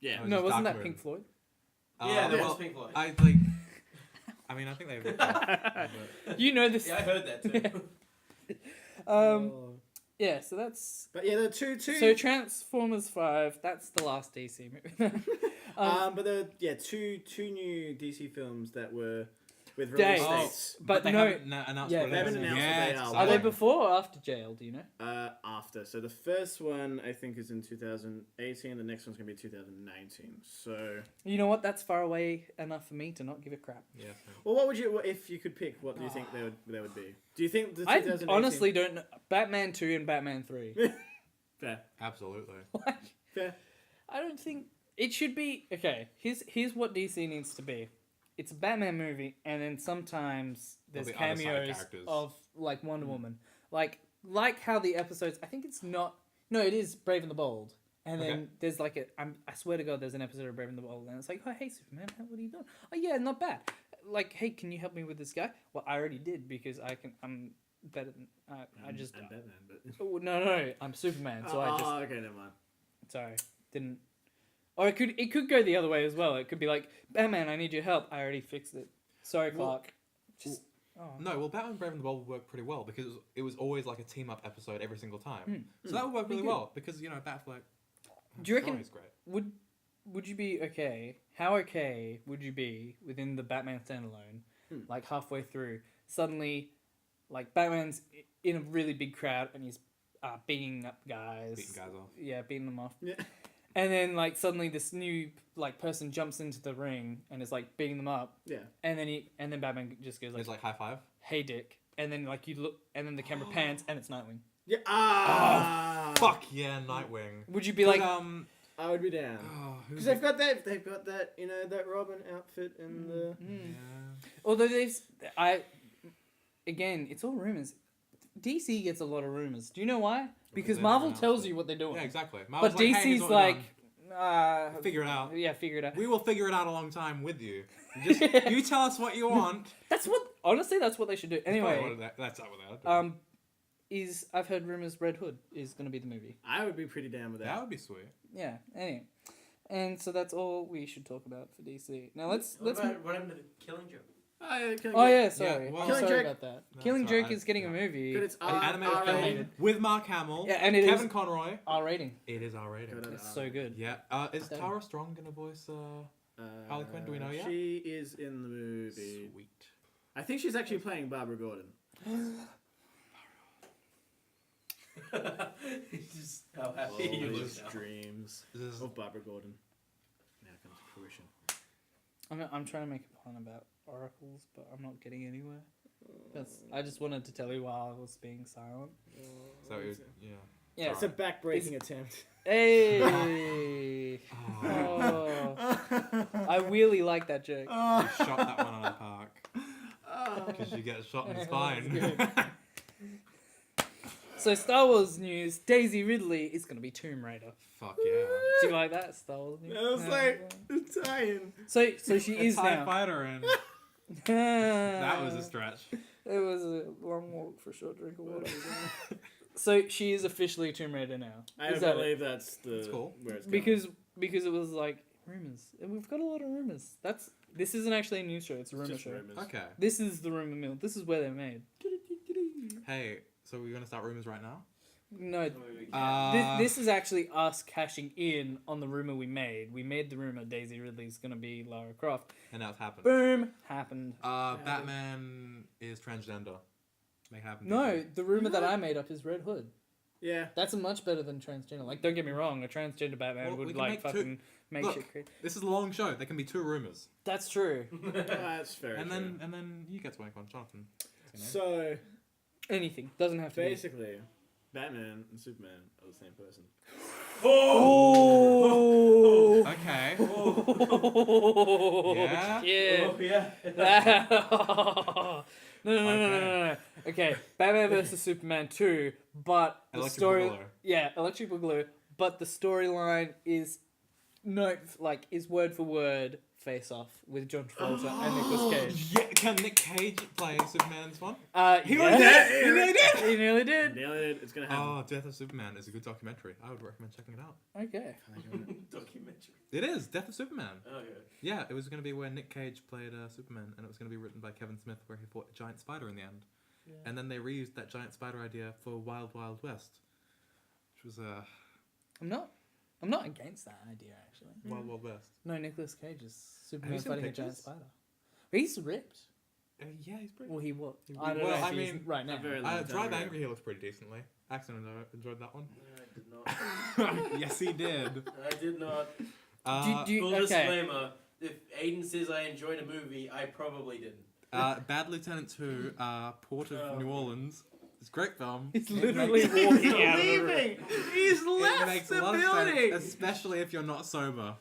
Yeah.
Oh,
No,
just
wasn't
Dark
that
Moon.
Pink Floyd?
Yeah, that
well,
was Pink Floyd.
I like. I mean, I think they.
You know this.
Yeah, I heard that too.
Oh.
Yeah, so that's...
But yeah, the two.
So Transformers 5, that's the last DC movie.
But there, two new DC films that were with
Dates.
release dates.
But
they
no-
haven't announced
yeah,
what it
they
is.
haven't
announced what
Yeah,
they
it's
are.
Are they
like-
before or after jail? Do you know?
After. So the first one I think is in 2018. The next one's gonna be 2019. So,
You know what? That's far away enough for me to not give a crap.
Yeah.
well, what would you if you could pick? What do you think they would be? Do you think the
I
2018?
honestly don't know. Batman 2 and Batman 3.
Fair.
Absolutely.
Like,
Fair.
I don't think it should be. Okay, here's what DC needs to be. It's a Batman movie, and then sometimes there's
There'll be other side
cameos
characters.
of like Wonder Woman, like how the episodes. I think it's not. No, it is Brave and the Bold, and then
Okay.
there's like I swear to God, there's an episode of Brave and the Bold, and it's like, oh hey Superman, what are you doing? Oh yeah, not bad. Like, hey, can you help me with this guy? Well, I already did because I'm better than I just.
I'm Batman, but
Oh, no, I'm Superman, so I just.
okay, never mind.
Sorry, didn't. Or it could go the other way as well. It could be like, Batman, I need your help. I already fixed it. Sorry,
Well-
Clark. Just
No, well, Batman Brave and the Bold would work pretty well because it was always like a team up episode every single time. So that would work
Be
really
good.
well because Batfleck.
Do you reckon-
Is great.
would you be okay? How okay would you be within the Batman standalone? Like halfway through, suddenly, like Batman's in a really big crowd and he's beating up guys.
Beating guys off.
Yeah, beating them off.
Yeah.
And then like suddenly this new like person jumps into the ring and is like beating them up.
Yeah.
And then Batman just goes like,
It's like high five.
"Hey, Dick," and then like you look, and then the camera pans, and it's Nightwing.
Yeah.
Fuck yeah, Nightwing.
Would you be
But,
like,
I would be down. Because they've got that that Robin outfit and the.
although again, it's all rumors. DC gets a lot of rumors. Do you know why? Because
they
Marvel
never
tells
announced
you what they're doing.
Yeah, exactly.
But
Marvel's like, hey, here's
DC's
what we're
like,
done. Figure it out.
Yeah, figure it out.
We will figure it out a long time with you. Just you tell us what you want.
That's what they should do. Anyway,
That's not what they are.
I've heard rumors Red Hood is going to be the movie.
I would be pretty down with
That
that.
would be sweet.
Yeah. Anyway, and so that's all we should talk about for DC. Now let's
What happened to the Killing Joke?
Oh yeah, sorry.
Yeah, well-
I'm
Killing
sorry
Joke-
about that.
No,
Killing
it's
Joke
alright.
is getting a movie.
But it's
An animated
R-rated.
film with Mark Hamill.
Yeah, and it is
Kevin Conroy.
R rating.
It is R rated.
Good.
It's so good.
Yeah. Is
Damn.
Tara Strong gonna voice Harley Quinn? Do we know yet?
She is in the movie.
Sweet.
I think she's actually playing Barbara Gordon.
He's just how happy
All
he
these
looks now.
dreams
This is-
of Barbara Gordon now come to fruition.
I'm trying to make a pun about oracles, but I'm not getting anywhere. I just wanted to tell you while I was being silent.
So it was, yeah.
Yeah.
It's a back-breaking attempt.
Hey. Oh. I really like that joke.
You shot that one out of the park because you get shot in the spine.
So Star Wars news: Daisy Ridley is gonna be Tomb Raider.
Fuck yeah.
Do you like that Star Wars news?
I was like, it's Italian.
So she is
TIE
now.
fighter and
that
that was a stretch.
It was a long walk for a short drink of water. So she is officially Tomb Raider now.
I
Is that it?
believe that's the
That's cool.
where it's going.
Because it was like rumors, and we've got a lot of rumors. This isn't actually a news show; it's a rumor
Just
show.
rumors.
Okay.
This is the rumor mill. This is where they're made.
Hey, so we're gonna start rumors right now?
No,
Uh,
this is actually us cashing in on the rumor we made. We made the rumor Daisy Ridley's gonna be Lara Croft.
and now it's happened.
Boom, happened.
Batman is transgender. Make it happen.
No, the rumor that I made up is Red Hood.
Yeah.
That's much better than transgender. Like, don't get me wrong, a transgender Batman
Well, we
would
can
like
make two-
fucking make
Look,
shit crazy.
This is a long show. There can be 2 rumors,
That's true.
That's very
and
true.
then you get to make one, Jonathan.
So
Anything doesn't have to
basically, Batman and Superman are the same person.
Oh.
Okay.
Oh.
Yeah?
Yeah.
Oh yeah.
No. Okay, Batman vs Superman 2, but the
Electric
story,
Boogaloo.
yeah, Electric Boogaloo, but the storyline is is word for word face off with John Travolta and Nicolas Cage.
Yeah, can Nick Cage play Superman in this one?
He
already did! He nearly did!
He nearly did.
Nailed it. It's gonna happen.
Oh, Death of Superman is a good documentary. I would recommend checking it out.
Okay.
Documentary.
It is Death of Superman.
Oh yeah.
Yeah, it was going to be where Nick Cage played Superman, and it was going to be written by Kevin Smith, where he fought a giant spider in the end.
Yeah.
And then they reused that giant spider idea for Wild Wild West, which was
I'm not against that idea actually.
Wild Wild West.
No, Nicolas Cage is Superman
seen
fighting a giant
pictures?
spider. But he's ripped.
Yeah, he's pretty.
Well, he was.
He
I don't
well,
know.
I
If he's
mean,
right now.
a very long
Drive
time
Angry,
ago.
he looks pretty decently. Axon enjoyed that one.
No, I did not.
Yes, he did.
I did not.
Do you,
Full
okay.
disclaimer: if Aiden says I enjoyed a movie, I probably didn't.
Bad Lieutenant 2, Port of New Orleans. It's a great film.
It's
It
literally
makes-
walking out of the room.
leaving. He's
It
left
makes
the
a lot of
building.
sense, especially if you're not sober.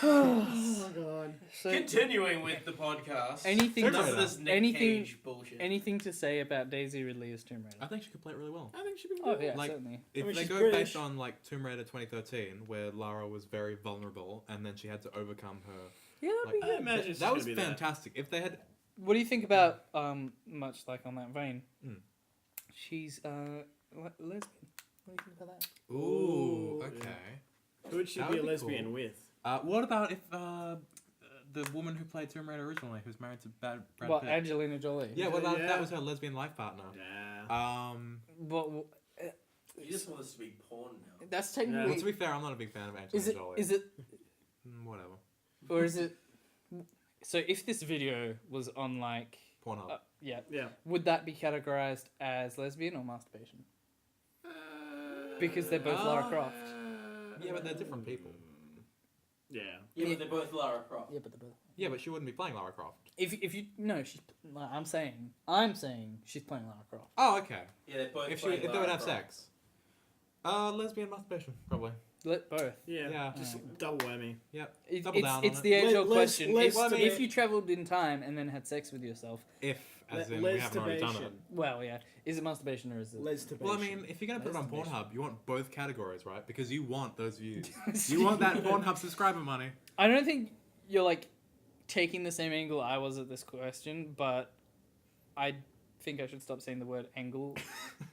Oh my god.
So,
Continuing with the podcast.
anything,
Tomb
Enough
Raider.
of this Nick
anything,
Cage bullshit.
anything to say about Daisy Ridley as Tomb Raider?
I think she could play it really well.
I think she'd be
Oh
good.
yeah,
Like-
certainly.
If
I mean,
they
she's
go
British.
based on like Tomb Raider 2013, where Lara was very vulnerable and then she had to overcome her,
Yeah, that'd
like,
be
I
good.
imagine it's
that
gonna
was
be that.
fantastic. If they had,
What do you think about much like on that vein?
Mm.
She's lesbian. What do you think about that?
ooh,
Ooh,
okay.
Who would she
That
be a
would be
lesbian
cool.
with?
What about if the woman who played Tomb Raider originally, who's married to Brad
What,
Pitt?
Angelina Jolie?
Yeah, what about if
Yeah.
that was her lesbian life partner?
Yeah.
But
You just want this to be porn now.
that's
Yeah.
technically.
Well, to be fair, I'm not a big fan of Angelina
Is it?
Jolie.
Is it?
Whatever.
Or is it? So if this video was on like,
Pornhub.
yeah,
Yeah.
would that be categorized as lesbian or masturbation? Because they're both Lara Croft.
Yeah, but they're different people.
Yeah.
Yeah, but they're both Lara Croft.
Yeah, but they're both.
Yeah, but she wouldn't be playing Lara Croft.
If you no, she's. I'm saying she's playing Lara Croft.
Oh, okay.
Yeah, they're both.
If
playing
they
Lara
would have
Croft.
sex. Lesbian masturbation, probably.
Both.
Yeah.
Yeah.
Just double whammy.
Yep.
It,
Double down on
it's
it.
the age-old
Les-
question.
Les-
if,
well, I mean-
if you travelled in time and then had sex with yourself,
If, as in, we haven't already done it.
well, yeah, is it masturbation or is it?
Well, I mean, if you're going to put it on
Masturbation.
Pornhub, you want both categories, right? Because you want those views. You want that Pornhub subscriber money.
I don't think you're like taking the same angle I was at this question, but I think I should stop saying the word angle.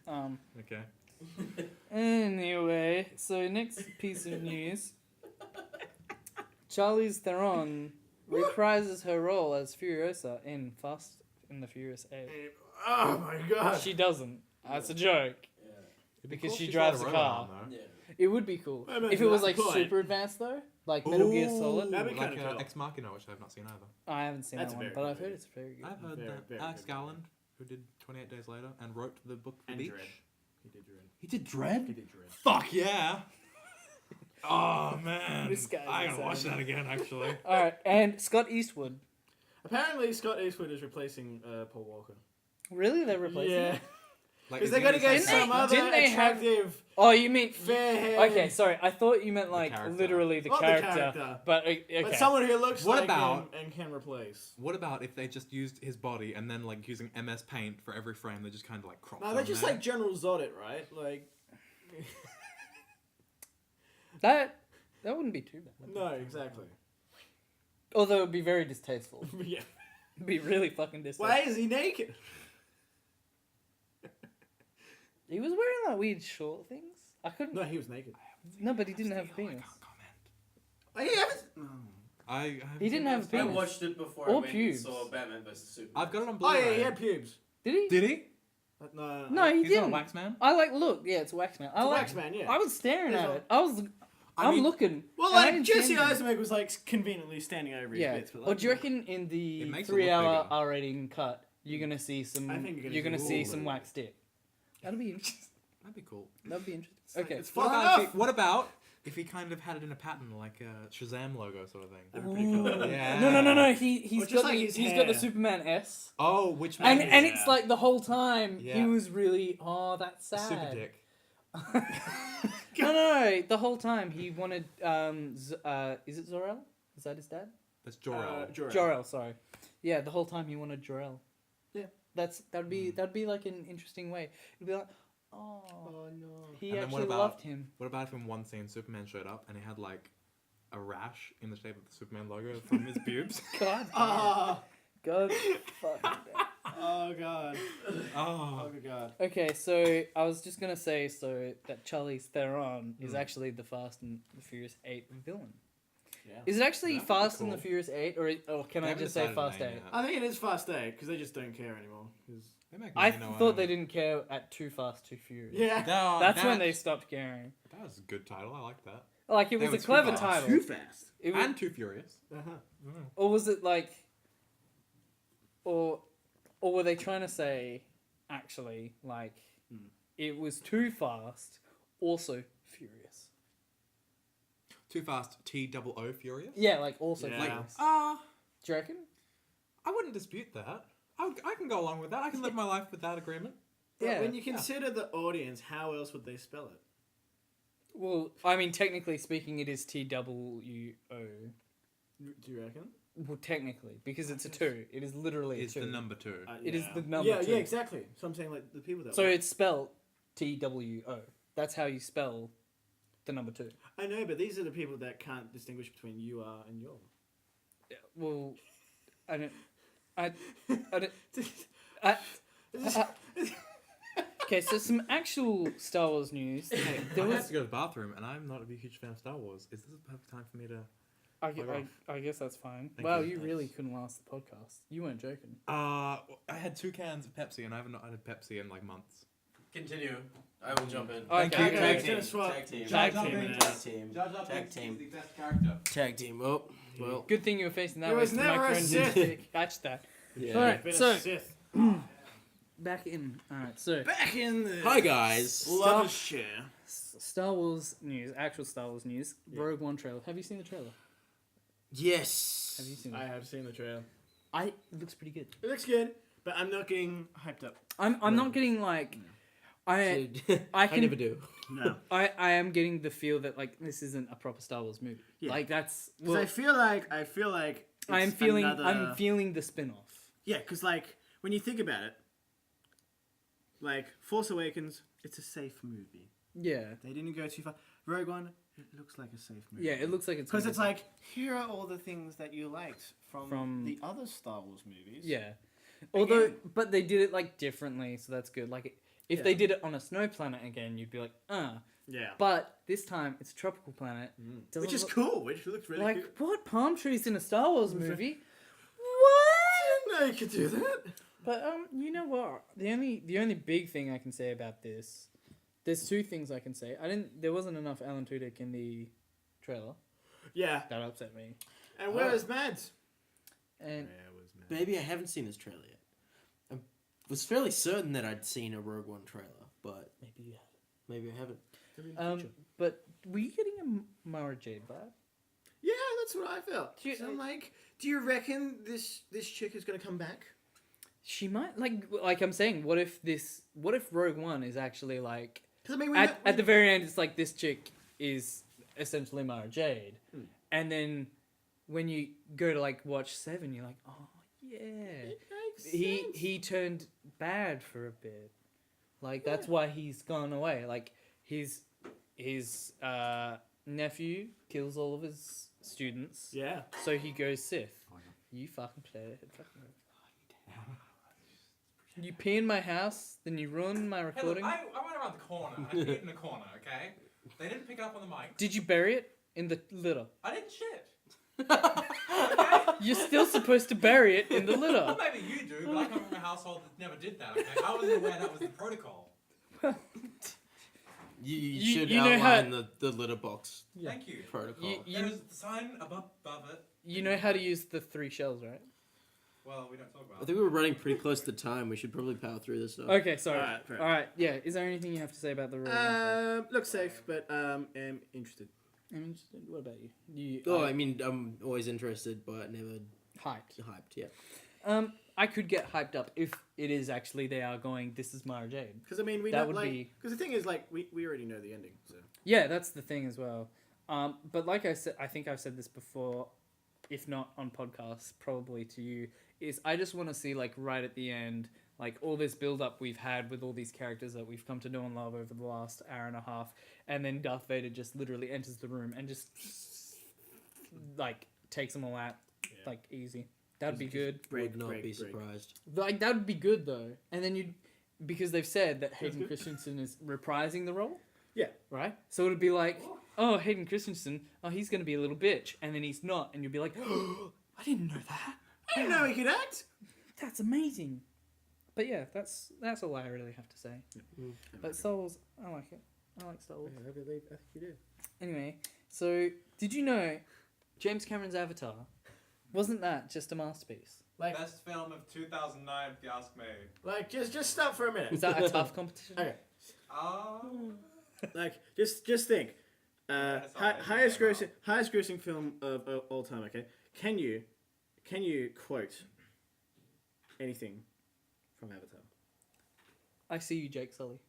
Okay.
Anyway, so next piece of news. Charlize Theron reprises her role as Furiosa in Fast and the Furious 8.
Oh my god.
She doesn't. That's a joke.
Yeah.
It'd be
Because
cool
she
if
drives
had
a
robot
car.
arm, though.
Yeah.
It would be cool.
I mean,
If it was
that
like
point-
super advanced though, like Metal Gear Solid.
That'd be
like
kinda cool.
Ex Machina, which I have not seen either.
I haven't seen
That's
that
a
one,
very
but
good
I've heard
movie.
it's very good.
I've heard
Very,
that
very
Alex
good.
Garland, who did 28 Days Later and wrote the book The
And
Beach.
Dread. He did Dread.
He did Dread?
He did Dread.
Fuck yeah! Oh man,
This guy's
I gotta watch
insane.
that again. Actually,
All right, and Scott Eastwood.
Apparently, Scott Eastwood is replacing Paul Walker.
Really, they're replacing
Yeah.
him?
like,
Because
is
they
he
gotta
gonna
get
say-
some other
didn't they have-
attractive,
Oh, you mean
fair hair.
Okay, sorry. I thought you meant like
character.
literally the
Not
character,
the character.
but okay.
But someone who looks
What
like
about-
him and can replace.
What about if they just used his body and then like using MS Paint for every frame? They just kind of like crop.
No, they just like General Zod it, right? Like,
That wouldn't be too bad.
no, exactly.
Although it would be very distasteful.
Yeah.
It'd be really fucking distasteful.
Why is he naked?
He was wearing like weird short things. I couldn't.
No, he was naked.
No, but he didn't have a
I
penis.
can't comment.
Oh, he haven't.
I haven't
He didn't
seen
have
that
a
I
penis.
watched it before
Or
I went
pubes.
and saw Batman vs Superman.
I've got it on
Oh
Blu-ray.
yeah, he had pubes.
Did he?
Did he?
No,
No, he
He's not
didn't.
a wax man.
I like look. Yeah, it's Waxman. I
It's
like.
Waxman, yeah.
I was staring
He's
at
on-
it.
I
I'm
mean-
looking.
Well,
and I
like
didn't see
Jesse
anything.
Eisenberg was like conveniently standing over his
Yeah.
bits. But,
Or
like,
do you reckon in the
It makes it
3-hour
look bigger.
R rating cut, you're gonna see some?
I think
you're gonna see
Ooh.
some wax dick. That'd be interesting.
That'd be cool.
That'd be interesting.
It's like-
Okay.
it's
What
far
about,
enough.
what about if he kind of had it in a pattern, like a Shazam logo sort of thing?
That'd be pretty cool.
Yeah.
No.
Or
He's
just
got
like
the
his
he's got the
hair.
Superman S.
Oh, which
And
makes
and
Yeah.
it's like the whole time he
Yeah.
was really that's sad.
super dick.
No. The whole time he wanted is it Zor-El? Is that his dad?
That's Jor-El.
Jor-El, sorry. Yeah, the whole time he wanted Jor-El.
Yeah.
That'd be like an interesting way. It'd be like, oh,
no.
he
And then what
actually
about-
loved him.
What about if in one scene Superman showed up and he had like a rash in the shape of the Superman logo from his pubes?
God,
Oh,
God, fuck.
oh god.
Oh.
Oh god.
Okay, so I was just gonna say that Charlize Theron is actually the Fast and the Furious 8 villain.
Yeah.
Is it actually
That'd be
Fast and the
cool.
Furious 8, or can
They
I
haven't
just say
decided a
Fast
name
8?
yet.
I think it is Fast 8 because they just don't care anymore. 'Cause-
They make
I
money, no,
thought they
know.
didn't care at Too Fast, Too Furious.
Yeah.
No,
That's when
that-
they stopped caring.
That was a good title. I like that.
Like, it
They
was
were
a
too
clever
fast.
title.
Too fast.
It was,
And Too Furious.
Uh-huh.
or was it like... or were they trying to say, actually, like, it was too fast, also furious?
Too fast, TOO furious?
Yeah, like, also
Yeah.
furious. Do you reckon?
I wouldn't dispute that. I can go along with that. I can live my life with that agreement.
But
Yeah.
when you consider the audience, how else would they spell it?
Well, I mean, technically speaking, it is TWO.
Do you reckon?
Well, technically, because it's a 2. It is literally
It's
a 2.
the number 2.
It is the number
Yeah,
2.
yeah, exactly. So I'm saying like the people that.
So it's spelled TWO. That's how you spell the number 2.
I know, but these are the people that can't distinguish between you are and your.
Yeah, well, I don't. I okay, so some actual Star Wars news.
Hey,
There
I
was-
have to go to the bathroom, and I'm not a big huge fan of Star Wars. Is this a perfect time for me to...
I guess that's fine.
Thank
Wow,
you.
you really couldn't last the podcast. You weren't joking.
I had 2 cans of Pepsi, and I haven't had Pepsi in like months.
Continue. I will jump in.
Thank
Tag
you.
team.
Okay,
Tag
swap.
team.
Tag
Tag
team.
team. Tag team. Tag team.
the best character.
Tag team. Oh, well.
Good thing you were facing that
It
way.
was
so the
never a
microphone
Sith.
didn't catch that.
Yeah.
Alright,
Been a
so
Sith.
back in. Alright, so
Back in the.
Hi guys.
Love a share.
Star Wars news, actual Star Wars news.
Yeah.
Rogue One trailer. Have you seen the trailer?
Yes.
Have you seen
I
it?
have seen the trailer.
It looks pretty good.
It looks good, but I'm not getting hyped up.
I'm not getting like I
I
can
never do.
No.
I am getting the feel that like this isn't a proper Star Wars movie.
Yeah.
Like that's
Because I feel like
I'm
it's
feeling
another-
I'm feeling the spin-off.
Yeah, because like when you think about it, like Force Awakens, it's a safe movie.
Yeah.
They didn't go too far. Rogue One, it looks like a safe movie.
Yeah, it looks like it's
Because
gonna
it's
be-
like, here are all the things that you liked from the other Star Wars movies.
yeah. Although
Again.
but they did it like differently, so that's good. Like if
Yeah.
they did it on a snow planet again, you'd be like,
Yeah.
But this time it's a tropical planet. Doesn't
Which is
look-
cool. Which looks really
Like
cool.
what palm trees in a Star Wars
Was it-
movie?
I didn't know you could do that.
But you know what? The only big thing I can say about this, there's 2 things I can say. There wasn't enough Alan Tudyk in the trailer.
Yeah.
That upset me.
And where is Mads?
And
Maybe I haven't seen this trailer yet. I was fairly certain that I'd seen a Rogue One trailer, but
maybe you had
maybe I haven't.
it. But were you getting a Mara Jade vibe?
Yeah, that's what I felt.
Do you-
So I'm like, do you reckon this chick is gonna come back?
She might like I'm saying. What if Rogue One is actually like
Because I mean,
at the very end, it's like this chick is essentially Mara Jade, and then when you go to like watch 7, you're like, oh yeah,
it makes
he turned bad for a bit, like that's why he's gone away. Like his nephew kills all of his students,
Yeah.
so he goes Sith. You fucking play it. You pee in my house, then you ruin my
Hey, look,
recording.
I went around the corner, and I peed in the corner, okay? They didn't pick it up on the mic.
Did you bury it in the litter?
I didn't shit.
You're still supposed to bury it in the litter.
Well, maybe you do, but I come from a household that never did that, okay? I wasn't aware that was the protocol.
You should
you know how-
outline the litter box
Yeah.
Thank you.
protocol.
You-
There's the sign above it.
You know how to use the 3 shells, right?
Well, we don't talk about
I think we were running pretty close to time. We should probably power through this stuff.
Okay, sorry.
Alright, fair.
Alright, yeah. Is there anything you have to say about the Rogue One trailer?
Looks safe, but am interested.
I'm interested. What about you?
Oh, I mean, I'm always interested, but never
hyped.
hyped. Yeah.
I could get hyped up if it is actually they are going, this is Mara Jade.
Because I mean, we
That
don't
would
like.
be-
Because the thing is, like, we already know the ending. So
Yeah, that's the thing as well. But like I said, I think I've said this before, if not on podcasts, probably to you, is I just want to see, like, right at the end, like, all this build-up we've had with all these characters that we've come to know and love over the last hour and a half, and then Darth Vader just literally enters the room and just, like, takes them all out, like, easy. That'd be good.
Would not be surprised.
Like, that would be good, though. And then you'd... Because they've said that Hayden
good.
Christensen is reprising the role.
Yeah.
Right? So it'd be like, oh, Hayden Christensen, oh, he's going to be a little bitch. And then he's not. And you'd be like, oh, I didn't know that.
I didn't know he could act.
That's amazing. But yeah, that's all I really have to say. But Star Wars, I like it. I like Star Wars.
I think you do.
Anyway, so did you know James Cameron's Avatar Wasn't that just a masterpiece?
Like,
Best film of 2009, if you ask me.
like just stop for a minute.
Was that a tough competition?
Okay.
Oh.
Like, just think.
That's not
Highest
anything
grossing film of all time. Okay, can you quote anything from Avatar?
I see you, Jake Sully.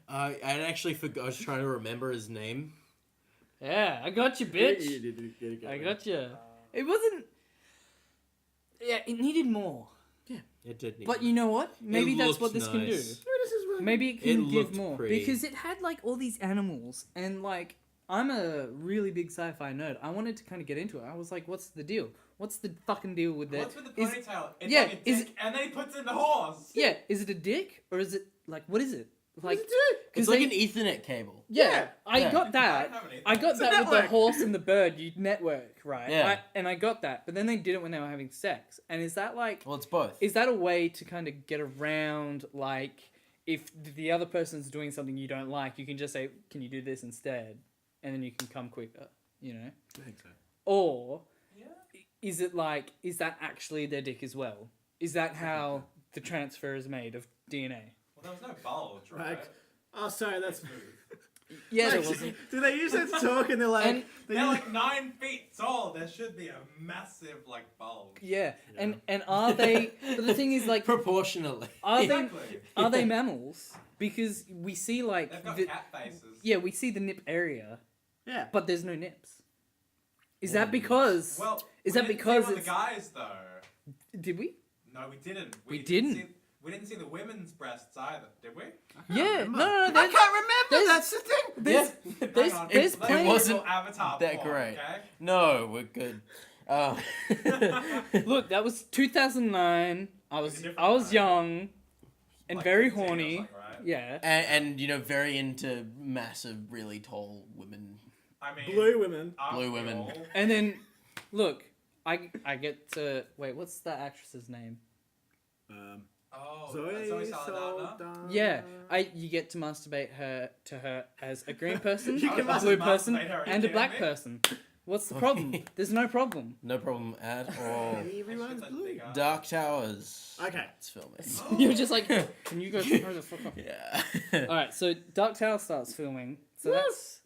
I actually forgot. I was trying to remember his name.
Yeah, I got you, bitch.
You did
I got you. It wasn't. Yeah, it needed more.
It did. Need
But you know what? Maybe that's what this can do.
nice.
Maybe it can give
looked
more
pretty.
because it had like all these animals and like I'm a really big sci-fi nerd. I wanted to kind of get into it. I was like, "What's the deal? What's the fucking deal with that?"
What's with the
Is-
ponytail? It's
yeah,
like a
is
dick, and then he puts in the horse.
Yeah, is it a dick or is it like what is it? Like
It's like an Ethernet cable.
yeah, I
Yeah.
got that.
I don't have any-
I got
It's a
that with the
network.
horse and the bird. You network, right?
Yeah.
And I got that, but then they did it when they were having sex. And is that like
Well, it's both.
is that a way to kind of get around like if the other person's doing something you don't like, you can just say, "Can you do this instead?" And then you can come quicker, you know?
I think so.
Or
Yeah.
is it like is that actually their dick as well? Is that how the transfer is made of DNA?
Well, there was no bulge, right?
Like, oh, sorry, that's.
Yeah, there
Like,
wasn't.
do they use it to talk and they're like,
And-
They're like 9 feet tall. There should be a massive like bulge.
Yeah, and are they? But the thing is, like,
Proportionally.
are they
Exactly.
are they mammals? Because we see like
They've got
the,
cat faces.
yeah, we see the nip area,
yeah.
but there's no nips. Is that because?
Well,
Is
we
that
didn't
because
see one of
it's-
the guys though?
Did we?
No, we didn't.
We didn't.
We didn't see the women's breasts either, did we?
Yeah,
remember.
no.
I
There's,
can't remember.
there's-
That's the thing.
there's, there's,
Hang on.
there's
Let's
plenty.
Google
wasn't
Avatar
that
porn,
great.
Okay?
No, we're good.
Look, that was 2009. I was
different
I was
time.
young, and
Like
very
15 or
horny.
something, right?
Yeah.
and you know, very into massive, really tall women.
I mean,
Blue women.
aren't
Blue
we
women.
all?
And then, look, I get to wait. What's that actress's name?
Oh,
Zoe
Zoe Saldana.
Saldana.
Yeah, you get to masturbate her as a green person,
You
a
can
blue
masturbate
person,
her, are you
and a
kidding
black
me?
person. What's the problem? There's no problem.
No problem at all.
Everyone's blue.
Dark Towers.
Okay.
It's filming.
You're just like, can you go throw the fuck off?
Yeah.
All right, so Dark Tower starts filming. So that's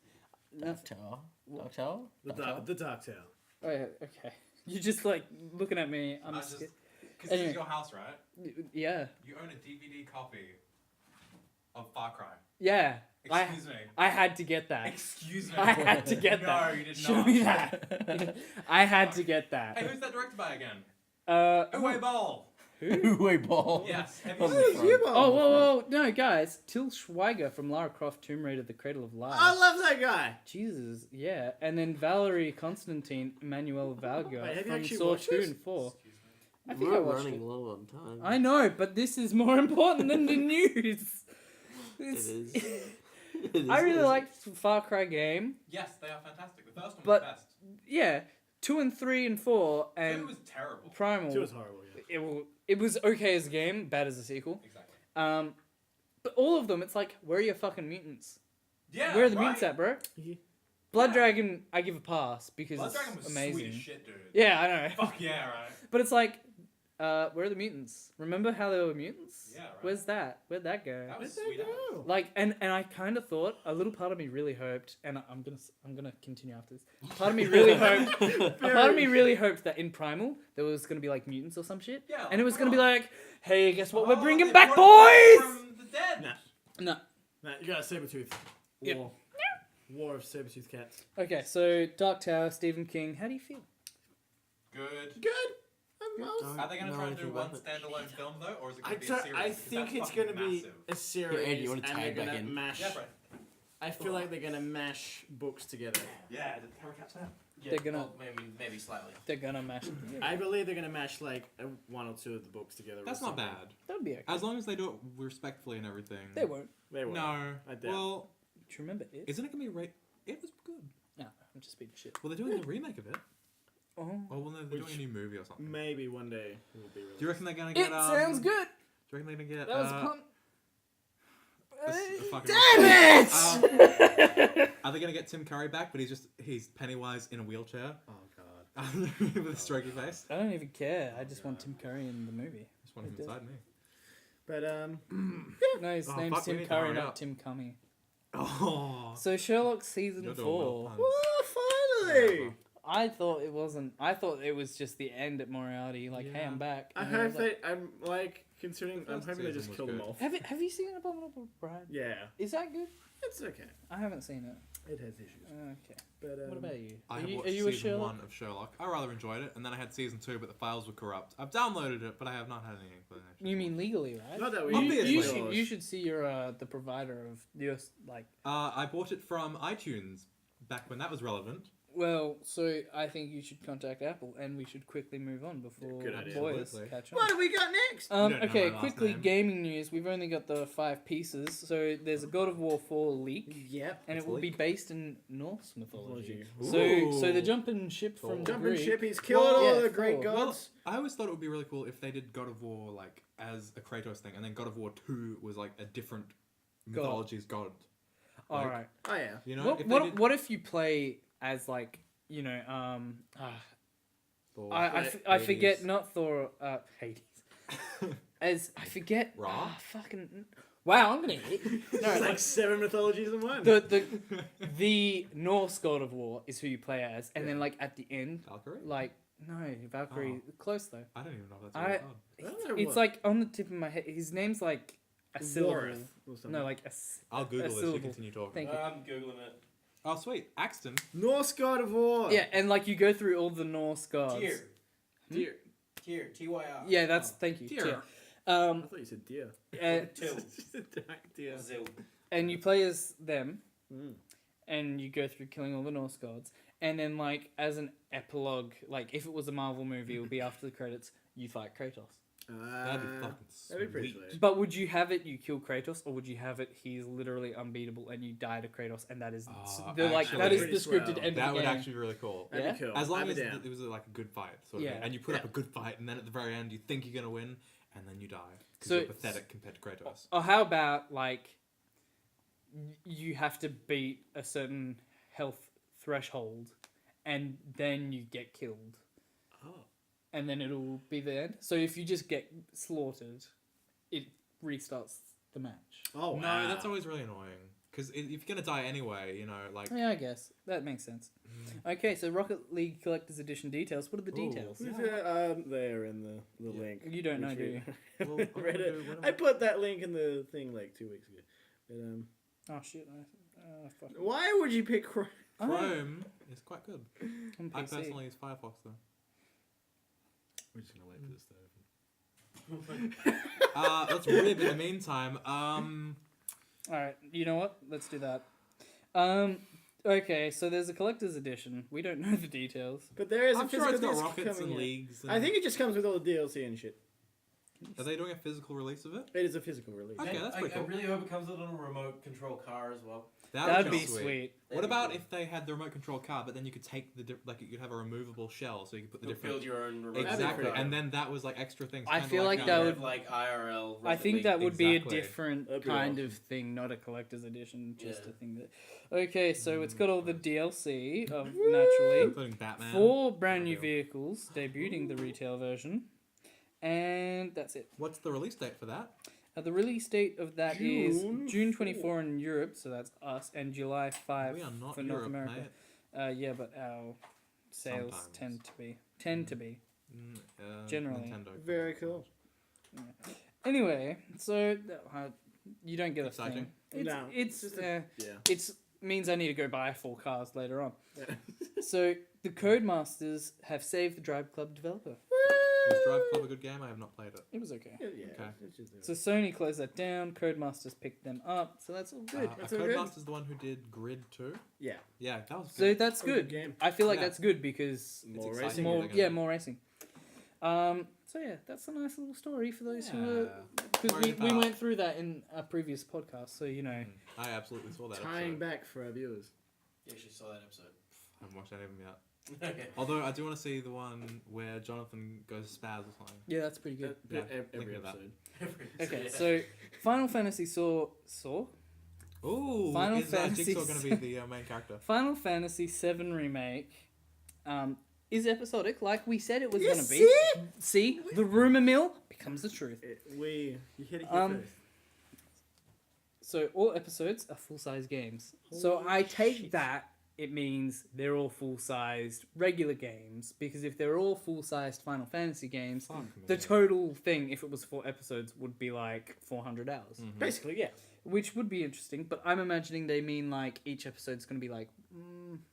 Dark Tower. Dark Tower.
The Dark Tower.
oh yeah, okay. You're just like looking at me. I'm
Because
scared.
this
Anyway.
is your house, right?
Yeah,
You own a DVD copy of Far Cry.
yeah.
Excuse me.
I had to get that.
Excuse me.
I had to get
no,
that.
No, you did
Show
not.
me that. I had to get that.
Hey, who's that directed by again?
Who?
Uwe Boll.
Uwe Ball.
Yes. Have
On
you
the
seen
front.
Oh, whoa, no, guys. Till Schweiger from Lara Croft Tomb Raider The Cradle of Life.
I love that guy.
Jesus, yeah. And then Valerie Constantine Emmanuel Valga
Wait, have you
from
actually
Saw
watched
2
this?
and 4. I think I
We're
watched
running
it.
low on time.
I know, but this is more important than the news.
It
It's-
is. It is
I really
what it
liked Far Cry game.
Yes, they are fantastic. The first one
But-
was the best.
Yeah, 2 and 3 and 4
Two
and
was terrible.
Primal.
It was horrible. Yeah.
It was okay as a game, bad as a sequel.
Exactly.
But all of them, it's like, where are your fucking mutants?
Yeah.
Where are the
right?
mutants at, bro?
Yeah.
Blood
Yeah.
Dragon, I give a pass because
Blood
it's
Dragon was
amazing.
sweet as shit, dude.
Yeah, I know.
Fuck yeah, right.
But it's like, where are the mutants? Remember how there were mutants?
Yeah, right.
Where's that? Where'd that go?
That was
Where'd
sweet.
they go?
Like, and I kind of thought, a little part of me really hoped, and I'm gonna continue after this. Part of me really hoped, a part of me really hoped that in Primal there was gonna be like mutants or some shit,
Yeah.
and it was
come
gonna be
on.
like, hey, guess what?
Oh,
We're bringing
they
back
brought it
boys.
back from the dead.
Nah.
No.
Nah, you got a Sabretooth.
Yep.
War. War of Sabretooth cats.
Okay, so Dark Tower, Stephen King. How do you feel?
Good.
Good. I'm
Are they going to
No
try and
idea
do one
what
standalone film though, or is it
I,
going to be a series?
I
'Cause
think
that's
it's
fucking
going to be
massive.
a series,
Andy, you wanna
and
tag
they're
back
gonna
in?
mash.
Yeah, bro.
I feel like they're gonna mash books together.
Yeah, did Harry catch that?
Yeah,
They're gonna-
well, maybe slightly.
They're gonna mash it together.
I believe they're gonna mash like one or two of the books together. or
That's not
something.
bad.
That'd be okay.
As long as they do it respectfully and everything.
They won't.
They were.
No.
I doubt.
Well,
Do you remember it?
isn't it going to be It was good.
No, I'm just being shit.
Well, they're doing a remake of it.
Oh.
Oh, well, no, they're doing
Which-
a new movie or something.
Maybe one day it will be released.
Do you reckon they're going to
It
get...
sounds good.
Do you reckon they're going to get...
That was a pun.
a fucking-
Damn
Are they going to get Tim Curry back, but he's Pennywise in a wheelchair?
Oh god.
With a strokey face.
I don't even care. I just want Tim Curry in the movie.
Just one from inside me.
But
No, his
Oh,
name's
fuck, we
Tim
need to
Curry,
hurry
not
up.
Tim Cummy.
Oh.
So Sherlock season
You're doing well,
4.
puns.
oh, finally!
I thought it wasn't. I thought it was just the end at Moriarty. Like, hey,
Yeah.
I'm back.
I
And
hope
was like,
I'm like considering.
The
I'm
first
hoping they
season
just
was
kill them
good.
off.
Have you seen Abominable Bride?
Yeah,
Is that good?
it's okay.
I haven't seen it.
It has issues.
Okay.
But
What about you?
I
Are
have
you,
watched
are you a
season
Sherlock?
1 of Sherlock. I rather enjoyed it, and then I had season 2, but the files were corrupt. I've downloaded it, but I have not had any inclination.
You mean legally, right?
Not that we.
Obviously.
You should see your the provider of your like.
I bought it from iTunes back when that was relevant.
Well, so I think you should contact Apple, and we should quickly move on before
Good idea.
boys
Absolutely.
catch on.
What do we got next?
You don't know
Okay,
my last
quickly
name.
gaming news. We've only got the 5 pieces. So there's a God of War 4 leak,
Yep.
and
It's
it will be
leaked.
based in Norse mythology.
Mythology.
So the
Ooh.
jumping ship
Cool.
from the
Jumping
Greek.
ship. He's killed
Well,
all
yeah,
the great
Thor.
gods.
I always thought it would be really cool if they did God of War like as a Kratos thing, and then God of War 2 was like a different
God.
mythology's god.
All
Like,
right.
Oh yeah.
You know,
What
if they
what,
did
what if you play as like
Thor,
I forget
Hades.
not Thor Hades. As I forget
Ra?
fucking wow, I'm gonna hit.
It's
No,
like 7 mythologies in one.
the Norse God of War is who you play as, and then like at the end,
Valkyrie?
like no Valkyrie, close though.
I don't even know if that's
I-
really god.
I don't know
It's
what.
like on the tip of my head. His name's like a syllable.
Wareth or something.
No, like
I'll Google this. You
syllable.
continue talking.
Thank you.
I'm googling it.
Oh, sweet. Axton.
Norse God of War.
Yeah, and like you go through all the Norse gods.
Tyr.
Deer.
Tyr. T-Y-R.
Yeah, that's
Oh.
thank you.
Tyr.
Tyr.
I thought you said deer.
Till.
Just a dark deer.
Zil.
And you play as them,
Mm.
and you go through killing all the Norse gods, and then like as an epilogue, like if it was a Marvel movie, it would be after the credits, you fight Kratos.
That'd be fucking sweet.
That'd be pretty sweet.
But would you have it you kill Kratos, or would you have it he's literally unbeatable and you die to Kratos, and that is
actually,
that is
pretty
the scripted
swell.
end
That
of the
would
game.
actually be really cool.
That'd be
Yeah?
cool.
As long
I'd
as
be down.
it was like a good fight, sort of
Yeah.
thing. And you put up
Yeah.
a good fight, and then at the very end, you think you're going to win, and then you die. Because
So-
you're pathetic compared to Kratos.
Or how about like you have to beat a certain health threshold, and then you get killed,
Oh.
and then it'll be the end. So if you just get slaughtered, it restarts the match.
Oh, wow.
No, that's always really annoying. Because if you're going to die anyway, you know, like...
Yeah, I guess that makes sense. Okay, so Rocket League Collector's Edition details. What are the
Ooh.
details?
Who's there in the
Yeah.
link?
You don't know,
Which
do
we-
you?
Well,
Read it.
what am
I put that link in the thing like 2 weeks ago. But,
Oh shit! Fuck.
why would you pick Chrome?
Chrome is quite good.
On
I
PC.
personally use Firefox, though.
We're just gonna wait for this to open.
Let's rib in the meantime.
All right, you know what? Let's do that. Okay, so there's a collector's edition. We don't know the details.
But there is
I'm
a
sure
physical
it's got
disc
rockets
coming
and
in.
leagues. And...
I think it just comes with all the DLC and shit.
Are they doing a physical release of it?
It is a physical release.
Okay, that's pretty
I
cool.
really hope it comes with a little remote control car as well.
That'd be sweet.
What about if they had the remote control car, but then you could take the like you could have a removable shell, so you could put the
You'll
different
build your own remote
exactly,
control car.
and then that was like extra things.
I
kinda
feel like
You
that
have,
would-
like IRL.
I
Rocket
think
League.
that would be a
Exactly.
different
That'd be
kind
awesome.
of thing, not a collector's edition. Just
Yeah.
a thing that. Okay, so it's got all the DLC of naturally
including Batman.
4 brand new
Reveal.
vehicles debuting the retail version, and that's it.
What's the release date for that?
The release date of that is
June
June 24 in Europe, so that's us, and July 5
We are not
for
Europe,
North America.
mate.
Yeah, but our sales
Sometimes.
tend to be. Generally.
Nintendo.
Very cool.
Anyway, so you don't get a
Exciting.
thing.
No,
It's
just
uh,
Yeah.
it's means I need to go buy 4 cars later on. So the Codemasters have saved the Driveclub developer.
Was Driveclub a good game? I have not played it.
It was okay.
Yeah,
Okay.
it's just-
So Sony closed that down. Codemasters picked them up, so that's all good.
That's all good.
Codemasters the one who did Grid 2?
yeah.
Yeah, that was
So
good.
that's
Oh, good
good.
game.
I feel like
Yeah.
that's good because
More
exciting.
racing.
more
They're gonna do.
more racing. So yeah, that's a nice little story for those who are because
Worried
we
about-
went through that in a previous podcast. So you know,
Mm, I absolutely saw that
Tying
episode.
back for our viewers.
You actually saw that episode.
I haven't watched any of them yet.
Okay.
Although I do want to see the one where Jonathan goes spaz or something.
yeah, that's pretty good.
Yeah,
Every
thinking of that.
episode.
Okay,
Yeah.
so Final Fantasy saw
Ooh,
Final
is
Fantasy
Jigsaw going to be the main character?
Final Fantasy 7 remake is episodic, like we said it was going to be. See? The rumor mill becomes the truth.
You hit it here first.
So all episodes are full-size games. So I take that it means they're all full-sized regular games, because if they're all full-sized Final Fantasy games, the total thing, if it was 4 episodes, would be like 400 hours.
Mm-hmm. Basically, yeah.
Which would be interesting, but I'm imagining they mean like each episode's going to be like,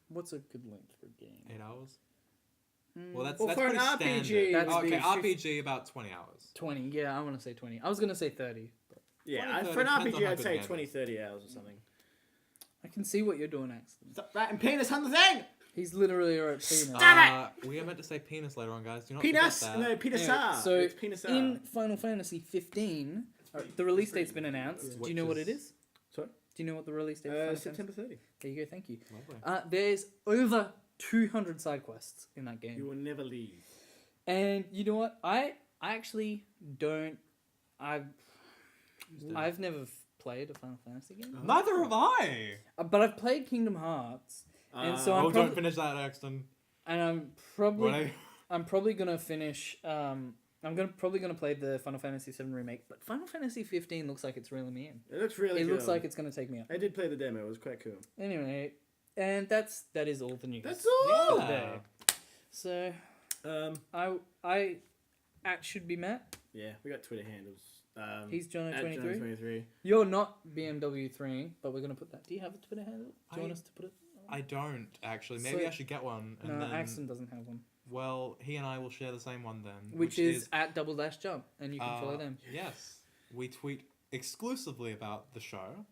what's a good length for a game?
8 hours? Well, that's
for
pretty
an RPG,
standard.
That's
Okay,
big.
RPG about 20 hours.
20, yeah, I want to say 20. I was going to say 30. But
Yeah,
20,
for an
30, depends on
RPG,
how
I'd
good
say
the game
20,
is.
30 hours or something.
I can see what you're doing, Axton.
Stop that and penis on the thing!
He's literally a penis.
We are meant to say penis later on, guys. Do not
Penis!
forget that.
No, penis.
Anyway, so
it's penis.
in Final Fantasy 15, the release date's been announced. Do you know what it is?
Sorry?
Do you know what the release date is? Final Fantasy?
September 30.
There you go, thank you.
Lovely.
There's over 200 side quests in that game.
You will never leave.
And you know what? I actually don't... I've never played a Final Fantasy game.
Neither have I!
But I've played Kingdom Hearts. And so I'm
don't
probably...
finish that, Axton.
And I'm probably gonna finish. I'm probably gonna play the Final Fantasy 7 remake, but Final Fantasy 15 looks like it's reeling me in.
It looks really
It
good.
looks like it's gonna take me up.
I did play the demo. It was quite cool.
Anyway, and that is all the news.
That's all!
Yeah.
Today. So I should be Matt.
Yeah, we got Twitter handles.
He's Jono23.
Jono23.
You're not BMW3, but we're gonna put that. Do you have a Twitter handle? Do you want us to put it?
I don't, actually. Maybe
So-
I should get one. And
No,
then,
Axton doesn't have one.
Well, he and I will share the same one then.
Which is at @jump, and you can follow them.
Yes. We tweet exclusively about the show.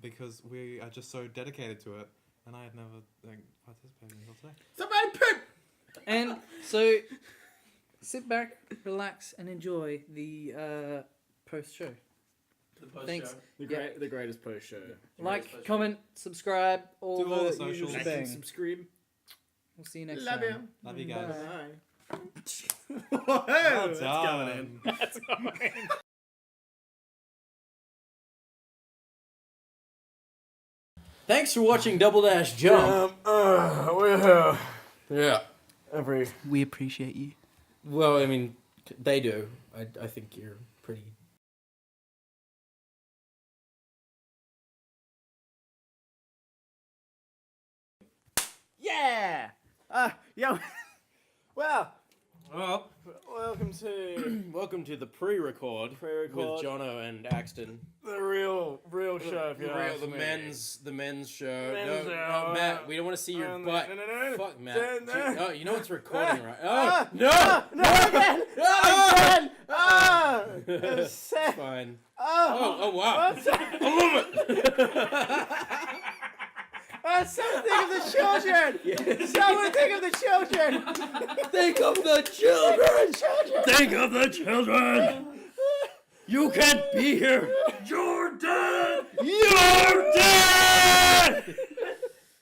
Because we are just so dedicated to it. And I had never participated until today.
Somebody poop!
And so, sit back, relax, and enjoy the post show.
The post
Thanks.
show.
The greatest post show.
Like, comment, subscribe, all
Do all the
the usual
socials.
Like
shebang.
and subscribe.
We'll see you next
Love
time.
you.
Love you guys.
Bye.
Well
Whoa, that's
done.
going in.
That's going.
Thanks for watching Double Dash Jump.
We're here.
Yeah.
Every...
We appreciate you.
Well, I mean, they do. I think you're pretty...
Yeah! Yo. Well,
Well,
welcome to
welcome to the pre-record with Jono and Axton.
the real show. If you ask
The
me.
men's show.
Men's
No,
show,
no, Matt, we don't want to see your butt.
No.
Fuck, Matt.
No.
Oh, you know it's recording, right? Oh, no!
No, again! Again! Ah! It's sick.
Fine.
Oh!
Oh, wow.
Someone think of the children! Someone think of the children!
Think of the children! Think of the children! You can't be here! You're dead! You're dead!